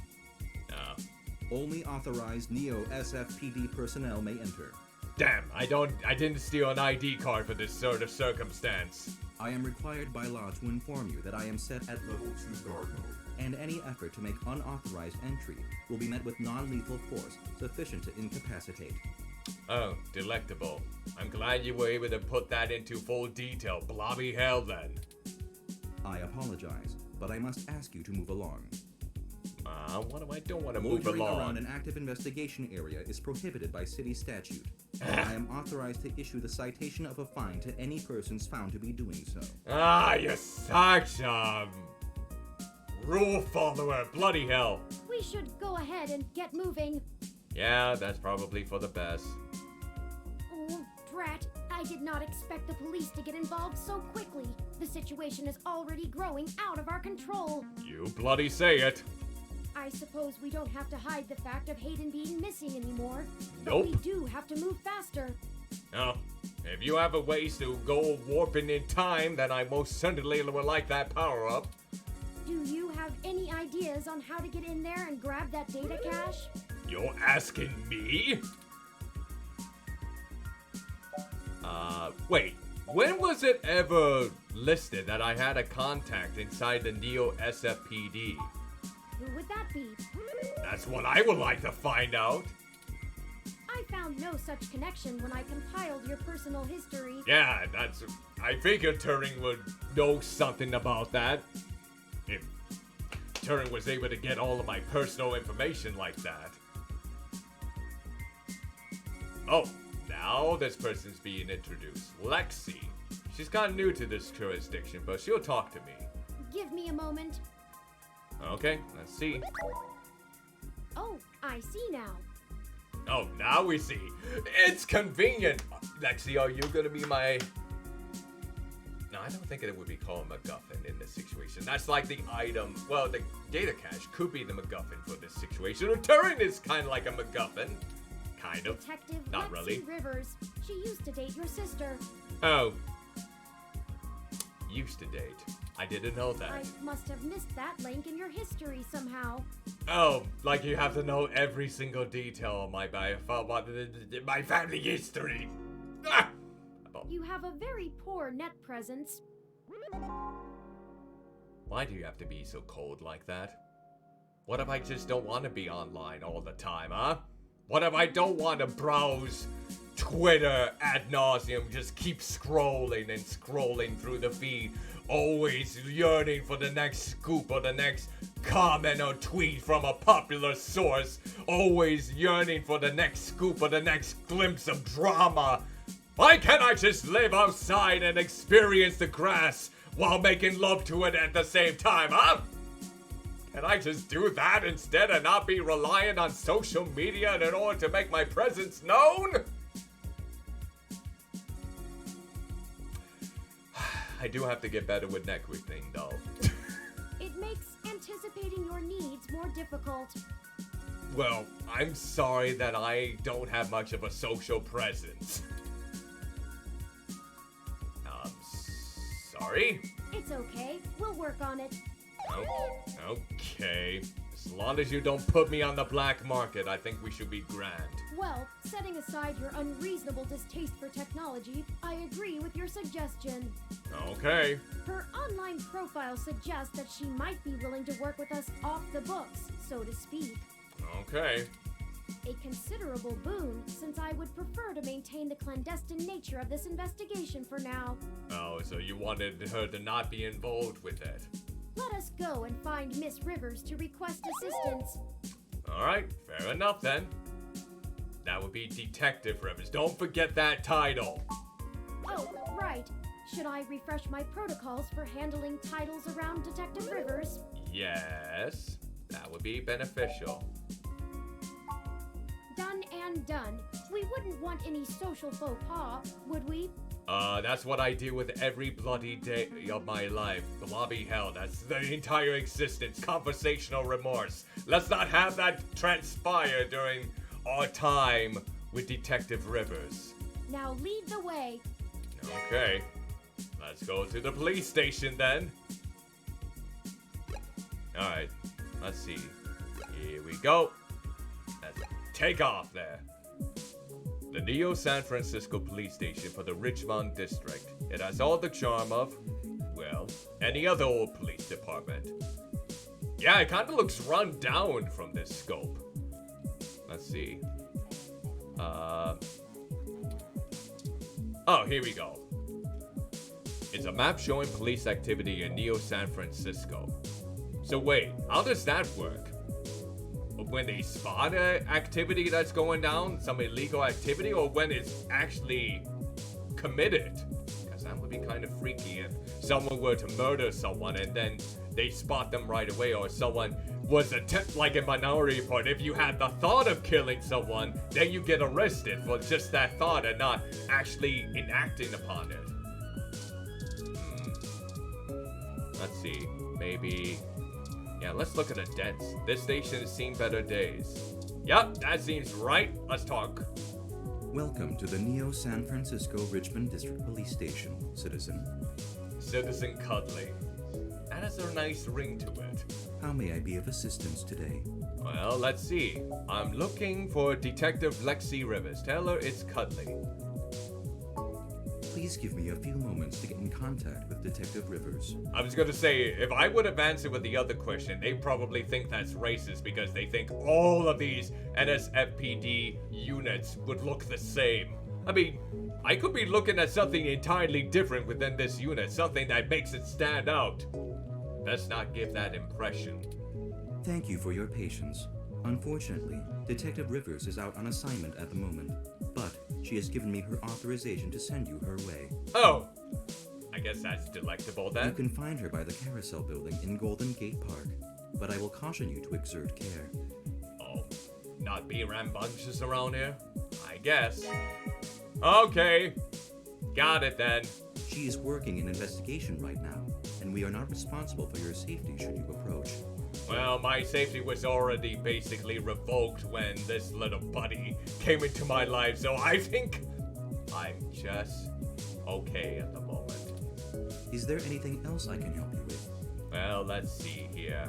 Only authorized Neo-SFPD personnel may enter.
Damn, I didn't steal an ID card for this sort of circumstance.
I am required by law to inform you that I am set at level 2 guard mode, and any effort to make unauthorized entry will be met with non-lethal force sufficient to incapacitate.
Oh, delectable. I'm glad you were able to put that into full detail. Blobby hell then.
I apologize, but I must ask you to move along.
What do I don't want to move
Loitering
along?
around an active investigation area is prohibited by city statute. I am authorized to issue the citation of a fine to any persons found to be doing so.
You're such a rule follower. Bloody hell.
We should go ahead and get moving.
Yeah, that's probably for the best.
Oh, drat. I did not expect the police to get involved so quickly. The situation is already growing out of our control.
You bloody say it.
I suppose we don't have to hide the fact of Hayden being missing anymore.
Nope.
But we do have to move faster.
Oh, if you have a ways to go warping in time, then I most certainly would like that power-up.
Do you have any ideas on how to get in there and grab that data cache?
You're asking me? Wait. When was it ever listed that I had a contact inside the Neo-SFPD?
Who would that be?
That's what I would like to find out.
I found no such connection when I compiled your personal history.
Yeah, I figured Turing would know something about that. If Turing was able to get all of my personal information like that. Oh, now this person's being introduced. Lexi. She's kind of new to this jurisdiction, but she'll talk to me.
Give me a moment.
Okay, let's see.
Oh, I see now.
Oh, now we see. It's convenient. Lexi, are you gonna be my... No, I don't think it would be called MacGuffin in this situation. That's like the item... Well, the data cache could be the MacGuffin for this situation. Or Turing is kind of like a MacGuffin. Kind of.
Detective
Not
Lexi
really.
Rivers. She used to date your sister.
Oh. used to date. I didn't know that.
I must have missed that link in your history somehow.
Oh, like you have to know every single detail of my family history. Ah!
You have a very poor net presence.
Why do you have to be so cold like that? What if I just don't want to be online all the time, huh? What if I don't want to browse Twitter ad nauseum, just keep scrolling and scrolling through the feed, always yearning for the next scoop or the next comment or tweet from a popular source, always yearning for the next scoop or the next glimpse of drama? Why can't I just live outside and experience the grass while making love to it at the same time, huh? Can I just do that instead and not be reliant on social media in order to make my presence known? I do have to get better with networking, though.
It makes anticipating your needs more difficult.
Well, I'm sorry that I don't have much of a social presence. Sorry?
It's okay. We'll work on it.
Okay. As long as you don't put me on the black market, I think we should be grand.
Well, setting aside your unreasonable distaste for technology, I agree with your suggestion.
Okay.
Her online profile suggests that she might be willing to work with us off the books, so to speak.
Okay.
A considerable boon, since I would prefer to maintain the clandestine nature of this investigation for now.
Oh, so you wanted her to not be involved with it?
Let us go and find Miss Rivers to request assistance.
Alright, fair enough then. That would be Detective Rivers. Don't forget that title.
Oh, right. Should I refresh my protocols for handling titles around Detective Rivers?
Yes, that would be beneficial.
Done and done. We wouldn't want any social faux pas, would we?
That's what I do with every bloody day of my life. Bloody hell, that's the entire existence. Conversational remorse. Let's not have that transpire during our time with Detective Rivers.
Now lead the way.
Okay. Let's go to the police station then. Alright, let's see. Here we go. Let's take off there. The Neo San Francisco Police Station for the Richmond District. It has all the charm of, well, any other old police department. Yeah, it kind of looks run down from this scope. Let's see. Oh, here we go. It's a map showing police activity in Neo San Francisco. So wait, how does that work? When they spot an activity that's going down, some illegal activity, or when it's actually committed? Because that would be kind of freaky if someone were to murder someone and then they spot them right away, or someone was like in Minority Report, if you had the thought of killing someone, then you get arrested for just that thought and not actually enacting upon it. Let's see, maybe... Yeah, let's look at the dents. This station has seen better days. Yep, that seems right. Let's talk.
Welcome to the Neo San Francisco Richmond District Police Station, citizen.
Citizen Cuddly. That has a nice ring to it.
How may I be of assistance today?
Well, let's see. I'm looking for Detective Lexi Rivers. Tell her it's Cuddly.
Please give me a few moments to get in contact with Detective Rivers.
I was gonna say, if I would have answered with the other question, they probably think that's racist because they think all of these NSFPD units would look the same. I mean, I could be looking at something entirely different within this unit, something that makes it stand out. Best not give that impression.
Thank you for your patience. Unfortunately, Detective Rivers is out on assignment at the moment, but she has given me her authorization to send you her way.
Oh! I guess that's delectable then.
You can find her by the Carousel Building in Golden Gate Park, but I will caution you to exert care.
Oh, not be rambunctious around here? I guess. Okay, got it then.
She is working an investigation right now, and we are not responsible for your safety should you approach.
Well, my safety was already basically revoked when this little buddy came into my life, so I think I'm just okay at the moment.
Is there anything else I can help you with?
Well, let's see here.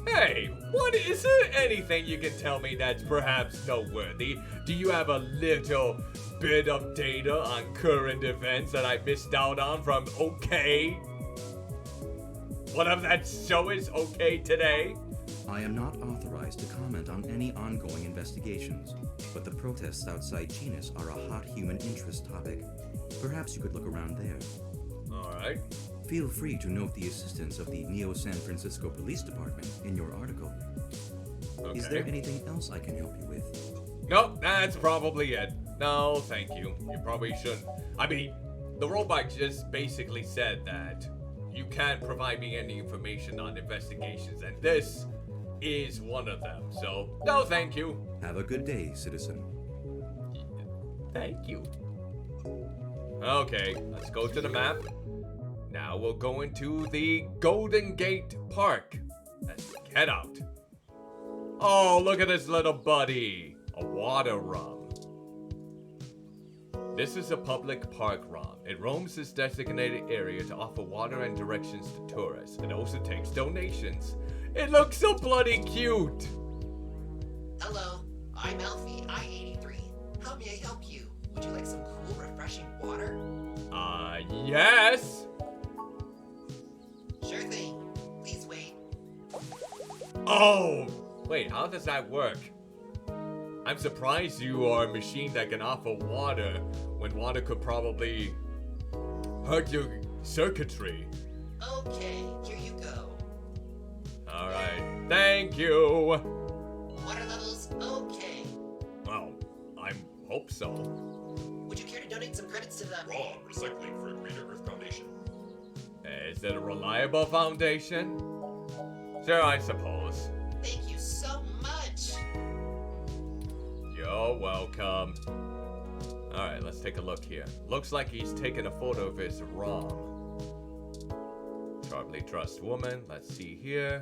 Hey, what is there anything you can tell me that's perhaps noteworthy? Do you have a little bit of data on current events that I missed out on from OK? Whatever that show is, OK Today?
I am not authorized to comment on any ongoing investigations, but the protests outside Genus are a hot human interest topic. Perhaps you could look around there.
Alright.
Feel free to note the assistance of the Neo San Francisco Police Department in your article.
Okay.
Is there anything else I can help you with?
Nope, that's probably it. No, thank you. You probably shouldn't. I mean, the robot just basically said that you can't provide me any information on investigations, and this is one of them. So, no thank you.
Have a good day, citizen.
Thank you. Okay, let's go to the map. Now we'll go into the Golden Gate Park. Let's head out. Oh, look at this little buddy. A water rum. This is a public park rum. It roams this designated area to offer water and directions to tourists. It also takes donations. It looks so bloody cute.
Hello, I'm Alfie, I-83. How may I help you? Would you like some cool, refreshing water?
Yes.
Sure thing. Please wait.
Oh, wait, how does that work? I'm surprised you are a machine that can offer water when water could probably hurt your circuitry.
Okay, here you go.
Alright, thank you.
Water levels okay.
Well, I hope so.
Would you care to donate some credits to the
Wrong. Recycling for a Greener Earth Foundation.
Is it a reliable foundation? Sure, I suppose.
Thank you so much.
You're welcome. Alright, let's take a look here. Looks like he's taking a photo of his ROM. Sharply dressed woman. Let's see here.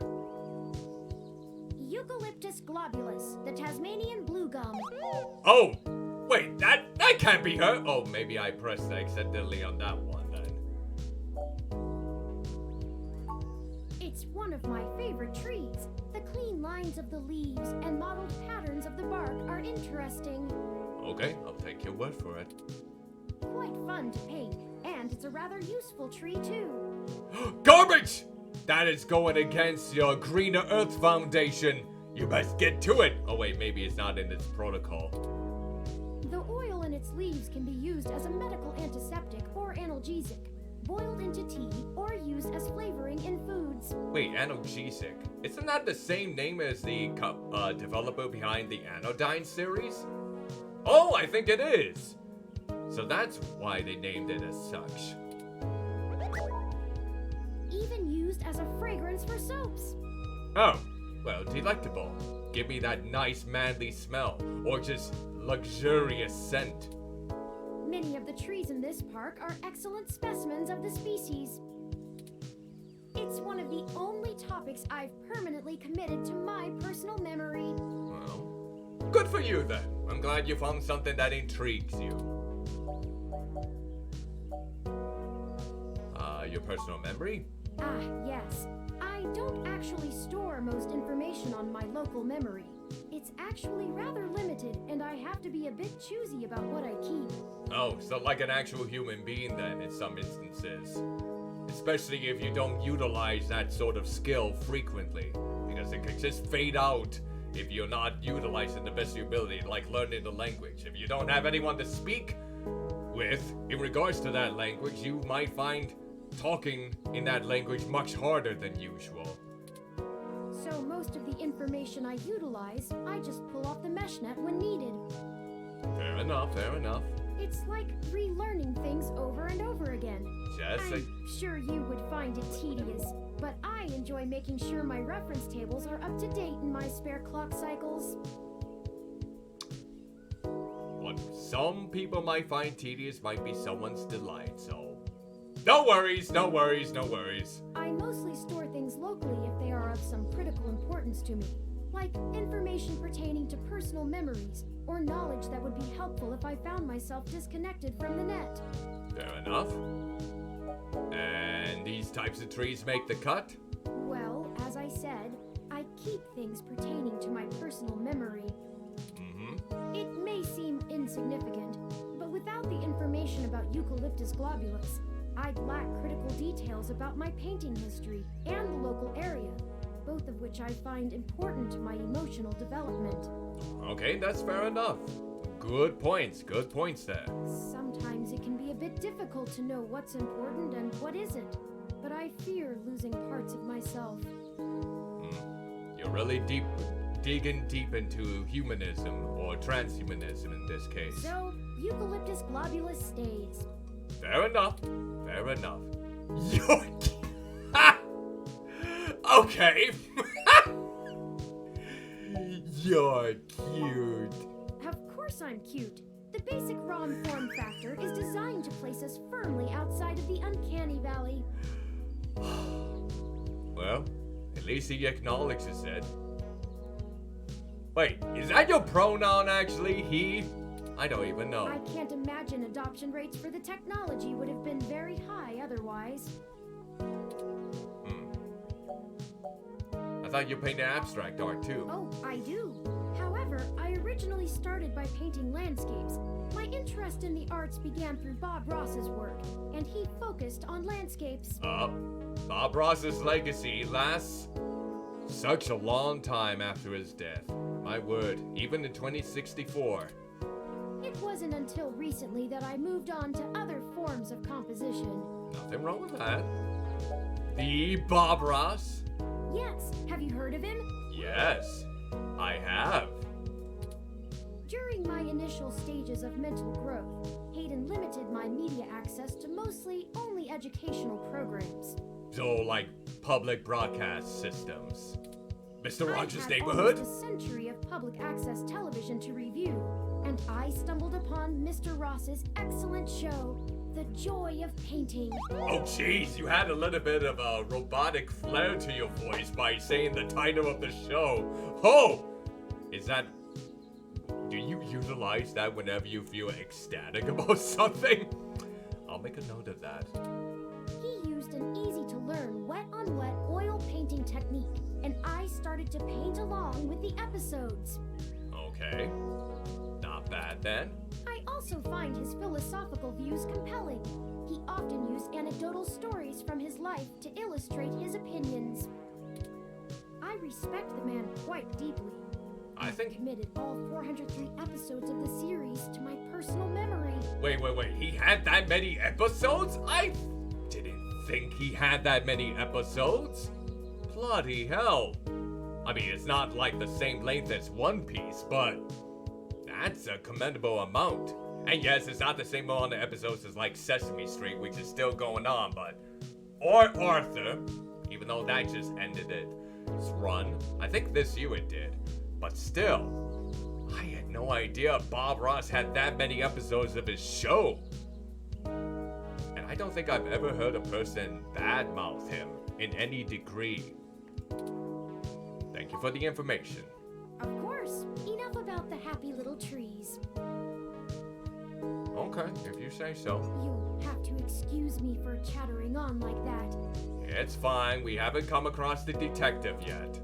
Eucalyptus globulus, the Tasmanian blue gum.
Oh! Wait, that can't be her! Oh, maybe I pressed accidentally on that one then.
It's one of my favorite trees. The clean lines of the leaves and mottled patterns of the bark are interesting.
Okay, I'll take your word for it.
Quite fun to paint, and it's a rather useful tree too.
Garbage! That is going against your Greener Earth Foundation. You must get to it. Oh wait, maybe it's not in its protocol.
The oil in its leaves can be used as a medical antiseptic or analgesic, boiled into tea, or used as flavoring in foods.
Wait, analgesic. Isn't that the same name as the developer behind the Anodyne series? Oh, I think it is. So that's why they named it as such.
Even used as a fragrance for soaps.
Oh, well, delectable. Give me that nice manly smell, or just luxurious scent.
Many of the trees in this park are excellent specimens of the species. It's one of the only topics I've permanently committed to my personal memory.
Well, good for you then. I'm glad you found something that intrigues you. Your personal memory?
Ah, yes. I don't actually store most information on my local memory. It's actually rather limited, and I have to be a bit choosy about what I keep.
Oh, so like an actual human being then in some instances. Especially if you don't utilize that sort of skill frequently. Because it can just fade out if you're not utilizing the best of your ability, like learning the language. If you don't have anyone to speak with in regards to that language, you might find talking in that language much harder than usual.
So most of the information I utilize, I just pull off the mesh net when needed.
Fair enough, fair enough.
It's like relearning things over and over again.
Jesse.
I'm sure you would find it tedious, but I enjoy making sure my reference tables are up to date in my spare clock cycles.
What some people might find tedious might be someone's delight, so no worries, no worries, no worries.
I mostly store things locally if they are of some critical importance to me. Like information pertaining to personal memories, or knowledge that would be helpful if I found myself disconnected from the net.
Fair enough. And these types of trees make the cut?
Well, as I said, I keep things pertaining to my personal memory. It may seem insignificant, but without the information about Eucalyptus globulus, I'd lack critical details about my painting history and the local area, both of which I find important to my emotional development.
Okay, that's fair enough. Good points there.
Sometimes it can be a bit difficult to know what's important and what isn't, but I fear losing parts of myself.
You're really digging deep into humanism, or transhumanism in this case.
So, Eucalyptus globulus stays.
Fair enough. You're... Okay. You're cute.
Of course I'm cute. The basic ROM form factor is designed to place us firmly outside of the uncanny valley.
Well, at least he acknowledges it. Wait, is that your pronoun actually, he? I don't even know.
I can't imagine adoption rates for the technology would have been very high otherwise.
I thought you painted abstract art too.
Oh, I do. However, I originally started by painting landscapes. My interest in the arts began through Bob Ross's work, and he focused on landscapes.
Bob Ross's legacy lasts such a long time after his death. My word, even in 2064.
It wasn't until recently that I moved on to other forms of composition.
Nothing wrong with that. The Bob Ross?
Yes, have you heard of him?
Yes, I have.
During my initial stages of mental growth, Hayden limited my media access to mostly only educational programs.
So, like public broadcast systems. Mr. Rogers'
I had
Neighborhood?
almost a century of public access television to review, and I stumbled upon Mr. Ross's excellent show, The Joy of Painting.
Oh, jeez, you had a little bit of a robotic flair to your voice by saying the title of the show. Oh! Is that... Do you utilize that whenever you feel ecstatic about something? I'll make a note of that.
He used an easy-to-learn wet-on-wet oil painting technique, and I started to paint along with the episodes.
Okay. Not bad then.
I also find his philosophical views compelling. He often used anecdotal stories from his life to illustrate his opinions. I respect the man quite deeply.
I think...
committed all 403 episodes of the series to my personal memory.
Wait. He had that many episodes? I didn't think he had that many episodes. Bloody hell. I mean, it's not like the same length as One Piece, but that's a commendable amount. And yes, it's not the same amount of episodes as like Sesame Street, which is still going on, but... Or Arthur, even though that just ended its run. I think this year it did. But still, I had no idea Bob Ross had that many episodes of his show. And I don't think I've ever heard a person badmouth him in any degree. Thank you for the information.
Of course, enough about the happy little trees.
Okay, if you say so.
You'll have to excuse me for chattering on like that.
It's fine, we haven't come across the detective yet.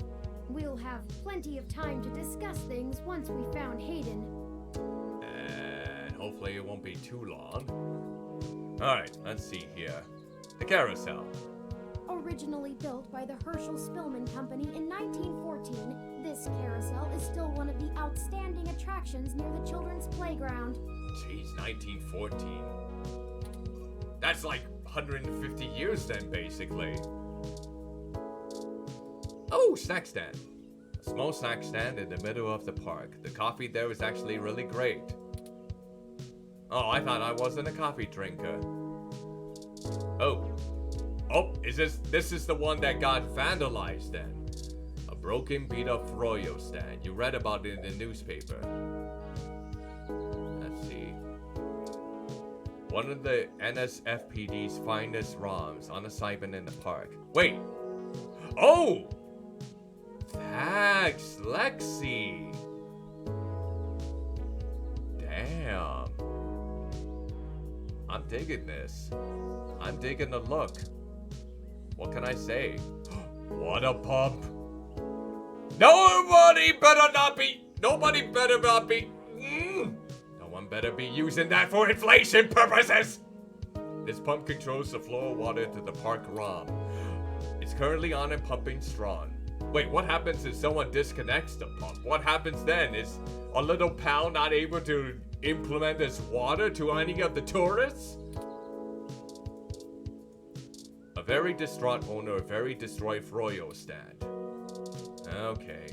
We'll have plenty of time to discuss things once we found Hayden.
And hopefully it won't be too long. Alright, let's see here. The carousel.
Originally built by the Herschel Spillman Company in 1914, this carousel is still one of the outstanding attractions near the children's playground.
Jeez, 1914. That's like 150 years then, basically. Oh, snack stand. A small snack stand in the middle of the park. The coffee there is actually really great. Oh, I thought I wasn't a coffee drinker. Oh, this is the one that got vandalized then. A broken, beat-up Froyo stand. You read about it in the newspaper. Let's see. One of the NSFPD's finest ROMs on assignment in the park. Wait. Oh! That Lexi. Damn. I'm digging this. I'm digging the look. What can I say? What a pump. Nobody better not be. No one better be using that for inflation purposes. This pump controls the flow of water to the park ROM. It's currently on and pumping strong. Wait, what happens if someone disconnects the pump? What happens then? Is a little pal not able to implement this water to any of the tourists? A very distraught owner of very destroyed Froyo stand. Okay.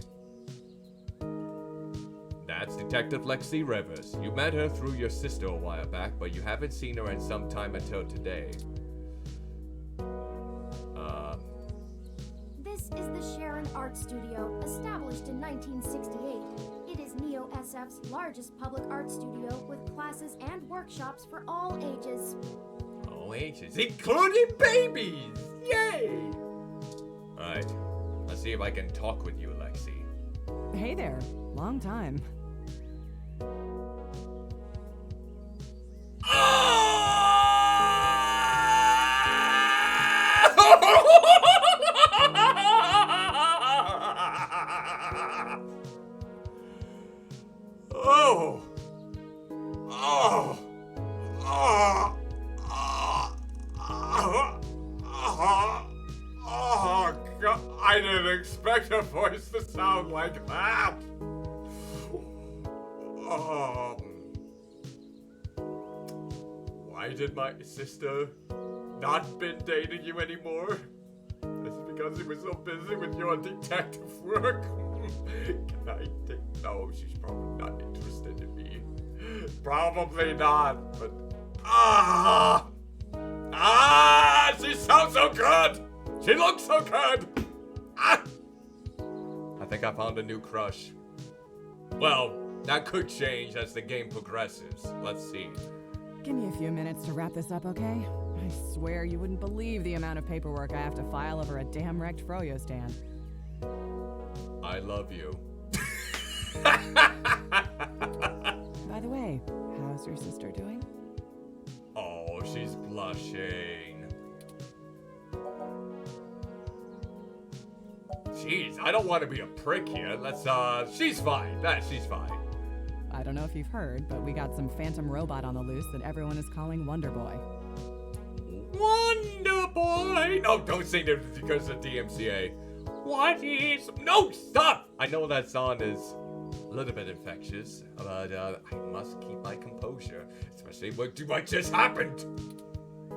That's Detective Lexi Rivers. You met her through your sister a while back, but you haven't seen her in some time until today.
This is the Sharon Art Studio, established in 1968. It is Neo SF's largest public art studio with classes and workshops for all ages.
All ages, including babies! Yay! Alright, let's see if I can talk with you, Lexi.
Hey there, long time.
God, I didn't expect her voice to sound like that. Why did my sister not been dating you anymore? It's because he was so busy with your detective work. Can I think? No, she's probably not interested in me. Probably not, but she sounds so good. She looks so good. I think I found a new crush. Well, that could change as the game progresses. Let's see.
Give me a few minutes to wrap this up, okay? I swear you wouldn't believe the amount of paperwork I have to file over a damn wrecked Froyo stand.
I love you.
By the way, how's your sister doing?
Oh, she's blushing. Jeez, I don't want to be a prick here. She's fine. She's fine.
I don't know if you've heard, but we got some phantom robot on the loose that everyone is calling Wonder Boy.
Wonder Boy! No, don't sing it because of DMCA. What is... No, stop! I know that song is a little bit infectious, but I must keep my composure, especially what just happened.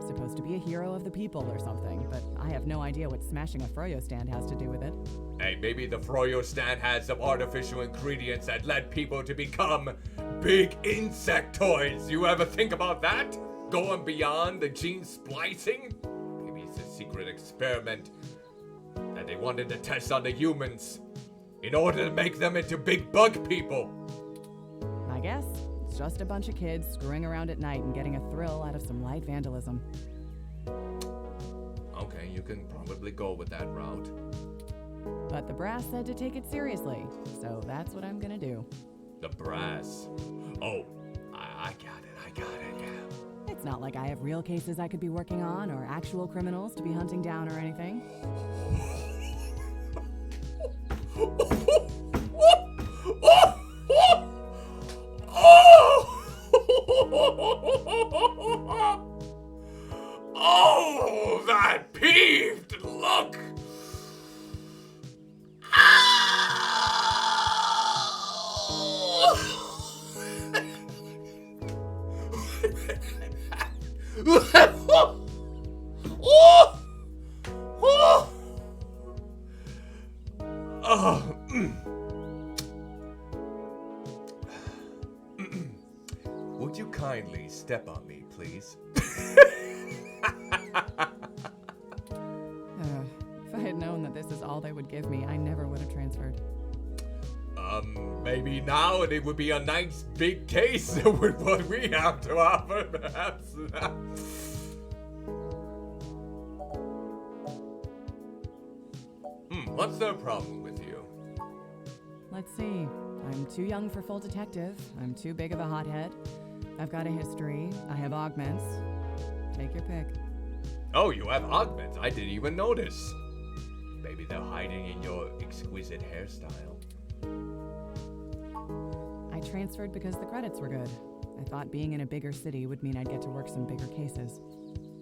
Supposed to be a hero of the people or something, but I have no idea what smashing a Froyo stand has to do with it.
Hey, maybe the Froyo stand had some artificial ingredients that led people to become big insect toys. You ever think about that? Going beyond the gene splicing? Maybe it's a secret experiment that they wanted to test on the humans in order to make them into big bug people.
I guess. It's just a bunch of kids screwing around at night and getting a thrill out of some light vandalism.
Okay, you can probably go with that route.
But the brass said to take it seriously, so that's what I'm gonna do.
The brass? Oh, I got it, yeah.
It's not like I have real cases I could be working on or actual criminals to be hunting down or anything.
Oh, that peeved look! Would you kindly step on me, please?
If I had known that this is all they would give me, I never would have transferred.
Maybe now it would be a nice big case with what we have to offer, perhaps. What's the problem with you?
let's see. I'm too young for full detective. I'm too big of a hothead. I've got a history. I have augments. Take your pick.
Oh, you have augments. I didn't even notice. Maybe they're hiding in your exquisite hairstyle.
I transferred because the credits were good. I thought being in a bigger city would mean I'd get to work some bigger cases.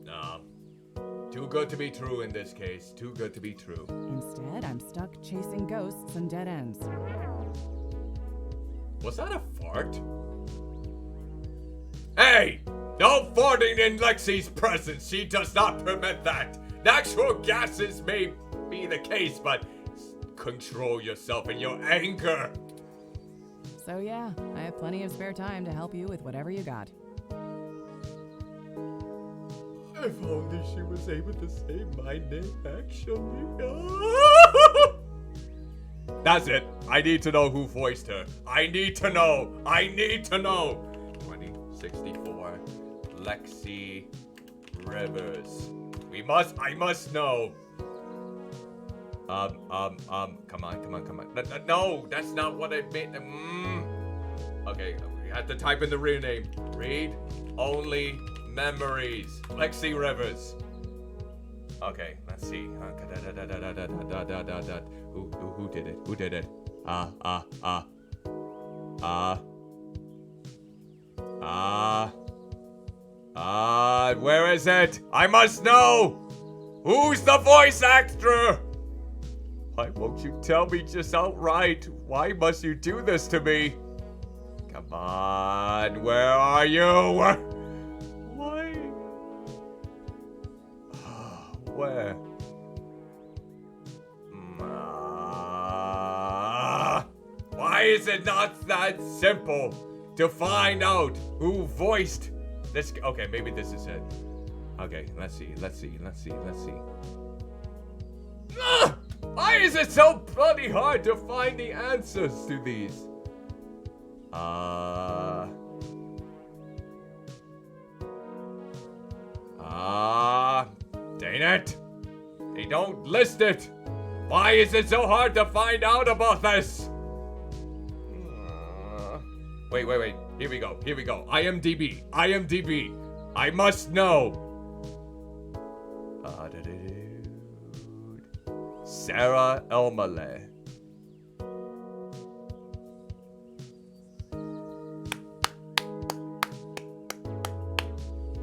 No. Too good to be true in this case. Too good to be true.
Instead, I'm stuck chasing ghosts and dead ends.
Was that a fart? Hey! No farting in Lexi's presence! She does not permit that! Natural gases may be the case, but control yourself in your anger!
So yeah, I have plenty of spare time to help you with whatever you got.
If only she was able to say my name, actually. That's it. I need to know who voiced her. I need to know. I need to know. 2064. Lexi Rivers. I must know. Come on. No, that's not what I meant. Okay, we have to type in the real name. Read only memories. Lexi Rivers. Okay, let's see. Who did it? Who did it? Where is it? I must know! Who's the voice actor? Why won't you tell me just outright? Why must you do this to me? Come on, where are you? Why? Where? Why is it not that simple to find out who voiced this? Okay, maybe this is it. Okay, let's see. Why is it so bloody hard to find the answers to these? Dang it! They don't list it! Why is it so hard to find out about this? Wait. Here we go. IMDb. I must know. Sarah Elmale.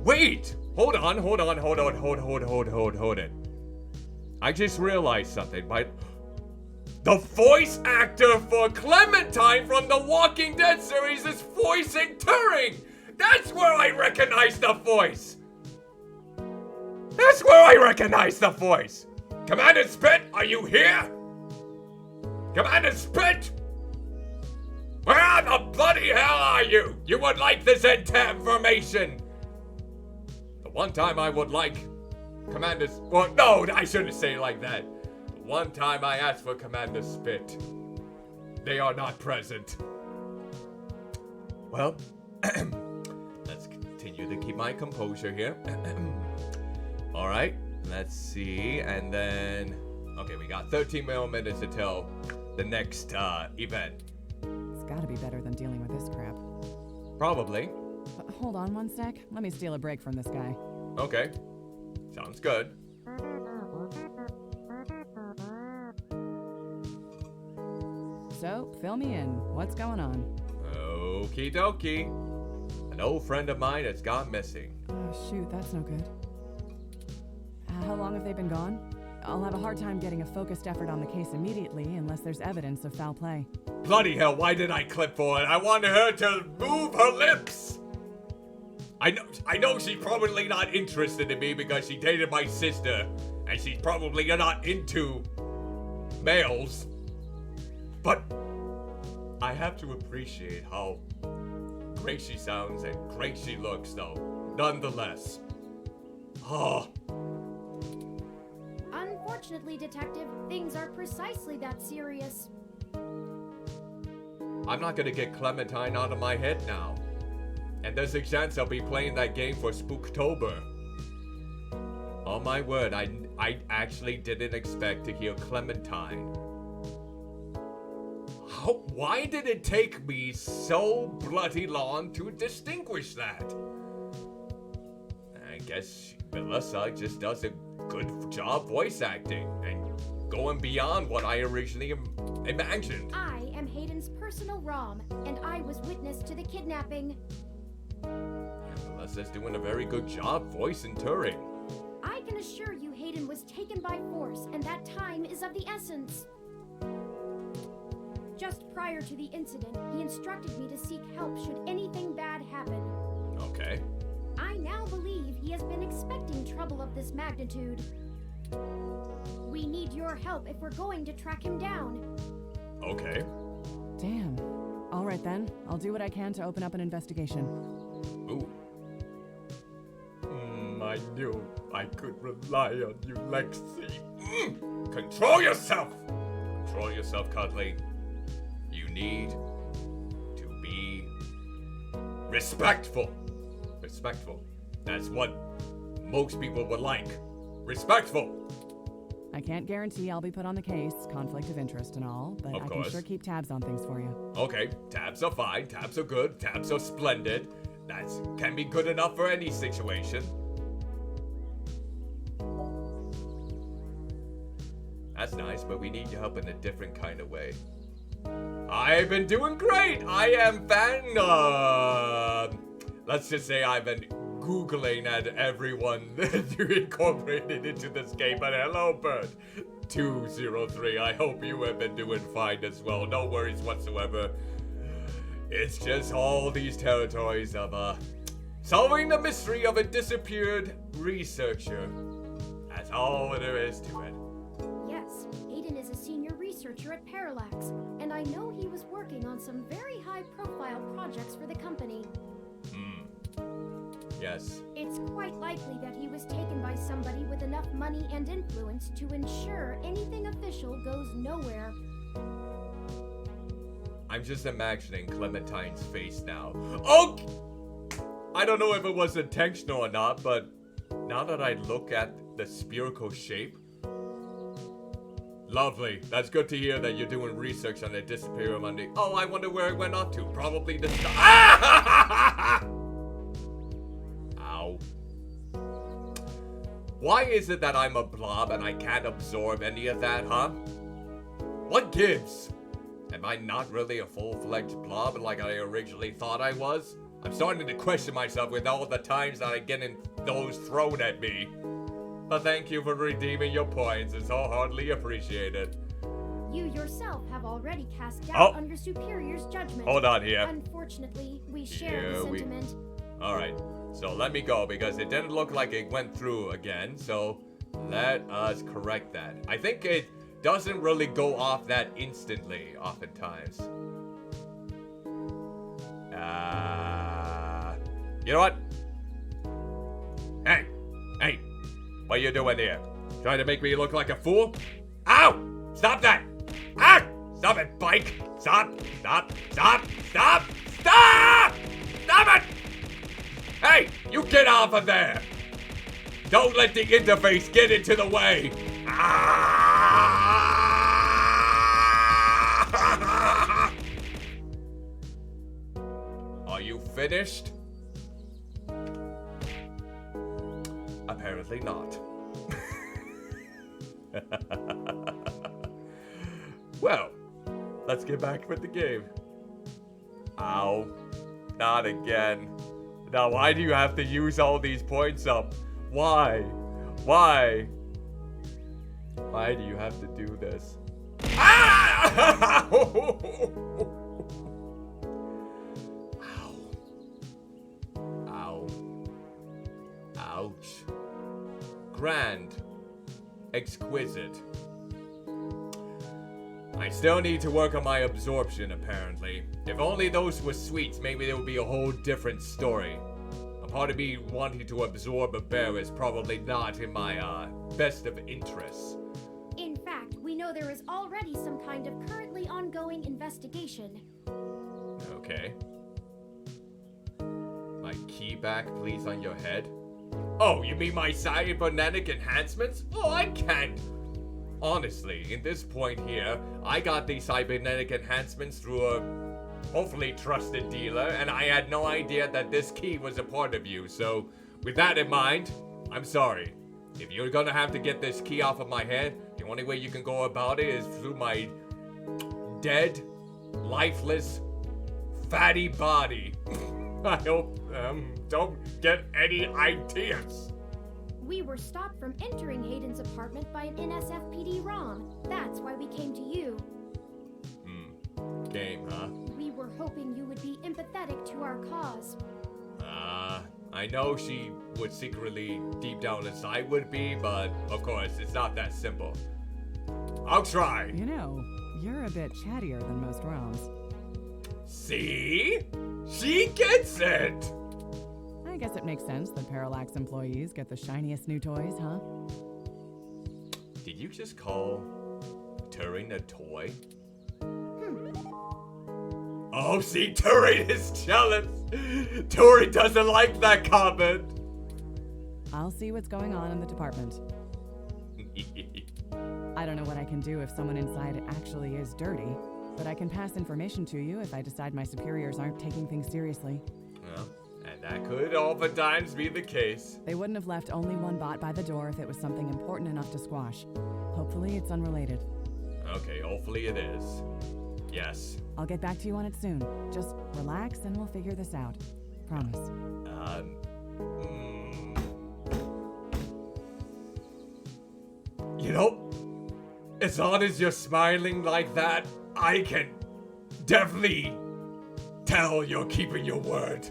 Wait! Hold on. I just realized something. The voice actor for Clementine from the Walking Dead series is voicing Turing! That's where I recognize the voice! Commander Spit, are you here? Commander Spit! Where the bloody hell are you? You would like this information! The one time I would like Commander... Well, no, I shouldn't say it like that. The one time I asked for Commander Spit, they are not present. Well, let's continue to keep my composure here. Alright, let's see, and then... Okay, we got 13 more minutes until the next event.
It's gotta be better than dealing with this crap.
Probably.
Hold on one sec. Let me steal a break from this guy.
Okay. Sounds good.
So, fill me in. What's going on?
Okie dokie. An old friend of mine has gone missing.
Oh, shoot, that's no good. How long have they been gone? I'll have a hard time getting a focused effort on the case immediately unless there's evidence of foul play.
Bloody hell, why did I clip for it? I wanted her to move her lips! I know she's probably not interested in me because she dated my sister, and she's probably not into males. But I have to appreciate how great she sounds and great she looks, though, nonetheless. Oh.
Unfortunately, Detective, things are precisely that serious.
I'm not gonna get Clementine out of my head now. And there's a chance I'll be playing that game for Spooktober. Oh my word, I actually didn't expect to hear Clementine. Why did it take me so bloody long to distinguish that? I guess Melissa just does a good job voice acting and going beyond what I originally imagined.
I am Hayden's personal ROM, and I was witness to the kidnapping.
Yeah, Melissa's doing a very good job voicing Turing.
I can assure you Hayden was taken by force, and that time is of the essence. Just prior to the incident, he instructed me to seek help should anything bad happen.
Okay.
I now believe he has been expecting trouble of this magnitude. We need your help if we're going to track him down.
Okay.
Damn. All right then. I'll do what I can to open up an investigation.
Ooh. I knew I could rely on you, Lexi. Control yourself! Control yourself, Cuddly. You need to be respectful. Respectful. That's what most people would like. Respectful.
I can't guarantee I'll be put on the case, conflict of interest and all, but I can sure keep tabs on things for you.
Okay, tabs are fine, tabs are good, tabs are splendid. That can be good enough for any situation. That's nice, but we need your help in a different kind of way. I've been doing great! I am let's just say I've been Googling at everyone that you incorporated into this game. But hello, Bird203. I hope you have been doing fine as well. No worries whatsoever. It's just all these territories of solving the mystery of a disappeared researcher. That's all there is to it.
Yes, Hayden is a senior researcher at Parallax, and I know he was working on some very high-profile projects for the company.
Yes.
It's quite likely that he was taken by somebody with enough money and influence to ensure anything official goes nowhere.
I'm just imagining Clementine's face now. Oh! I don't know if it was intentional or not, but now that I look at the spherical shape, lovely. That's good to hear that you're doing research on the disappearing Monday. Oh, I wonder where it went off to. Probably the Ow. Why is it that I'm a blob and I can't absorb any of that, huh? What gives? Am I not really a full-fledged blob like I originally thought I was? I'm starting to question myself with all the times that I get those thrown at me. But thank you for redeeming your points. It's all hardly appreciated.
You yourself have already cast doubt on your superior's judgment.
Hold on here.
Unfortunately, we share the sentiment.
Alright, so let me go because it didn't look like it went through again. So let us correct that. I think it doesn't really go off that instantly, oftentimes. You know what? Hey! What are you doing here? Trying to make me look like a fool? Ow! Stop that! Ah! Stop it, bike! Stop! Stop it! Hey! You get off of there! Don't let the interface get into the way! Are you finished? Apparently not. Well, let's get back with the game. Ow. Not again. Now, why do you have to use all these points up? Why? Why do you have to do this? Ah! Ow. Ouch. Grand. Exquisite. I still need to work on my absorption, apparently. If only those were sweets, maybe there would be a whole different story. A part of me wanting to absorb a bear is probably not in my, best of interests.
In fact, we know there is already some kind of currently ongoing investigation.
Okay. My key back, please, on your head? Oh, you mean my cybernetic enhancements? Oh, I can't. honestly, in this point here, I got the cybernetic enhancements through a hopefully trusted dealer, and I had no idea that this key was a part of you. So, with that in mind, I'm sorry. If you're gonna have to get this key off of my head, the only way you can go about it is through my dead, lifeless, fatty body. I hope, don't get any ideas.
We were stopped from entering Hayden's apartment by an NSFPD ROM. That's why we came to you.
Game, huh?
We were hoping you would be empathetic to our cause.
I know she would secretly, deep down inside, would be, but of course, it's not that simple. I'll try.
You know, you're a bit chattier than most ROMs.
See? She gets it!
I guess it makes sense that Parallax employees get the shiniest new toys, huh?
Did you just call Turing a toy? Oh, see, Turing is jealous! Turing doesn't like that comment!
I'll see what's going on in the department. I don't know what I can do if someone inside actually is dirty, but I can pass information to you if I decide my superiors aren't taking things seriously.
Well, and that could oftentimes be the case.
They wouldn't have left only one bot by the door if it was something important enough to squash. Hopefully it's unrelated.
Okay, hopefully it is. Yes.
I'll get back to you on it soon. Just relax and we'll figure this out. Promise.
You know, as long as you're smiling like that, I can definitely tell you're keeping your word.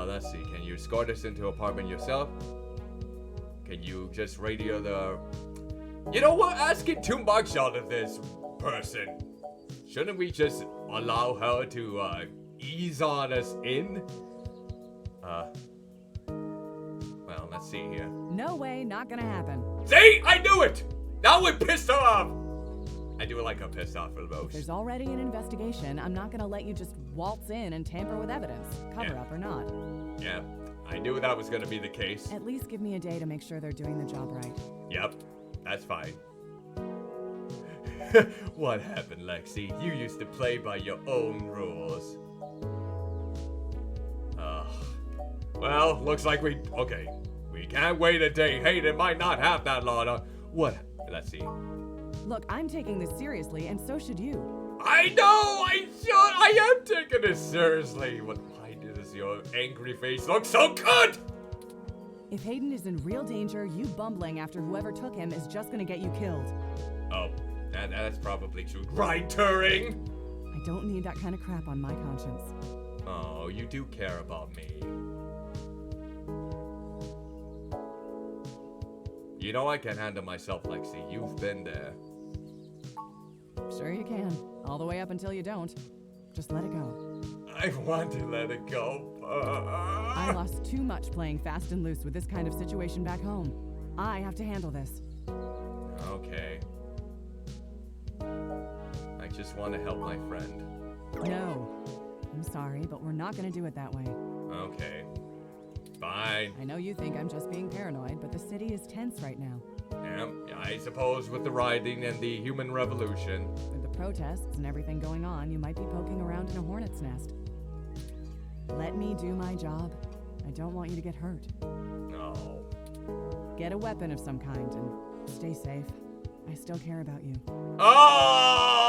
Let's see. Can you escort us into an apartment yourself? Can you just radio the... You know what? Asking too much out of this person. Shouldn't we just allow her to ease on us in? Well, let's see here.
No way, not gonna happen.
See? I knew it! That would piss her off! I do like her pissed off for the most.
If there's already an investigation, I'm not gonna let you just waltz in and tamper with evidence, cover up or not.
Yeah, I knew that was gonna be the case.
At least give me a day to make sure they're doing the job right.
Yep, that's fine. What happened, Lexi? You used to play by your own rules. Well, looks like we can't wait a day. Hayden might not have that long. What? Let's see.
Look, I'm taking this seriously, and so should you.
I know! I am taking this seriously. Why does your angry face look so good?
If Hayden is in real danger, you bumbling after whoever took him is just gonna get you killed.
Oh, that's probably true. Right, Turing?
I don't need that kind of crap on my conscience.
Oh, you do care about me. You know I can handle myself, Lexi. You've been there.
Sure you can. All the way up until you don't. Just let it go.
I want to let it go.
I lost too much playing fast and loose with this kind of situation back home. I have to handle this.
Okay. I just want to help my friend.
No. I'm sorry, but we're not gonna do it that way.
Okay. Fine.
I know you think I'm just being paranoid, but the city is tense right now.
Yeah, I suppose with the rioting and the human revolution.
With the protests and everything going on, you might be poking around in a hornet's nest. Let me do my job. I don't want you to get hurt.
No.
Get a weapon of some kind and stay safe. I still care about you.
Oh!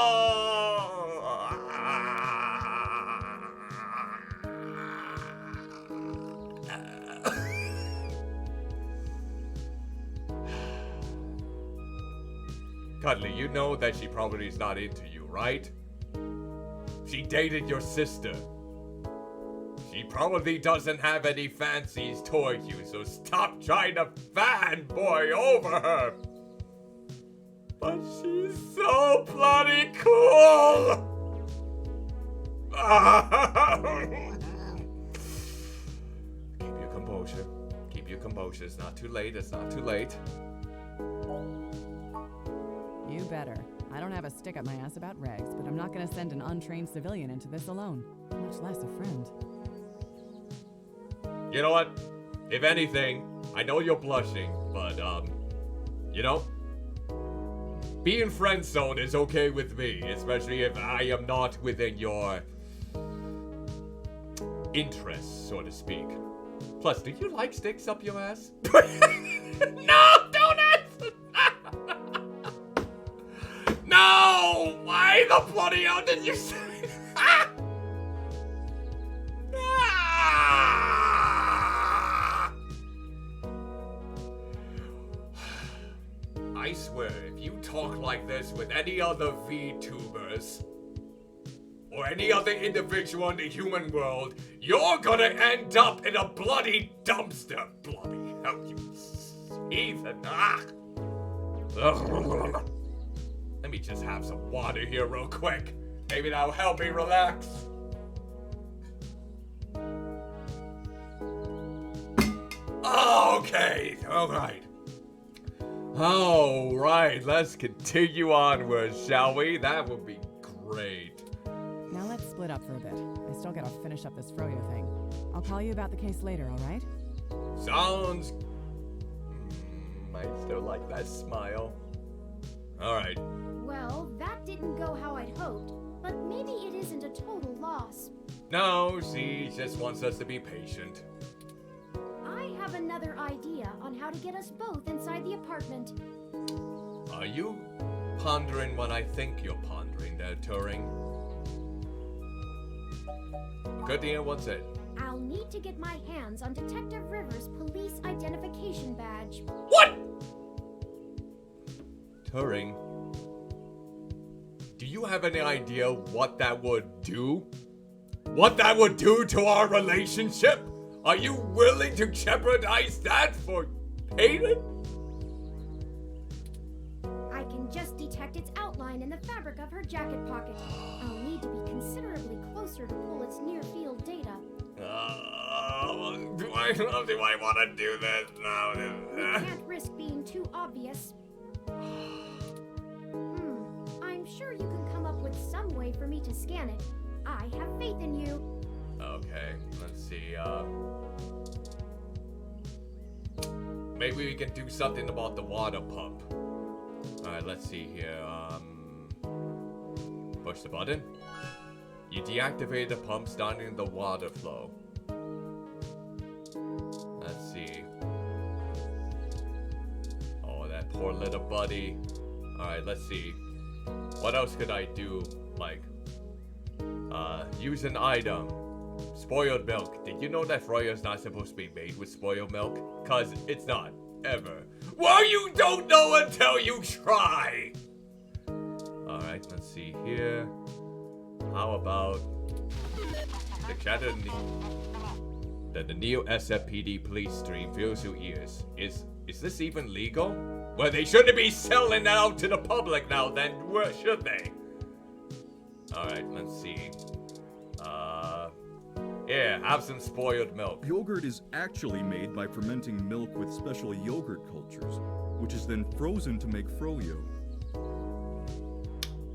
Cuddly, you know that she probably is not into you, right? She dated your sister. She probably doesn't have any fancies toward you, so stop trying to fanboy over her. But she's so bloody cool! Keep your composure. Keep your composure. It's not too late. It's not too late.
You better. I don't have a stick up my ass about regs, but I'm not gonna send an untrained civilian into this alone, much less a friend.
You know what? If anything, I know you're blushing, but, you know, being friend zoned is okay with me, especially if I am not within your interests, so to speak. Plus, do you like sticks up your ass? No, don't answer! No! Why the bloody hell did you say that? I swear, if you talk like this with any other VTubers or any other individual in the human world, you're gonna end up in a bloody dumpster. Bloody hell, you heathen. Ah. Let me just have some water here real quick. Maybe that'll help me relax. Okay, alright. Alright, let's continue onwards, shall we? That would be great.
Now let's split up for a bit. I still gotta finish up this Froyo thing. I'll call you about the case later, alright?
Sounds... I still like that smile. Alright.
Well, that didn't go how I'd hoped, but maybe it isn't a total loss.
No, she just wants us to be patient.
I have another idea on how to get us both inside the apartment.
Are you pondering what I think you're pondering there, Turing? Good to hear, what's it?
I'll need to get my hands on Detective Rivers' police identification badge.
What? Turing, do you have any idea what that would do? What that would do to our relationship? Are you willing to jeopardize that for Hayden?
I can just detect its outline in the fabric of her jacket pocket. I'll need to be considerably closer to pull its near-field data.
Do I want to do this now?
We can't risk being too obvious. I'm sure you can come up with some way for me to scan it. I have faith in you.
Okay, let's see, maybe we can do something about the water pump. Alright, let's see here, push the button. You deactivate the pump, starting the water flow. Let's see. Oh, that poor little buddy. Alright, let's see. What else could I do? Like, use an item. Spoiled milk. Did you know that Froyo's not supposed to be made with spoiled milk? Cause it's not. Ever. Well, you don't know until you try! Alright, let's see here. How about the chatter that the Neo SFPD police stream fills your ears? Is this even legal? Well, they shouldn't be selling that out to the public now then, should they? Alright, let's see. Yeah, have some spoiled milk.
Yogurt is actually made by fermenting milk with special yogurt cultures, which is then frozen to make froyo.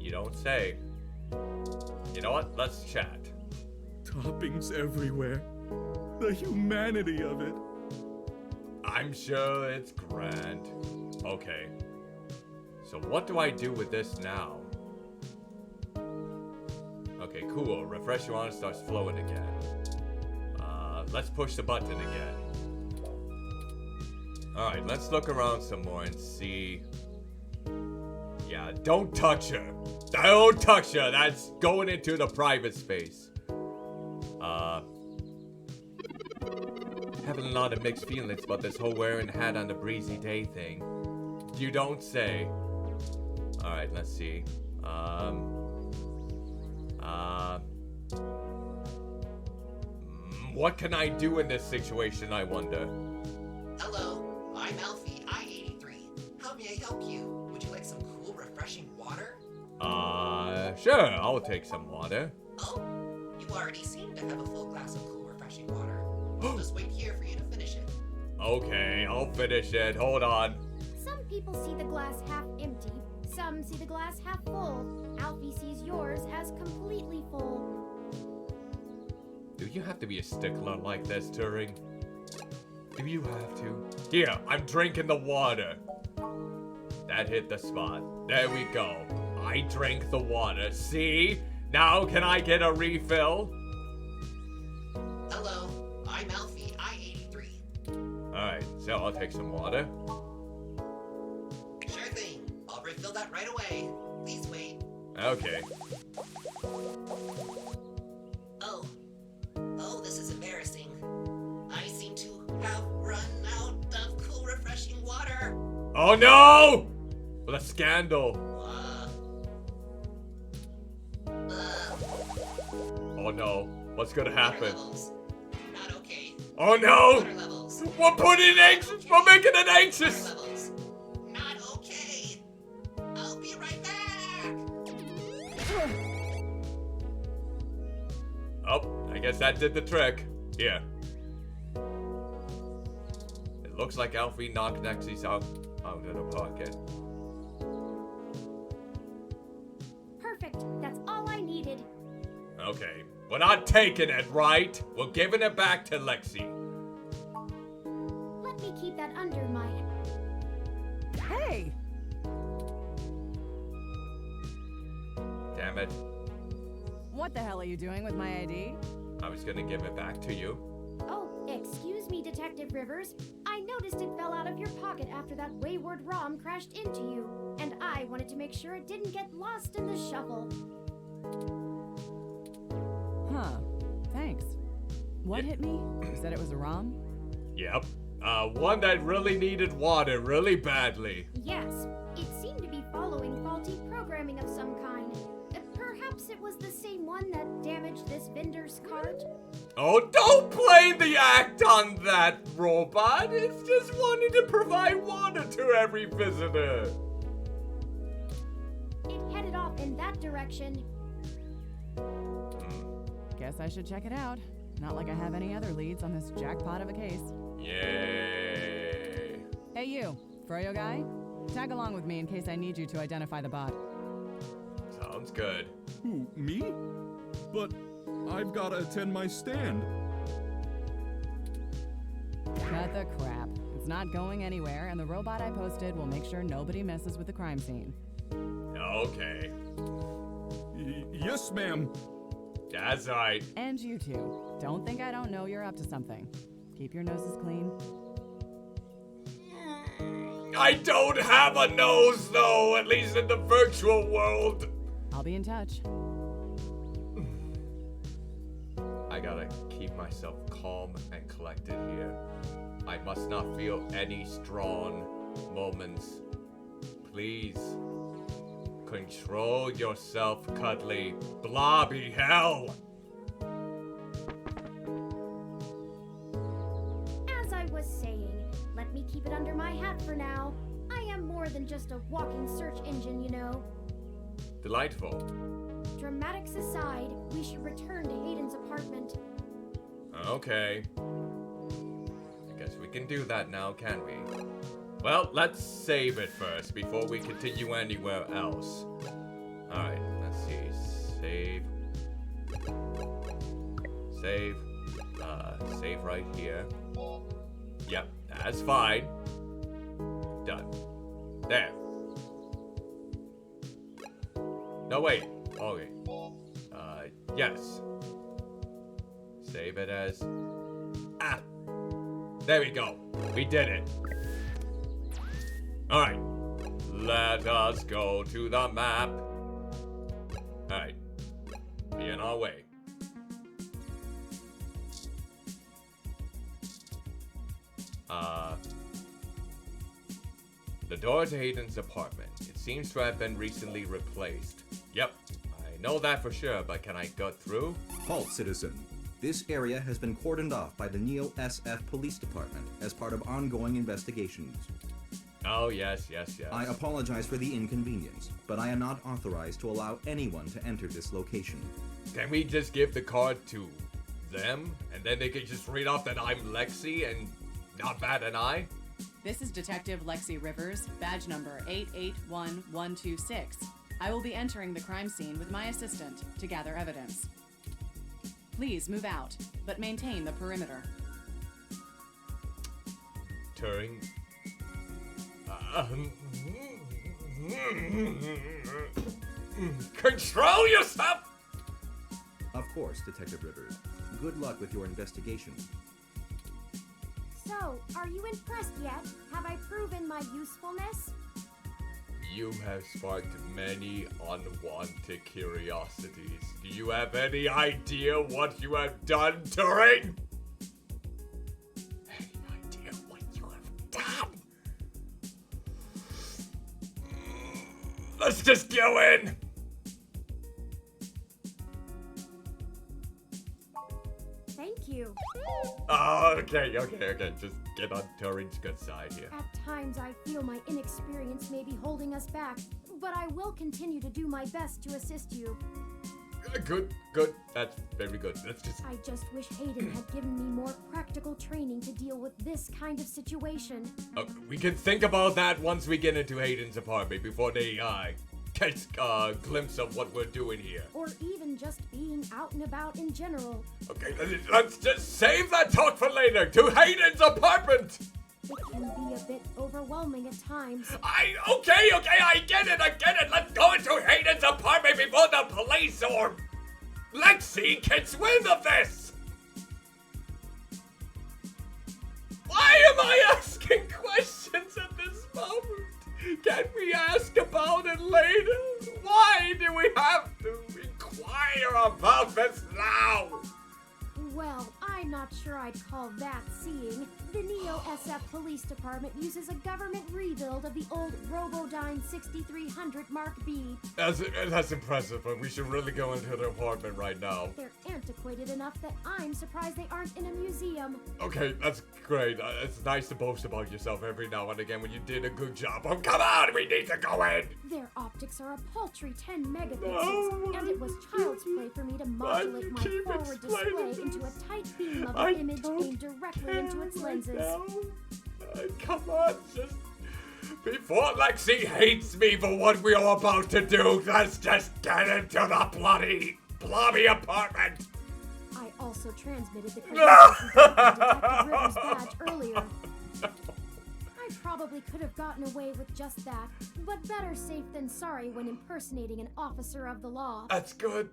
You don't say. You know what? Let's chat.
Toppings everywhere. The humanity of it.
I'm sure it's grand. Okay. So what do I do with this now? Okay, cool. Refresh your arm starts flowing again. Let's push the button again. Alright, let's look around some more and see. Yeah, don't touch her. Don't touch her. That's going into the private space. Having a lot of mixed feelings about this whole wearing hat on the breezy day thing. You don't say. Alright, let's see. What can I do in this situation, I wonder?
Hello, I'm Alfie, I-83. How may I help you? Would you like some cool, refreshing water?
Sure, I'll take some water.
Oh, you already seem to have a full glass of cool, refreshing water. I'll just wait here for you to finish it.
Okay, I'll finish it. Hold on.
Some people see the glass half empty. Some see the glass half full. Alfie sees yours as completely full.
Do you have to be a stickler like this, Turing? If you have to. Here, I'm drinking the water. That hit the spot. There we go. I drank the water. See? Now can I get a refill?
Hello, I'm Alfie, I-83.
Alright, so I'll take some water.
Sure thing. I'll refill that right away. Please wait.
Okay.
Oh, this is embarrassing. I seem to have run out of cool, refreshing water.
Oh no! What a scandal. Oh no, what's gonna happen?
Not okay.
Oh no!
Water levels.
We're putting it anxious! We're making it anxious!
Water levels. Not okay. I'll be right back.
Oh, I guess that did the trick. Here. It looks like Alfie knocked Nexie's out of the pocket.
Perfect. That's all I needed.
Okay. We're not taking it, right? We're giving it back to Lexi.
Let me keep that under my...
Hey!
Damn it.
What the hell are you doing with my ID?
I was gonna give it back to you.
Oh, excuse me, Detective Rivers. I noticed it fell out of your pocket after that wayward ROM crashed into you, and I wanted to make sure it didn't get lost in the shuffle.
Huh. Thanks. What hit me? You said it was a ROM?
Yep. One that really needed water really badly.
Yes, it seemed to be following faulty programming of some kind. Perhaps it was the same one that damaged this vendor's cart?
Oh, don't play the act on that, robot. It's just wanting to provide water to every visitor.
It headed off in that direction.
Guess I should check it out. Not like I have any other leads on this jackpot of a case.
Yay.
Hey you, Froyo guy? Tag along with me in case I need you to identify the bot.
Sounds good.
Who, me? But I've gotta attend my stand.
Cut the crap. It's not going anywhere, and the robot I posted will make sure nobody messes with the crime scene.
Okay.
Yes, ma'am.
That's right.
And you two. Don't think I don't know you're up to something. Keep your noses clean.
I don't have a nose, though, at least in the virtual world.
I'll be in touch.
I gotta keep myself calm and collected here. I must not feel any strong moments. Please. Control yourself, Cuddly. Blobby hell!
As I was saying, let me keep it under my hat for now. I am more than just a walking search engine, you know.
Delightful.
Dramatics aside, we should return to Hayden's apartment.
Okay. I guess we can do that now, can we? Well, let's save it first before we continue anywhere else. Alright, let's see. Save. Save. Save right here. Yep, that's fine. Done. There. No, wait. Okay. Yes. Save it as... Ah! There we go. We did it. Alright. Let us go to the map. Alright. Be on our way. The door to Hayden's apartment. It seems to have been recently replaced. Yep. I know that for sure, but can I go through?
Halt, citizen. This area has been cordoned off by the Neo SF Police Department as part of ongoing investigations.
Oh, yes, yes, yes.
I apologize for the inconvenience, but I am not authorized to allow anyone to enter this location.
Can we just give the card to them, and then they can just read off that I'm Lexi and not bat an eye?
This is Detective Lexi Rivers, badge number 881126. I will be entering the crime scene with my assistant to gather evidence. Please move out, but maintain the perimeter.
Turing. Control yourself!
Of course, Detective Rivers. Good luck with your investigation.
So, are you impressed yet? Have I proven my usefulness?
You have sparked many unwanted curiosities. Do you have any idea what you have done, Turing? Any idea what you have done? Let's just go in.
Thank you.
Oh, okay. Just get on Turing's good side here.
At times, I feel my inexperience may be holding us back, but I will continue to do my best to assist you.
Good. That's very good. Let's just...
I just wish Hayden had given me more practical training to deal with this kind of situation.
We can think about that once we get into Hayden's apartment before they catch a glimpse of what we're doing here.
Or even just being out and about in general.
Okay, let's just save that talk for later. To Hayden's apartment!
It can be a bit overwhelming at times.
Okay, I get it. Let's go into Hayden's apartment before the police or Lexi gets wind of this. Why am I asking questions at this moment? Can't we ask about it later? Why do we have to inquire about this now?
Well, I'm not sure I'd call that seeing. The Neo SF Police Department uses a government rebuild of the old Robodyne 6300 Mark B.
That's impressive, but we should really go into their apartment right now.
They're antiquated enough that I'm surprised they aren't in a museum.
Okay, that's great. It's nice to boast about yourself every now and again when you did a good job. Oh, come on, we need to go in!
Their optics are a paltry 10 megapixels, and it was child's play for me to modulate my forward display into a tight beam of an image aimed directly into its lenses.
Come on, just... Before Lexi hates me for what we are about to do, let's just get into the bloody apartment!
I also transmitted the credentials from Detective Rivers' badge earlier. I probably could have gotten away with just that, but better safe than sorry when impersonating an officer of the law.
That's good.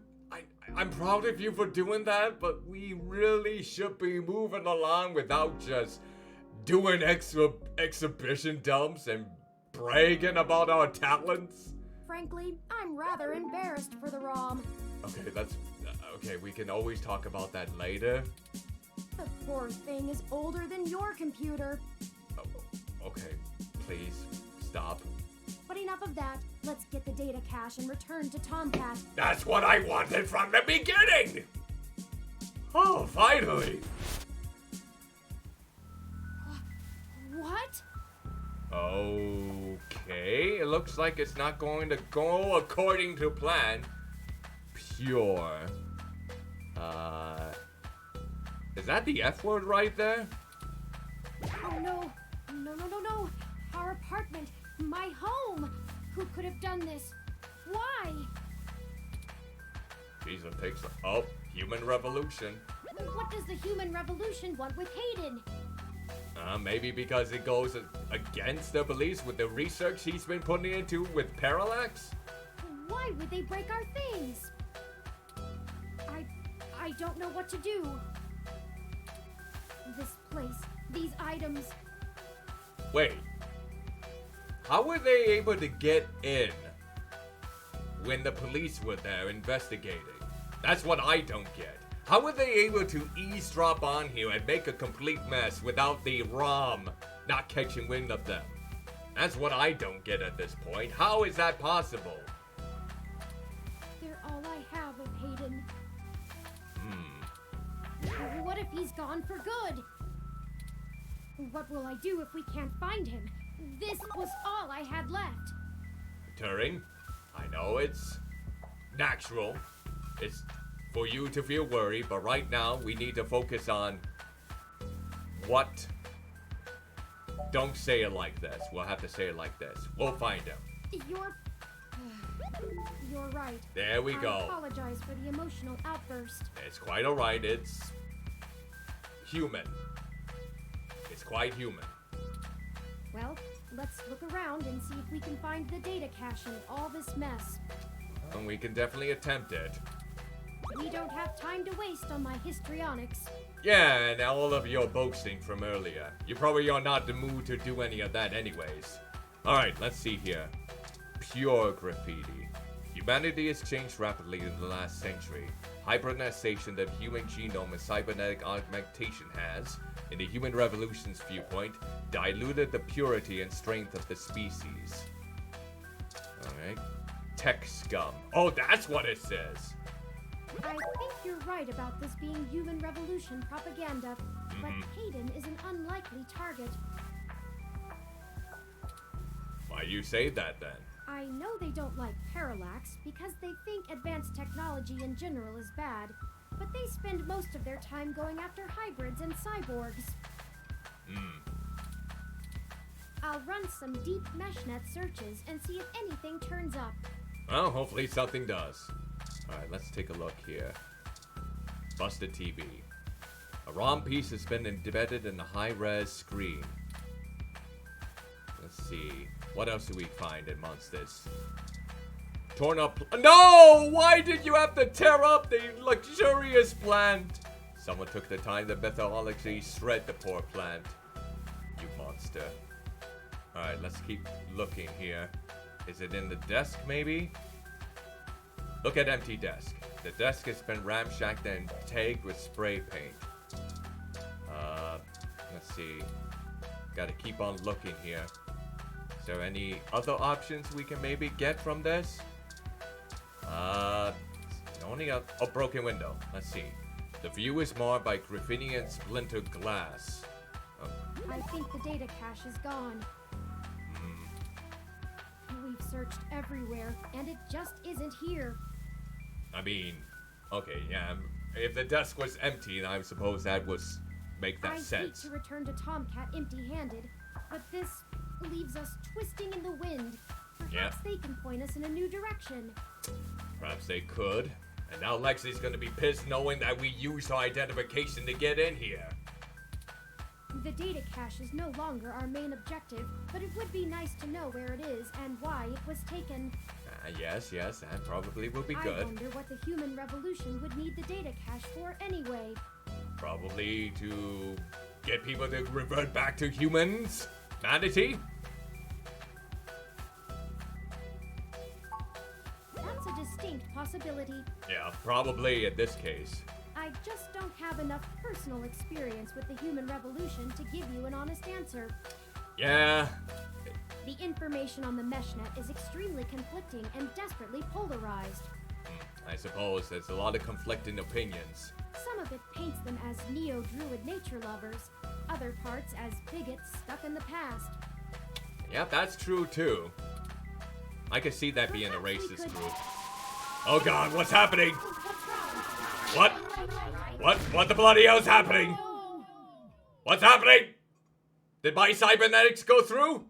I'm proud of you for doing that, but we really should be moving along without just doing exhibition dumps and bragging about our talents.
Frankly, I'm rather embarrassed for the ROM.
Okay, we can always talk about that later.
The poor thing is older than your computer.
Oh, okay, please, stop.
But enough of that. Let's get the data cache and return to Tomcat.
That's what I wanted from the beginning! Oh, finally!
What?
Okay, it looks like it's not going to go according to plan. Pure. Is that the F word right there?
Oh no. No. Our apartment. My home. Who could have done this? Why?
Jeez, it takes... Oh, human revolution.
What does the human revolution want with Hayden?
Maybe because it goes against the beliefs with the research he's been putting into with Parallax?
Why would they break our things? I don't know what to do. This place, these items.
Wait. How were they able to get in when the police were there investigating? That's what I don't get. How were they able to eavesdrop on here and make a complete mess without the ROM not catching wind of them? That's what I don't get at this point. How is that possible?
They're all I have of Hayden. What if he's gone for good? What will I do if we can't find him? This was all I had left.
Turing, I know it's natural. It's for you to feel worried, but right now we need to focus on what... Don't say it like this. We'll have to say it like this. We'll find him.
You're right.
There we go.
I apologize for the emotional outburst.
It's quite alright. It's human. It's quite human.
Well, let's look around and see if we can find the data cache in all this mess.
And we can definitely attempt it.
We don't have time to waste on my histrionics.
Yeah, and all of your boasting from earlier. You probably are not in the mood to do any of that anyways. Alright, let's see here. Pure graffiti. Humanity has changed rapidly in the last century. Hybridization of human genome and cybernetic augmentation has, in the human revolution's viewpoint, diluted the purity and strength of the species. Alright. Tech scum. Oh, that's what it says!
I think you're right about this being human revolution propaganda, but Hayden is an unlikely target.
Why you say that then?
I know they don't like Parallax because they think advanced technology in general is bad, but they spend most of their time going after hybrids and cyborgs. I'll run some deep meshnet searches and see if anything turns up.
Well, hopefully something does. Alright, let's take a look here. Busted TV. A ROM piece has been embedded in a high-res screen. Let's see. What else do we find amongst this? Torn up... No! Why did you have to tear up the luxurious plant? Someone took the time to methodically shred the poor plant. You monster. Alright, let's keep looking here. Is it in the desk, maybe? Look at empty desk. The desk has been ramshacked and tagged with spray paint. Let's see. Gotta keep on looking here. Is there any other options we can maybe get from this? Only a broken window. Let's see. The view is marred by graffiti and splintered glass. Oh.
I think the data cache is gone. We've searched everywhere, and it just isn't here.
I mean, okay, yeah. If the desk was empty, I suppose that would make that sense.
I hate to return to Tomcat empty-handed, but this leaves us twisting in the wind. Perhaps they can point us in a new direction.
Perhaps they could. And now Lexi's gonna be pissed knowing that we used her identification to get in here.
The data cache is no longer our main objective, but it would be nice to know where it is and why it was taken.
Yes, that probably will be good.
I wonder what the human revolution would need the data cache for anyway.
Probably to get people to revert back to humans? Humanity?
That's a distinct possibility.
Yeah, probably in this case.
I just don't have enough personal experience with the human revolution to give you an honest answer.
Yeah.
The information on the meshnet is extremely conflicting and desperately polarized.
I suppose there's a lot of conflicting opinions.
Some of it paints them as neo-druid nature lovers, other parts as bigots stuck in the past.
Yep, that's true too. I could see that being a racist group. Oh god, what's happening? What? What the bloody hell's happening? What's happening? Did my cybernetics go through?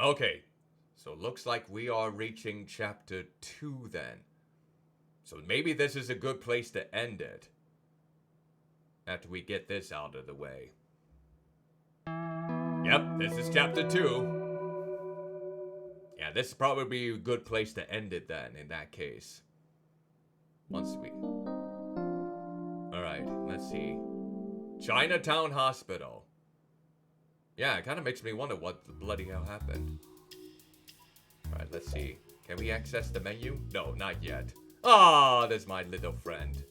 Okay, so looks like we are reaching chapter 2 then. So maybe this is a good place to end it. After we get this out of the way. Yep, this is chapter 2. Yeah, this is probably a good place to end it then, in that case. Once we... Alright, let's see. Chinatown Hospital. Yeah, it kind of makes me wonder what the bloody hell happened. Alright, let's see. Can we access the menu? No, not yet. Ah, there's my little friend.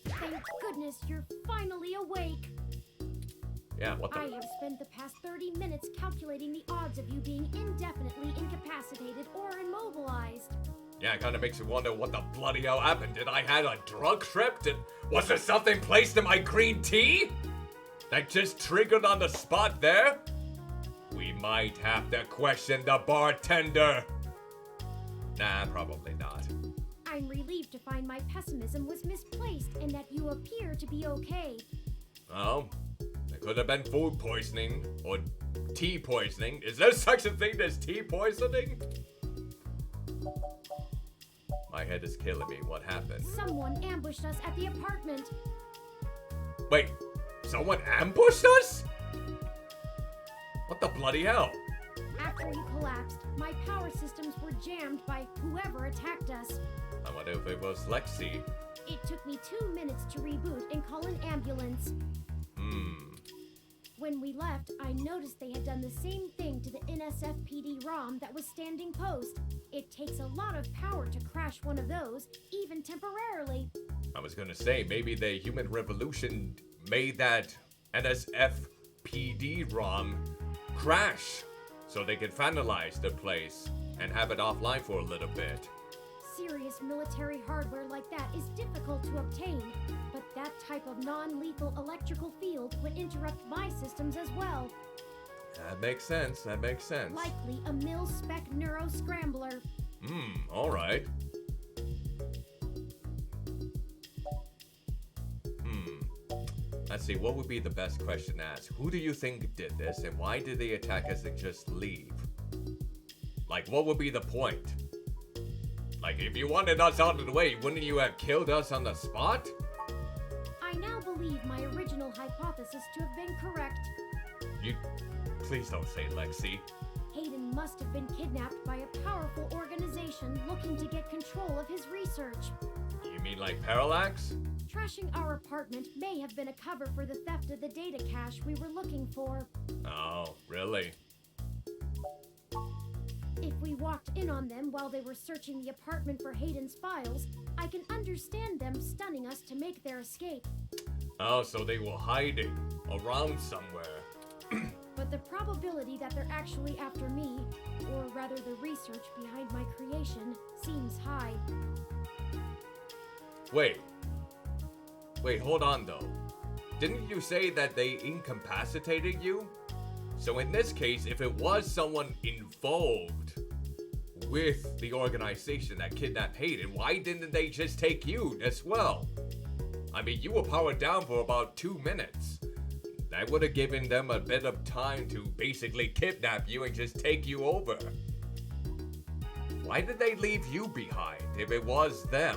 Thank goodness you're finally awake.
Yeah, what the...
I have spent the past 30 minutes calculating the odds of you being indefinitely incapacitated or immobilized.
Yeah, it kind of makes me wonder what the bloody hell happened. Did I have a drug trip? Was there something placed in my green tea? That just triggered on the spot there? We might have to question the bartender. Nah, probably not.
I'm relieved to find my pessimism was misplaced and that you appear to be okay.
Oh, it could have been food poisoning or tea poisoning. Is there such a thing as tea poisoning? My head is killing me. What happened?
Someone ambushed us at the apartment.
Wait, someone ambushed us? What the bloody hell?
After you collapsed, my power systems were jammed by whoever attacked us.
I wonder if it was Lexi.
It took me 2 minutes to reboot and call an ambulance. When we left, I noticed they had done the same thing to the NSFPD ROM that was standing post. It takes a lot of power to crash one of those, even temporarily.
I was gonna say, maybe the Human Revolution made that NSFPD ROM crash so they could vandalize the place and have it offline for a little bit.
Serious military hardware like that is difficult to obtain, but that type of non-lethal electrical field would interrupt my systems as well.
That makes sense, that makes sense.
Likely a mil-spec neuro-scrambler.
Alright. Let's see, what would be the best question to ask? Who do you think did this, and why did they attack us and just leave? Like, what would be the point? Like, if you wanted us out of the way, wouldn't you have killed us on the spot?
I now believe my original hypothesis to have been correct.
Please don't say Lexi.
Hayden must have been kidnapped by a powerful organization looking to get control of his research.
You mean like Parallax?
Trashing our apartment may have been a cover for the theft of the data cache we were looking for.
Oh, really?
If we walked in on them while they were searching the apartment for Hayden's files, I can understand them stunning us to make their escape.
Oh, so they were hiding around somewhere.
But the probability that they're actually after me, or rather the research behind my creation, seems high.
Wait, hold on though. Didn't you say that they incapacitated you? So in this case, if it was someone involved with the organization that kidnapped Hayden, why didn't they just take you as well? I mean, you were powered down for about 2 minutes. That would have given them a bit of time to basically kidnap you and just take you over. Why did they leave you behind if it was them?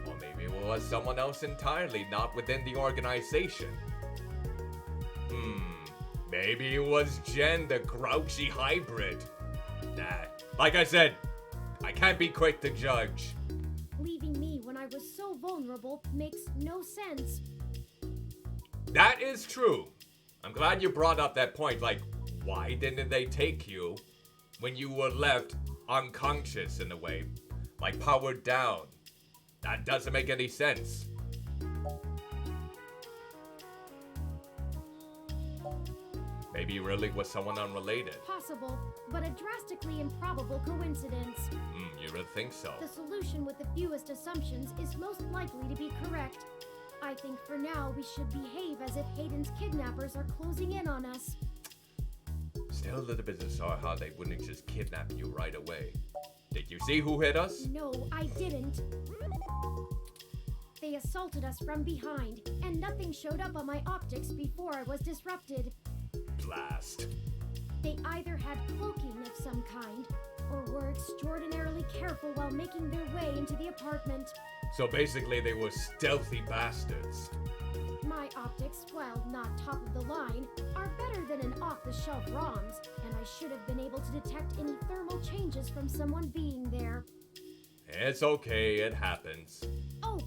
Or maybe it was someone else entirely, not within the organization. Maybe it was Jen, the grouchy hybrid. Nah, like I said, I can't be quick to judge.
Leaving me when I was so vulnerable makes no sense.
That is true. I'm glad you brought up that point. Like, why didn't they take you when you were left unconscious in a way? Like, powered down. That doesn't make any sense. Maybe it really was someone unrelated.
Possible, but a drastically improbable coincidence.
You really think so?
The solution with the fewest assumptions is most likely to be correct. I think for now we should behave as if Hayden's kidnappers are closing in on us.
Still a little bit bizarre how they wouldn't just kidnap you right away. Did you see who hit us?
No, I didn't. They assaulted us from behind, and nothing showed up on my optics before I was disrupted.
Blast.
They either had cloaking of some kind, or were extraordinarily careful while making their way into the apartment.
So basically they were stealthy bastards.
My optics, while not top of the line, are better than an off-the-shelf ROM's, and I should have been able to detect any thermal changes from someone being there.
It's okay, it happens.
Oh,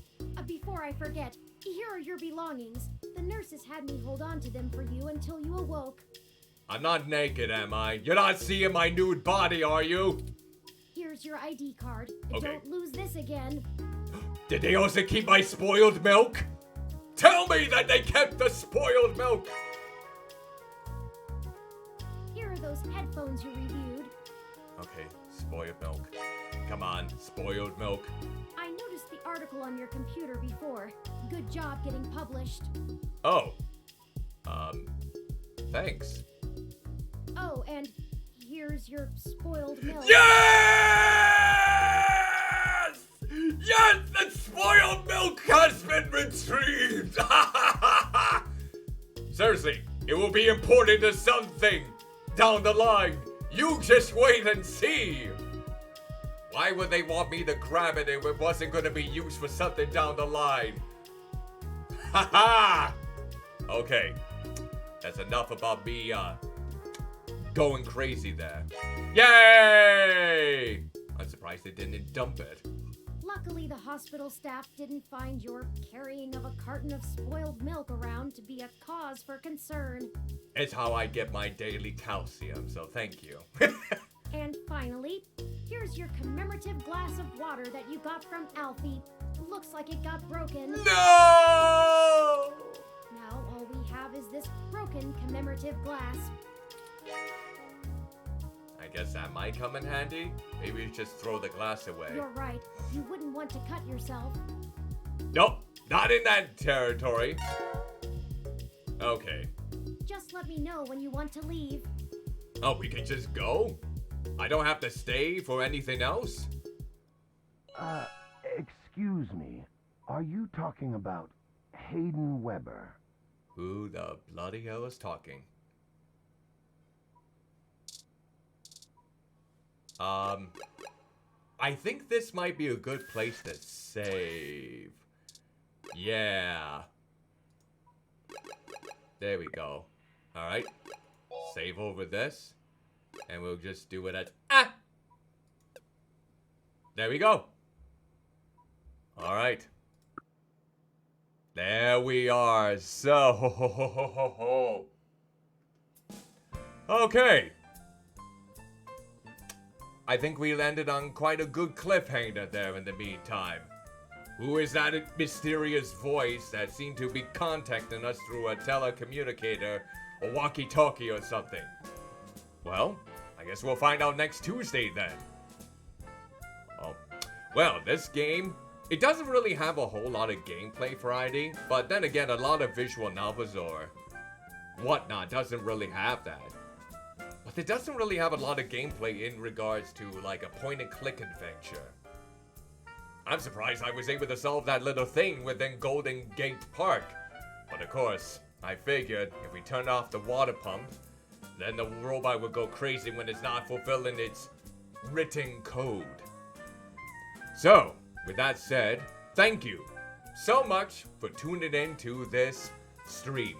before I forget, here are your belongings. The nurses had me hold on to them for you until you awoke.
I'm not naked, am I? You're not seeing my nude body, are you?
Here's your ID card.
Okay.
Don't lose this again.
Did they also keep my spoiled milk? Tell me that they kept the spoiled milk!
Here are those headphones you reviewed.
Okay, spoiled milk. Come on, spoiled milk.
I noticed the article on your computer before. Good job getting published.
Oh. Thanks.
Oh, and here's your spoiled milk.
Yes! Yes, the spoiled milk has been retrieved! Seriously, it will be important to something down the line. You just wait and see. Why would they want me to grab it if it wasn't going to be used for something down the line? Haha! Okay. That's enough about me, going crazy there. Yay! I'm surprised they didn't dump it.
Luckily, the hospital staff didn't find your carrying of a carton of spoiled milk around to be a cause for concern.
It's how I get my daily calcium, so thank you.
And finally, here's your commemorative glass of water that you got from Alfie. Looks like it got broken.
No!
Now all we have is this broken commemorative glass.
I guess that might come in handy. Maybe we just throw the glass away.
You're right. You wouldn't want to cut yourself.
Nope, not in that territory. Okay.
Just let me know when you want to leave.
Oh, we can just go? I don't have to stay for anything else?
Excuse me. Are you talking about Hayden Weber?
Who the bloody hell is talking? I think this might be a good place to save. Yeah. There we go. Alright. Save over this. And we'll just do it at... There we go. Alright. There we are. So... Okay. I think we landed on quite a good cliffhanger there in the meantime. Who is that mysterious voice that seemed to be contacting us through a telecommunicator, a walkie-talkie or something? Well, I guess we'll find out next Tuesday then. Oh, well, this game, it doesn't really have a whole lot of gameplay variety, but then again, a lot of visual novels or whatnot doesn't really have that. But it doesn't really have a lot of gameplay in regards to like a point-and-click adventure. I'm surprised I was able to solve that little thing within Golden Gate Park. But of course, I figured if we turn off the water pump, then the robot would go crazy when it's not fulfilling its written code. So, with that said, thank you so much for tuning in to this stream.